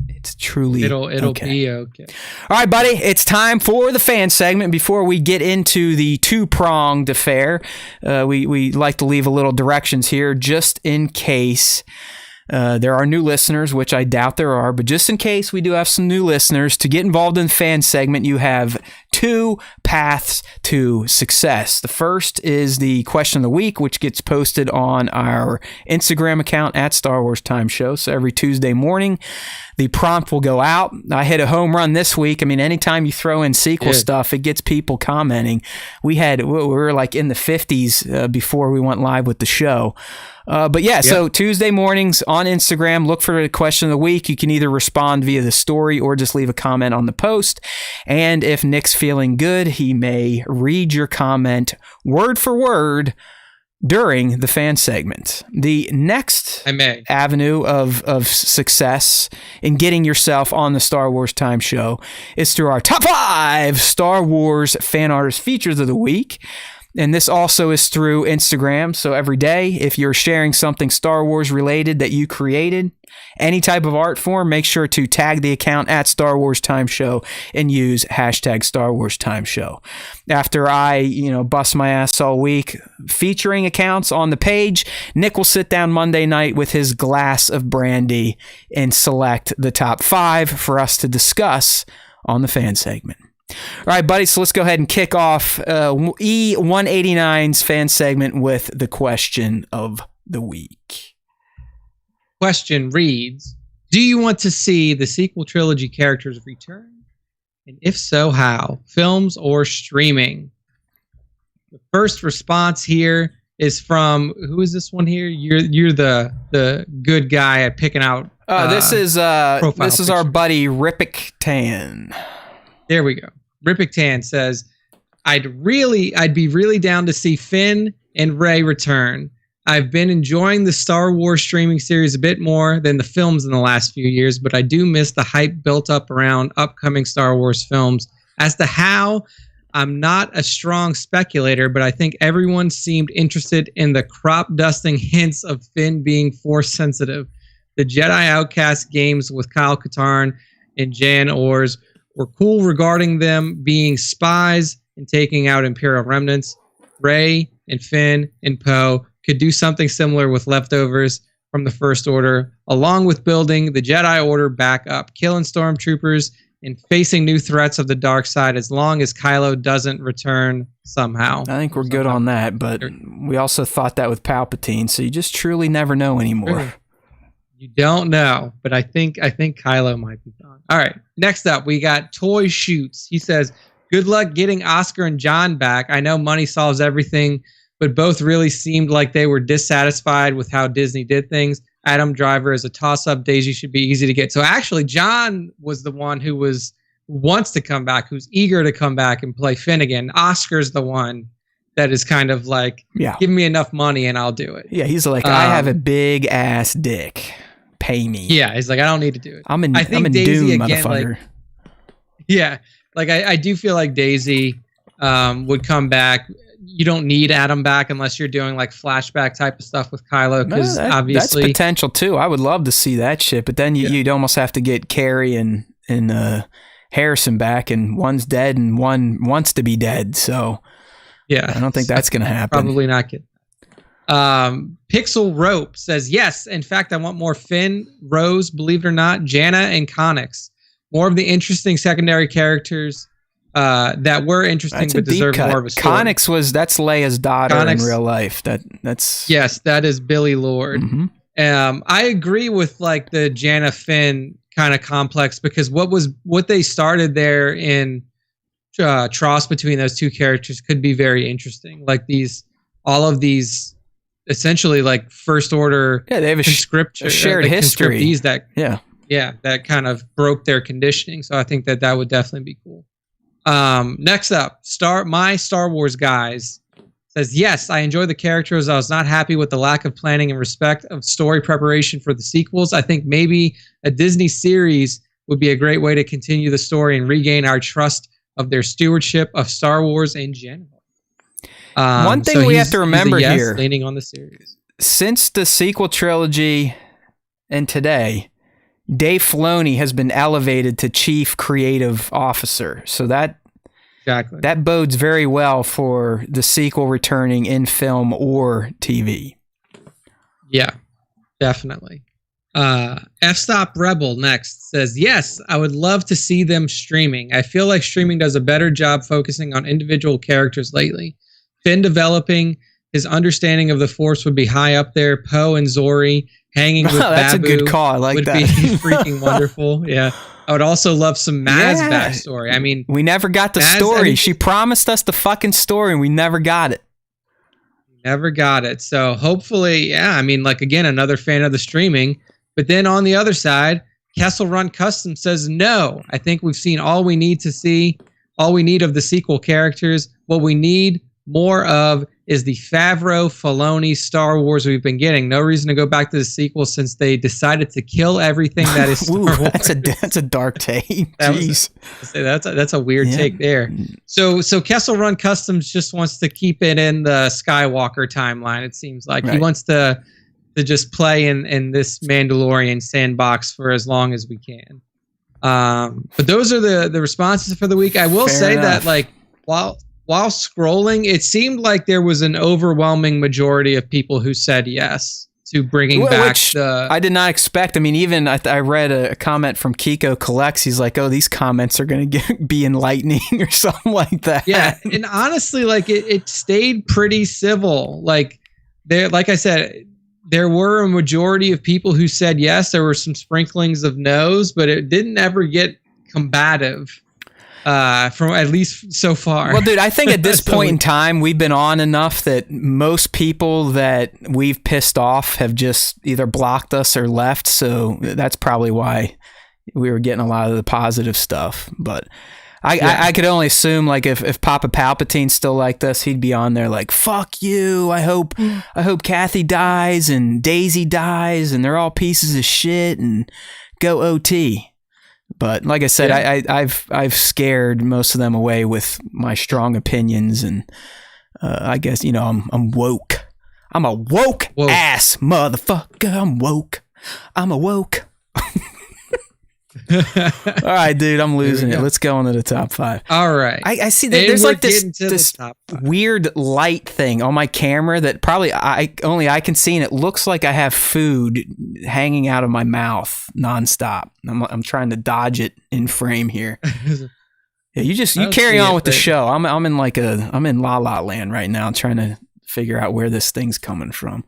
It's truly it'll okay. be okay. All right, buddy. It's time for the fan segment. Before we get into the two-pronged affair, we like to leave a little directions here just in case there are new listeners, which I doubt there are, but just in case we do have some new listeners, to get involved in the fan segment, you have two paths to success. The first is the question of the week, which gets posted on our Instagram account at Star Wars Time Show. So every Tuesday morning, the prompt will go out. I hit a home run this week. I mean, anytime you throw in sequel stuff, it gets people commenting. We were like in the 50s before we went live with the show. But yeah, so Tuesday mornings on Instagram, look for the question of the week. You can either respond via the story or just leave a comment on the post. And if Nick's feeling good, he may read your comment word for word during the fan segment. The next avenue of success in getting yourself on the Star Wars Time show is through our top 5 Star Wars fan artist features of the week. And this also is through Instagram. So every day, if you're sharing something Star Wars related that you created, any type of art form, make sure to tag the account at Star Wars Time Show and use hashtag Star Wars Time Show. After I, bust my ass all week featuring accounts on the page, Nick will sit down Monday night with his glass of brandy and select the top 5 for us to discuss on the fan segment. All right, buddy, so let's go ahead and kick off E189's fan segment with the question of the week. Question reads, Do you want to see the sequel trilogy characters return? And if so, how? Films or streaming? The first response here is from, who is this one here? You're the good guy at picking out. This is our buddy Ripik Tan. There we go. Ripik Tan says, I'd be really down to see Finn and Rey return. I've been enjoying the Star Wars streaming series a bit more than the films in the last few years, but I do miss the hype built up around upcoming Star Wars films. As to how, I'm not a strong speculator, but I think everyone seemed interested in the crop dusting hints of Finn being Force sensitive. The Jedi Outcast games with Kyle Katarn and Jan Ors were cool regarding them being spies and taking out Imperial remnants. Rey and Finn and Poe could do something similar with leftovers from the First Order, along with building the Jedi Order back up, killing stormtroopers, and facing new threats of the dark side as long as Kylo doesn't return somehow. I think we're good on that, but we also thought that with Palpatine, so you just truly never know anymore. Sure. You don't know, but I think Kylo might be gone. All right, next up, we got Toy Shoots. He says, good luck getting Oscar and John back. I know money solves everything, but both really seemed like they were dissatisfied with how Disney did things. Adam Driver is a toss-up. Daisy should be easy to get. So actually, John was the one who wants to come back, who's eager to come back and play Finn again. Oscar's the one that is kind of like, give me enough money and I'll do it. Yeah, he's like, I have a big ass dick. Pay me. Yeah, he's like, I don't need to do it. I'm in Daisy Doom, again, motherfucker. I do feel like Daisy would come back. You don't need Adam back unless you're doing like flashback type of stuff with Kylo, because obviously that's potential too. I would love to see that shit, but then you'd almost have to get Carrie and Harrison back, and one's dead and one wants to be dead. So yeah, I don't think that's gonna happen. Probably not good. Pixel Rope says, yes, in fact, I want more Finn, Rose, believe it or not, Janna, and Connix. More of the interesting secondary characters that were interesting but deserve more of a story. Connix that's Leia's daughter in real life. That's yes, that is Billy Lord. Mm-hmm. I agree with like the Janna Finn kind of complex, because what they started there in Tross between those two characters could be very interesting. Like all of these essentially like First Order, they have a shared history that that kind of broke their conditioning. So I think that would definitely be cool. Next up, my Star Wars guys says, yes, I enjoy the characters. I was not happy with the lack of planning and respect of story preparation for the sequels. I think maybe a Disney series would be a great way to continue the story and regain our trust of their stewardship of Star Wars in general. One thing we have to remember here, leaning on the series. Since the sequel trilogy and today, Dave Filoni has been elevated to chief creative officer. So that bodes very well for the sequel returning in film or TV. Yeah, definitely. F-Stop Rebel next says, yes, I would love to see them streaming. I feel like streaming does a better job focusing on individual characters lately. Finn developing his understanding of the Force would be high up there. Poe and Zori hanging with that's Babu a good call. I like would that. be freaking wonderful. Yeah. I would also love some Maz backstory. I mean, we never got the story. She promised us the fucking story and we never got it. Never got it. So hopefully, I mean, like, again, another fan of the streaming. But then on the other side, Kessel Run Custom says, no, I think we've seen all we need to see, all we need of the sequel characters. What we need more of is the Favreau Filoni Star Wars we've been getting. No reason to go back to the sequel since they decided to kill everything that is Star Wars. That's a dark take. Jeez. That's a weird take there. So Kessel Run Customs just wants to keep it in the Skywalker timeline. It seems like he wants to just play in this Mandalorian sandbox for as long as we can. But those are the responses for the week. I will say that, like, while scrolling, it seemed like there was an overwhelming majority of people who said yes to bringing back the... I did not expect. I mean, even I read a comment from Kiko Collects. He's like, oh, these comments are going to be enlightening or something like that. Yeah, and honestly, like, it stayed pretty civil. Like I said, there were a majority of people who said yes. There were some sprinklings of no's, but it didn't ever get combative. From at least so far. Well, dude, I think at this point in time, we've been on enough that most people that we've pissed off have just either blocked us or left. So that's probably why we were getting a lot of the positive stuff. But I could only assume, like, if Papa Palpatine's still like this, he'd be on there like, "Fuck you! I hope Kathy dies and Daisy dies and they're all pieces of shit and go OT." But like I said, I've scared most of them away with my strong opinions, and I guess, you know, I'm woke. I'm a woke ass motherfucker. I'm woke. I'm a woke. All right, dude, I'm losing it. Let's go on to the top 5. All right. I see that there's like this weird light thing on my camera that probably only I can see, and it looks like I have food hanging out of my mouth nonstop. I'm trying to dodge it in frame here. Yeah, you carry on with the show. I'm in La La Land right now, trying to figure out where this thing's coming from.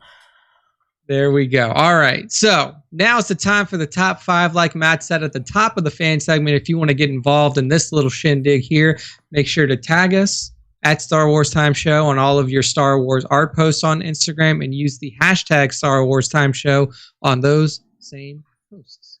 There we go. All right. So now it's the time for the top 5. Like Matt said at the top of the fan segment, if you want to get involved in this little shindig here, make sure to tag us at Star Wars Time Show on all of your Star Wars art posts on Instagram, and use the hashtag Star Wars Time Show on those same posts.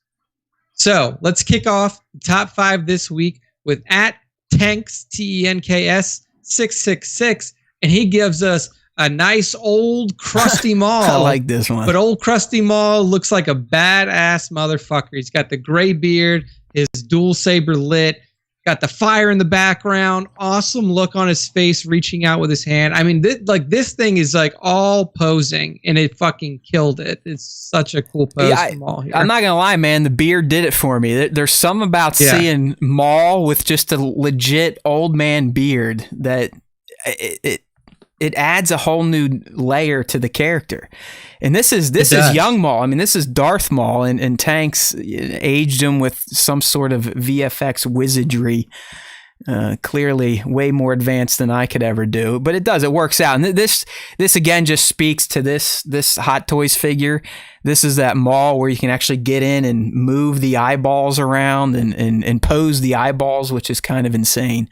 So let's kick off the top 5 this week with at Tanks, TENKS 666, and he gives us a nice old crusty Maul. I like this one. But old crusty Maul looks like a badass motherfucker. He's got the gray beard, his dual saber lit, got the fire in the background, awesome look on his face, reaching out with his hand. I mean, this thing is like all posing, and it fucking killed it. It's such a cool pose from Maul here. I'm not gonna lie, man. The beard did it for me. There's something about seeing Maul with just a legit old man beard that it adds a whole new layer to the character. And this is young Maul. I mean, this is Darth Maul, and Tanks aged him with some sort of VFX wizardry. Clearly way more advanced than I could ever do, but it works out. And this again just speaks to this Hot Toys figure. This is that Maul where you can actually get in and move the eyeballs around and pose the eyeballs, which is kind of insane.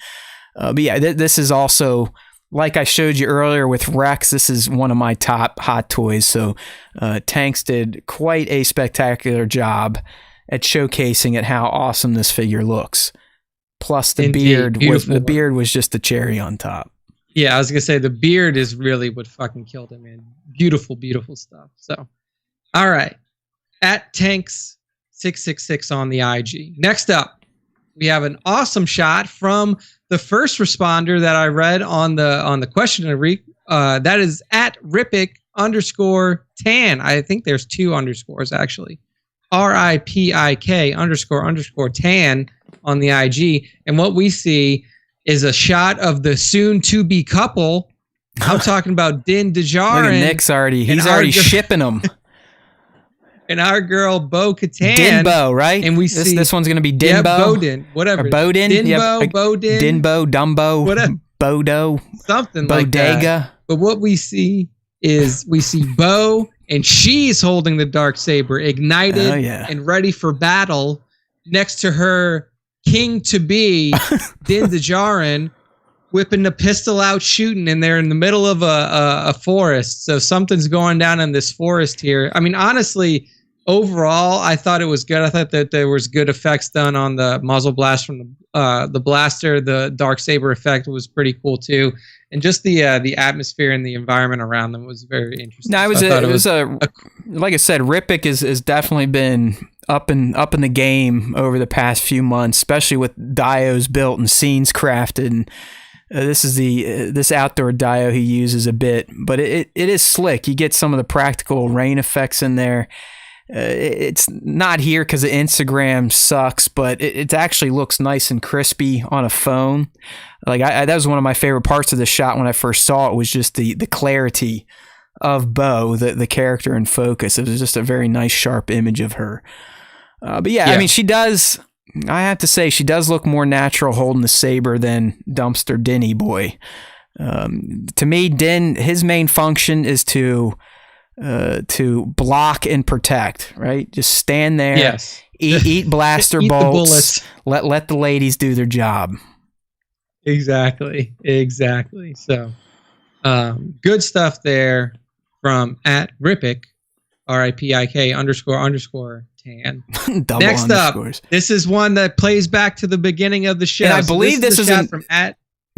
But yeah, this is also, like I showed you earlier with Rex, this is one of my top Hot Toys. So Tanks did quite a spectacular job at showcasing at how awesome this figure looks. Plus the beard was just the cherry on top. Yeah, I was gonna say the beard is really what fucking killed him, man. Beautiful, beautiful stuff. So, all right, at Tanks 666 on the IG. Next up, we have an awesome shot from the first responder that I read on the questionnaire. That is at Ripik_tan. I think there's 2 underscores actually. RIPIK__tan on the IG. And what we see is a shot of the soon-to-be couple. I'm talking about Din Djarin. Nick's he's already shipping them. And our girl Bo-Katan. Dinbo, right? And we see this one's gonna be Dinbo. Yeah, Bodin, whatever. Or Bodin. Dinbo, Bodin. Dinbo, Dumbo, whatever. Bodo. Something Bodega. Like that. But what we see is Bo, and she's holding the Darksaber ignited and ready for battle next to her king-to-be, Din Djarin, whipping the pistol out, shooting, and they're in the middle of a forest. So something's going down in this forest here. I mean, honestly, overall, I thought it was good. I thought that there was good effects done on the muzzle blast from the blaster. The Darksaber effect was pretty cool too, and just the atmosphere and the environment around them was very interesting. No, like I said, Ripik has definitely been up in the game over the past few months, especially with dios built and scenes crafted. And this is this outdoor dio he uses a bit, but it is slick. You get some of the practical rain effects in there. It's not here because the Instagram sucks, but it actually looks nice and crispy on a phone. Like that was one of my favorite parts of the shot when I first saw it, was just the clarity of Bo, the character in focus. It was just a very nice, sharp image of her. But yeah, I mean, she does. I have to say, she does look more natural holding the saber than Dumpster Dinny Boy. To me, Din, his main function is to to block and protect, right? Just stand there, yes. eat blaster Eat bolts, let the ladies do their job. Exactly. So, good stuff there from @Ripik, RIPIK __tan. Double Next underscores. up, this is one that plays back to the beginning of the show. And I believe this is from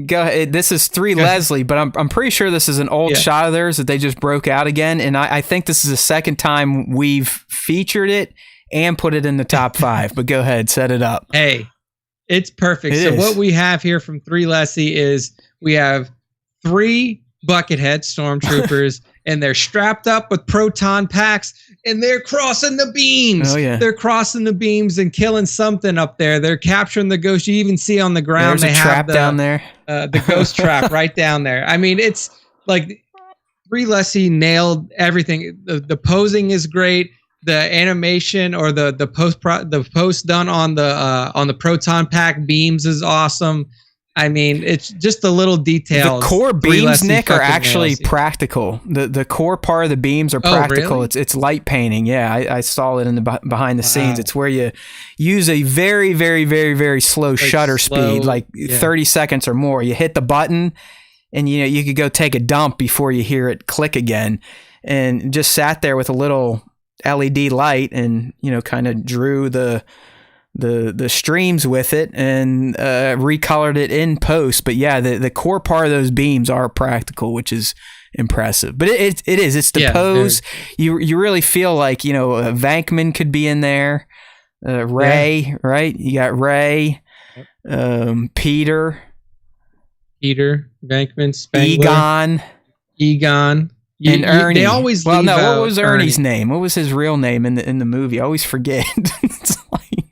Go ahead. This is 3 Leslie, but I'm pretty sure this is an old shot of theirs that they just broke out again. And I think this is the second time we've featured it and put it in the top 5. But go ahead, set it up. Hey, it's perfect. So what we have here from 3 Leslie is we have 3 Buckethead stormtroopers, and they're strapped up with proton packs, and they're crossing the beams. Oh, yeah. They're crossing the beams and killing something up there. They're capturing the ghost. You even see on the ground There's a trap down there. The ghost trap right down there. I mean, it's like 3 Leslie nailed everything. The posing is great. The animation or the post done on the proton pack beams is awesome. I mean, it's just the little details. The core beams, Nick, are actually practical. The core part of the beams are practical. Really? It's light painting. Yeah, I saw it in the behind the scenes. It's where you use a very, very, very, very slow shutter speed, like 30 seconds or more. You hit the button, and you could go take a dump before you hear it click again. And just sat there with a little LED light, and kind of drew the streams with it and recolored it in post. But yeah, the core part of those beams are practical, which is impressive. But it's the pose. You really feel like Vankman could be in there. Ray, right? You got Ray, Peter, Vankman, Spangler, Egon. And Ernie. They always what was Ernie's name? What was his real name in the movie? I always forget.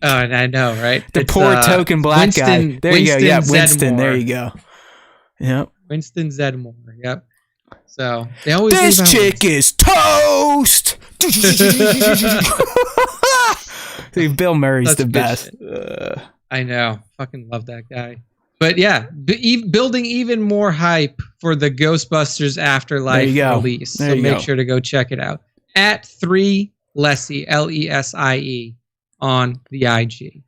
Oh, and I know, right? The poor token black guy. There you go. Yeah, Winston. Zedmore. There you go. Yep. Winston Zedmore. Yep. So they always. This chick is toast. Bill Murray's the best. I know. Fucking love that guy. But yeah, building even more hype for the Ghostbusters Afterlife release. So make sure to go check it out. @3 Lessie, LESIE on the IG.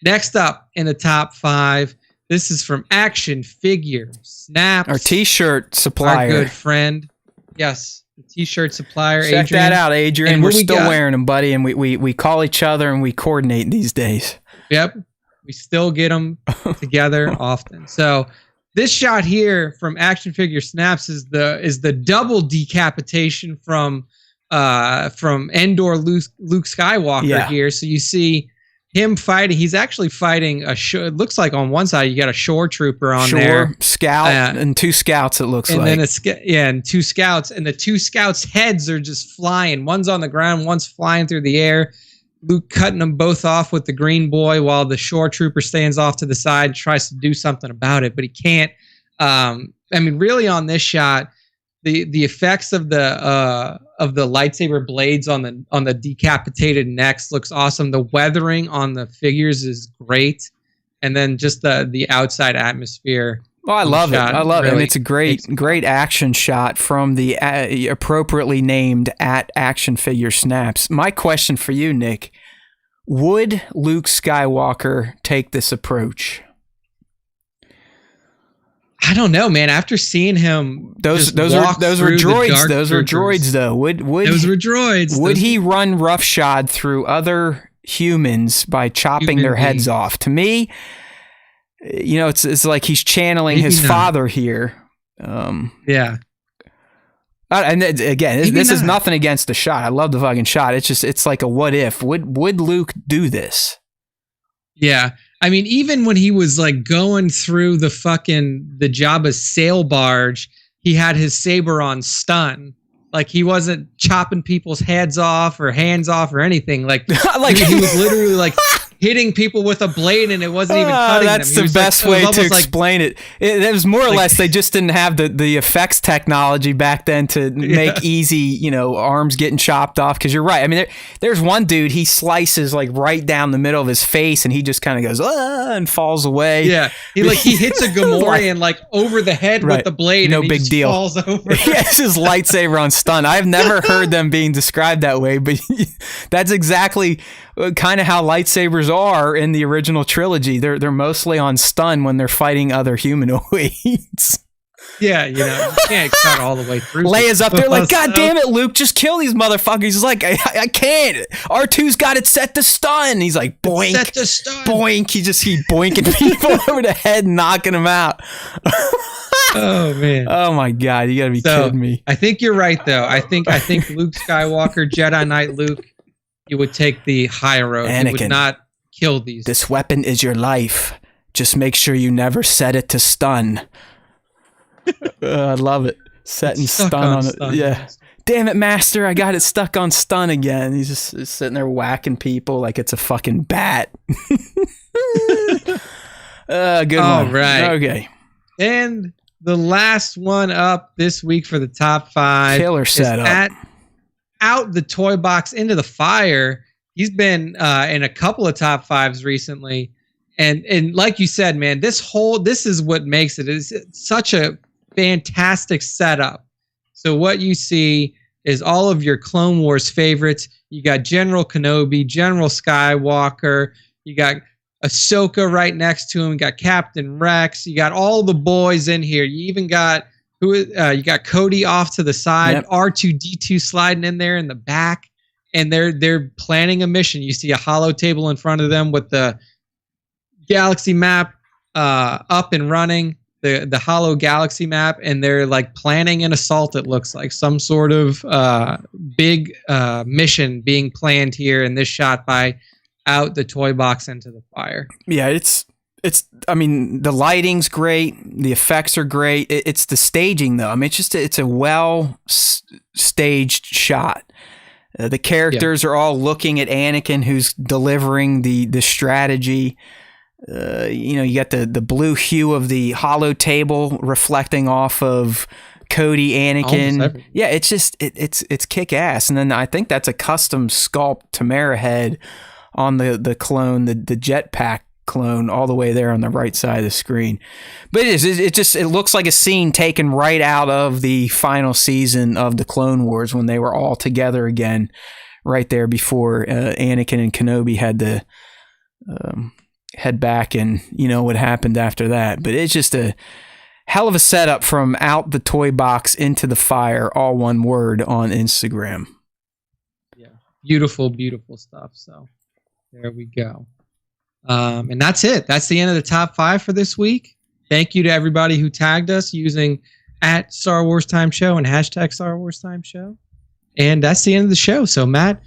Next up in the top 5, this is from Action Figure Snaps. Our t-shirt supplier. Our good friend. Yes, the t-shirt supplier, Check Adrian. that out, Adrian. And we're still wearing them, buddy, and we call each other and we coordinate these days. Yep. We still get them together often. So this shot here from Action Figure Snaps is the double decapitation from Endor Luke Skywalker here. So you see him fighting. He's actually fighting it looks like on one side you got a shore trooper on there, scout, and 2 scouts. It looks like, and then and 2 scouts, and the 2 scouts' heads are just flying. One's on the ground, one's flying through the air. Luke cutting them both off with the green boy while the shore trooper stands off to the side, tries to do something about it, but he can't. I mean, really on this shot, the effects of the lightsaber blades on the decapitated necks looks awesome. The weathering on the figures is great, and then just the outside atmosphere. Well, I love it. I love it. I mean, it's a great action shot from the appropriately named @Action Figure Snaps. My question for you, Nick: would Luke Skywalker take this approach? I don't know, man. After seeing him, those were droids. Those were droids, though. Those were droids. Would he run roughshod through other humans by chopping their heads off? To me, it's like he's channeling his father here. Yeah. And again, this is nothing against the shot. I love the fucking shot. It's like a what if. Would Luke do this? Yeah. I mean, even when he was like going through the Jabba's sail barge, he had his saber on stun. Like he wasn't chopping people's heads off or hands off or anything. Like he was literally like hitting people with a blade and it wasn't even cutting that's them. the best way to explain it. It was more or less they just didn't have the effects technology back then to make easy, arms getting chopped off. Because you're right. I mean, there's one dude, he slices like right down the middle of his face and he just kind of goes and falls away. Yeah, he hits a Gamorrean like over the head with the blade. No and he big just deal. Falls over. Yeah, it's his lightsaber on stun. I've never heard them being described that way, but that's exactly kind of how lightsabers are in the original trilogy. They're mostly on stun when they're fighting other humanoids. Yeah, you can't cut all the way through. Leia's up there like, God damn it, Luke, just kill these motherfuckers. He's like, I can't. R2's got it set to stun. He's like, boink, set to stun. Boink. He boinking people over the head and knocking them out. Oh man. Oh my God, you gotta be kidding me. I think you're right though. I think Luke Skywalker, Jedi Knight Luke, you would take the high road. Anakin, you would not kill these. This weapon is your life. Just make sure you never set it to stun. I love it. Setting stun on it. Stun. Yeah. Damn it, Master. I got it stuck on stun again. He's just sitting there whacking people like it's a fucking bat. Good one. All right. Okay. And the last one up this week for the top 5. Killer setup. Out the toy box into the fire. He's been in a couple of top 5s recently. And like you said, man, this is what makes it. It's such a fantastic setup. So what you see is all of your Clone Wars favorites. You got General Kenobi, General Skywalker. You got Ahsoka right next to him. You got Captain Rex. You got all the boys in here. You even got you got Cody off to the side. Yep. R2-D2 sliding in there in the back, and they're planning a mission. You see a holo table in front of them with the galaxy map up and running. The hollow galaxy map, and they're like planning an assault. It looks like some sort of big mission being planned here in this shot by out the toy box into the fire. Yeah, it's I mean, the lighting's great, the effects are great. It's the staging though. I mean, it's a well staged shot. The characters are all looking at Anakin, who's delivering the strategy. You got the blue hue of the holo table reflecting off of Cody, Anakin. Yeah, it's just it's kick ass. And then I think that's a custom sculpt Tamara head on the clone, the jetpack clone, all the way there on the right side of the screen. But it looks like a scene taken right out of the final season of the Clone Wars when they were all together again, right there before Anakin and Kenobi had to head back, and what happened after that. But it's just a hell of a setup from out the toy box into the fire, all one word on Instagram. Yeah, beautiful stuff. So there we go. And that's it. That's the end of the top 5 for this week. Thank you to everybody who tagged us using @StarWarsTimeShow and #StarWarsTimeShow. And that's the end of the show. So Matt,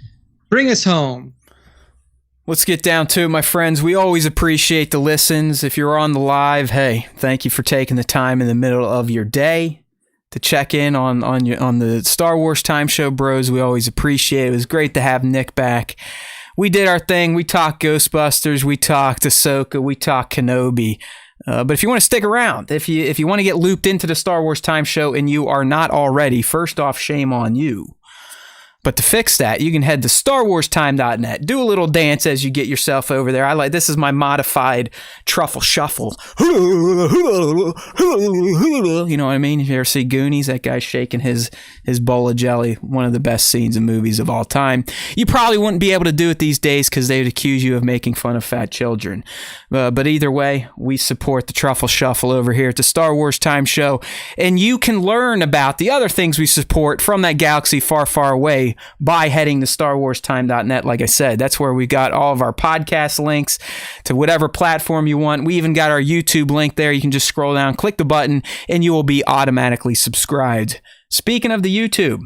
bring us home. Let's get down to it, my friends. We always appreciate the listens. If you're on the live, hey, thank you for taking the time in the middle of your day to check in on the Star Wars Time Show bros. We always appreciate it. It was great to have Nick back. We did our thing. We talked Ghostbusters. We talked Ahsoka. We talked Kenobi. But if you want to stick around, if you want to get looped into the Star Wars Time Show and you are not already, first off, shame on you. But to fix that, you can head to StarWarsTime.net. Do a little dance as you get yourself over there. This is my modified truffle shuffle. You know what I mean? If you ever see Goonies, that guy's shaking his bowl of jelly. One of the best scenes in movies of all time. You probably wouldn't be able to do it these days because they would accuse you of making fun of fat children. But either way, we support the truffle shuffle over here at the Star Wars Time Show. And you can learn about the other things we support from that galaxy far, far away by heading to StarWarsTime.net. Like I said, that's where we got all of our podcast links to whatever platform you want. We even got our YouTube link there. You can just scroll down, click the button, and you will be automatically subscribed. Speaking of the YouTube,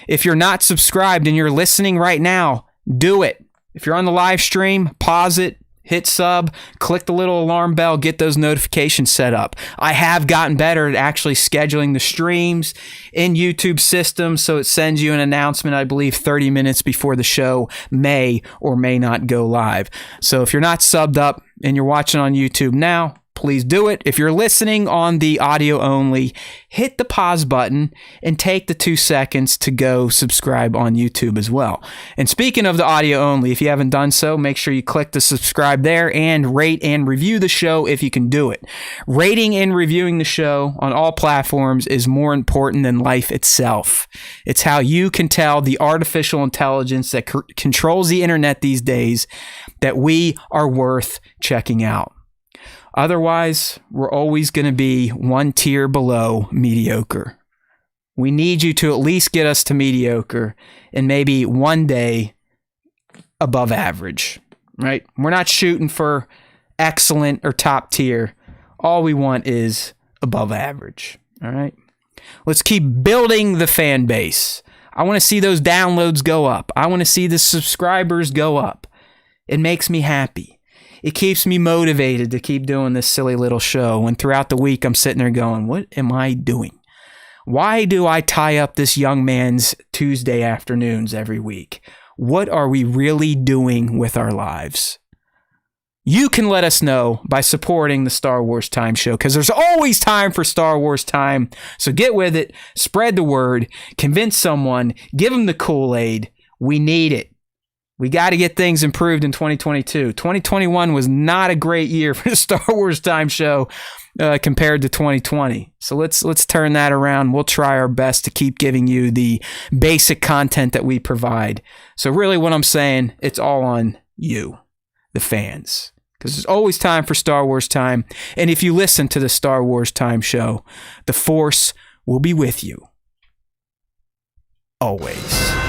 if you're not subscribed and you're listening right now, do it. If you're on the live stream, pause it, hit sub, click the little alarm bell, get those notifications set up. I have gotten better at actually scheduling the streams in YouTube systems, so it sends you an announcement, I believe, 30 minutes before the show may or may not go live. So if you're not subbed up and you're watching on YouTube now, please do it. If you're listening on the audio only, hit the pause button and take the 2 seconds to go subscribe on YouTube as well. And speaking of the audio only, if you haven't done so, make sure you click the subscribe there and rate and review the show if you can do it. Rating and reviewing the show on all platforms is more important than life itself. It's how you can tell the artificial intelligence that controls the internet these days that we are worth checking out. Otherwise, we're always going to be one tier below mediocre. We need you to at least get us to mediocre and maybe one day above average, right? We're not shooting for excellent or top tier. All we want is above average, all right? Let's keep building the fan base. I want to see those downloads go up. I want to see the subscribers go up. It makes me happy. It keeps me motivated to keep doing this silly little show. And throughout the week, I'm sitting there going, what am I doing? Why do I tie up this young man's Tuesday afternoons every week? What are we really doing with our lives? You can let us know by supporting the Star Wars Time Show, because there's always time for Star Wars time. So get with it, spread the word, convince someone, give them the Kool-Aid. We need it. We got to get things improved in 2022. 2021 was not a great year for the Star Wars Time Show compared to 2020. So let's turn that around. We'll try our best to keep giving you the basic content that we provide. So really what I'm saying, it's all on you, the fans, because there's always time for Star Wars Time. And if you listen to the Star Wars Time Show, the Force will be with you. Always.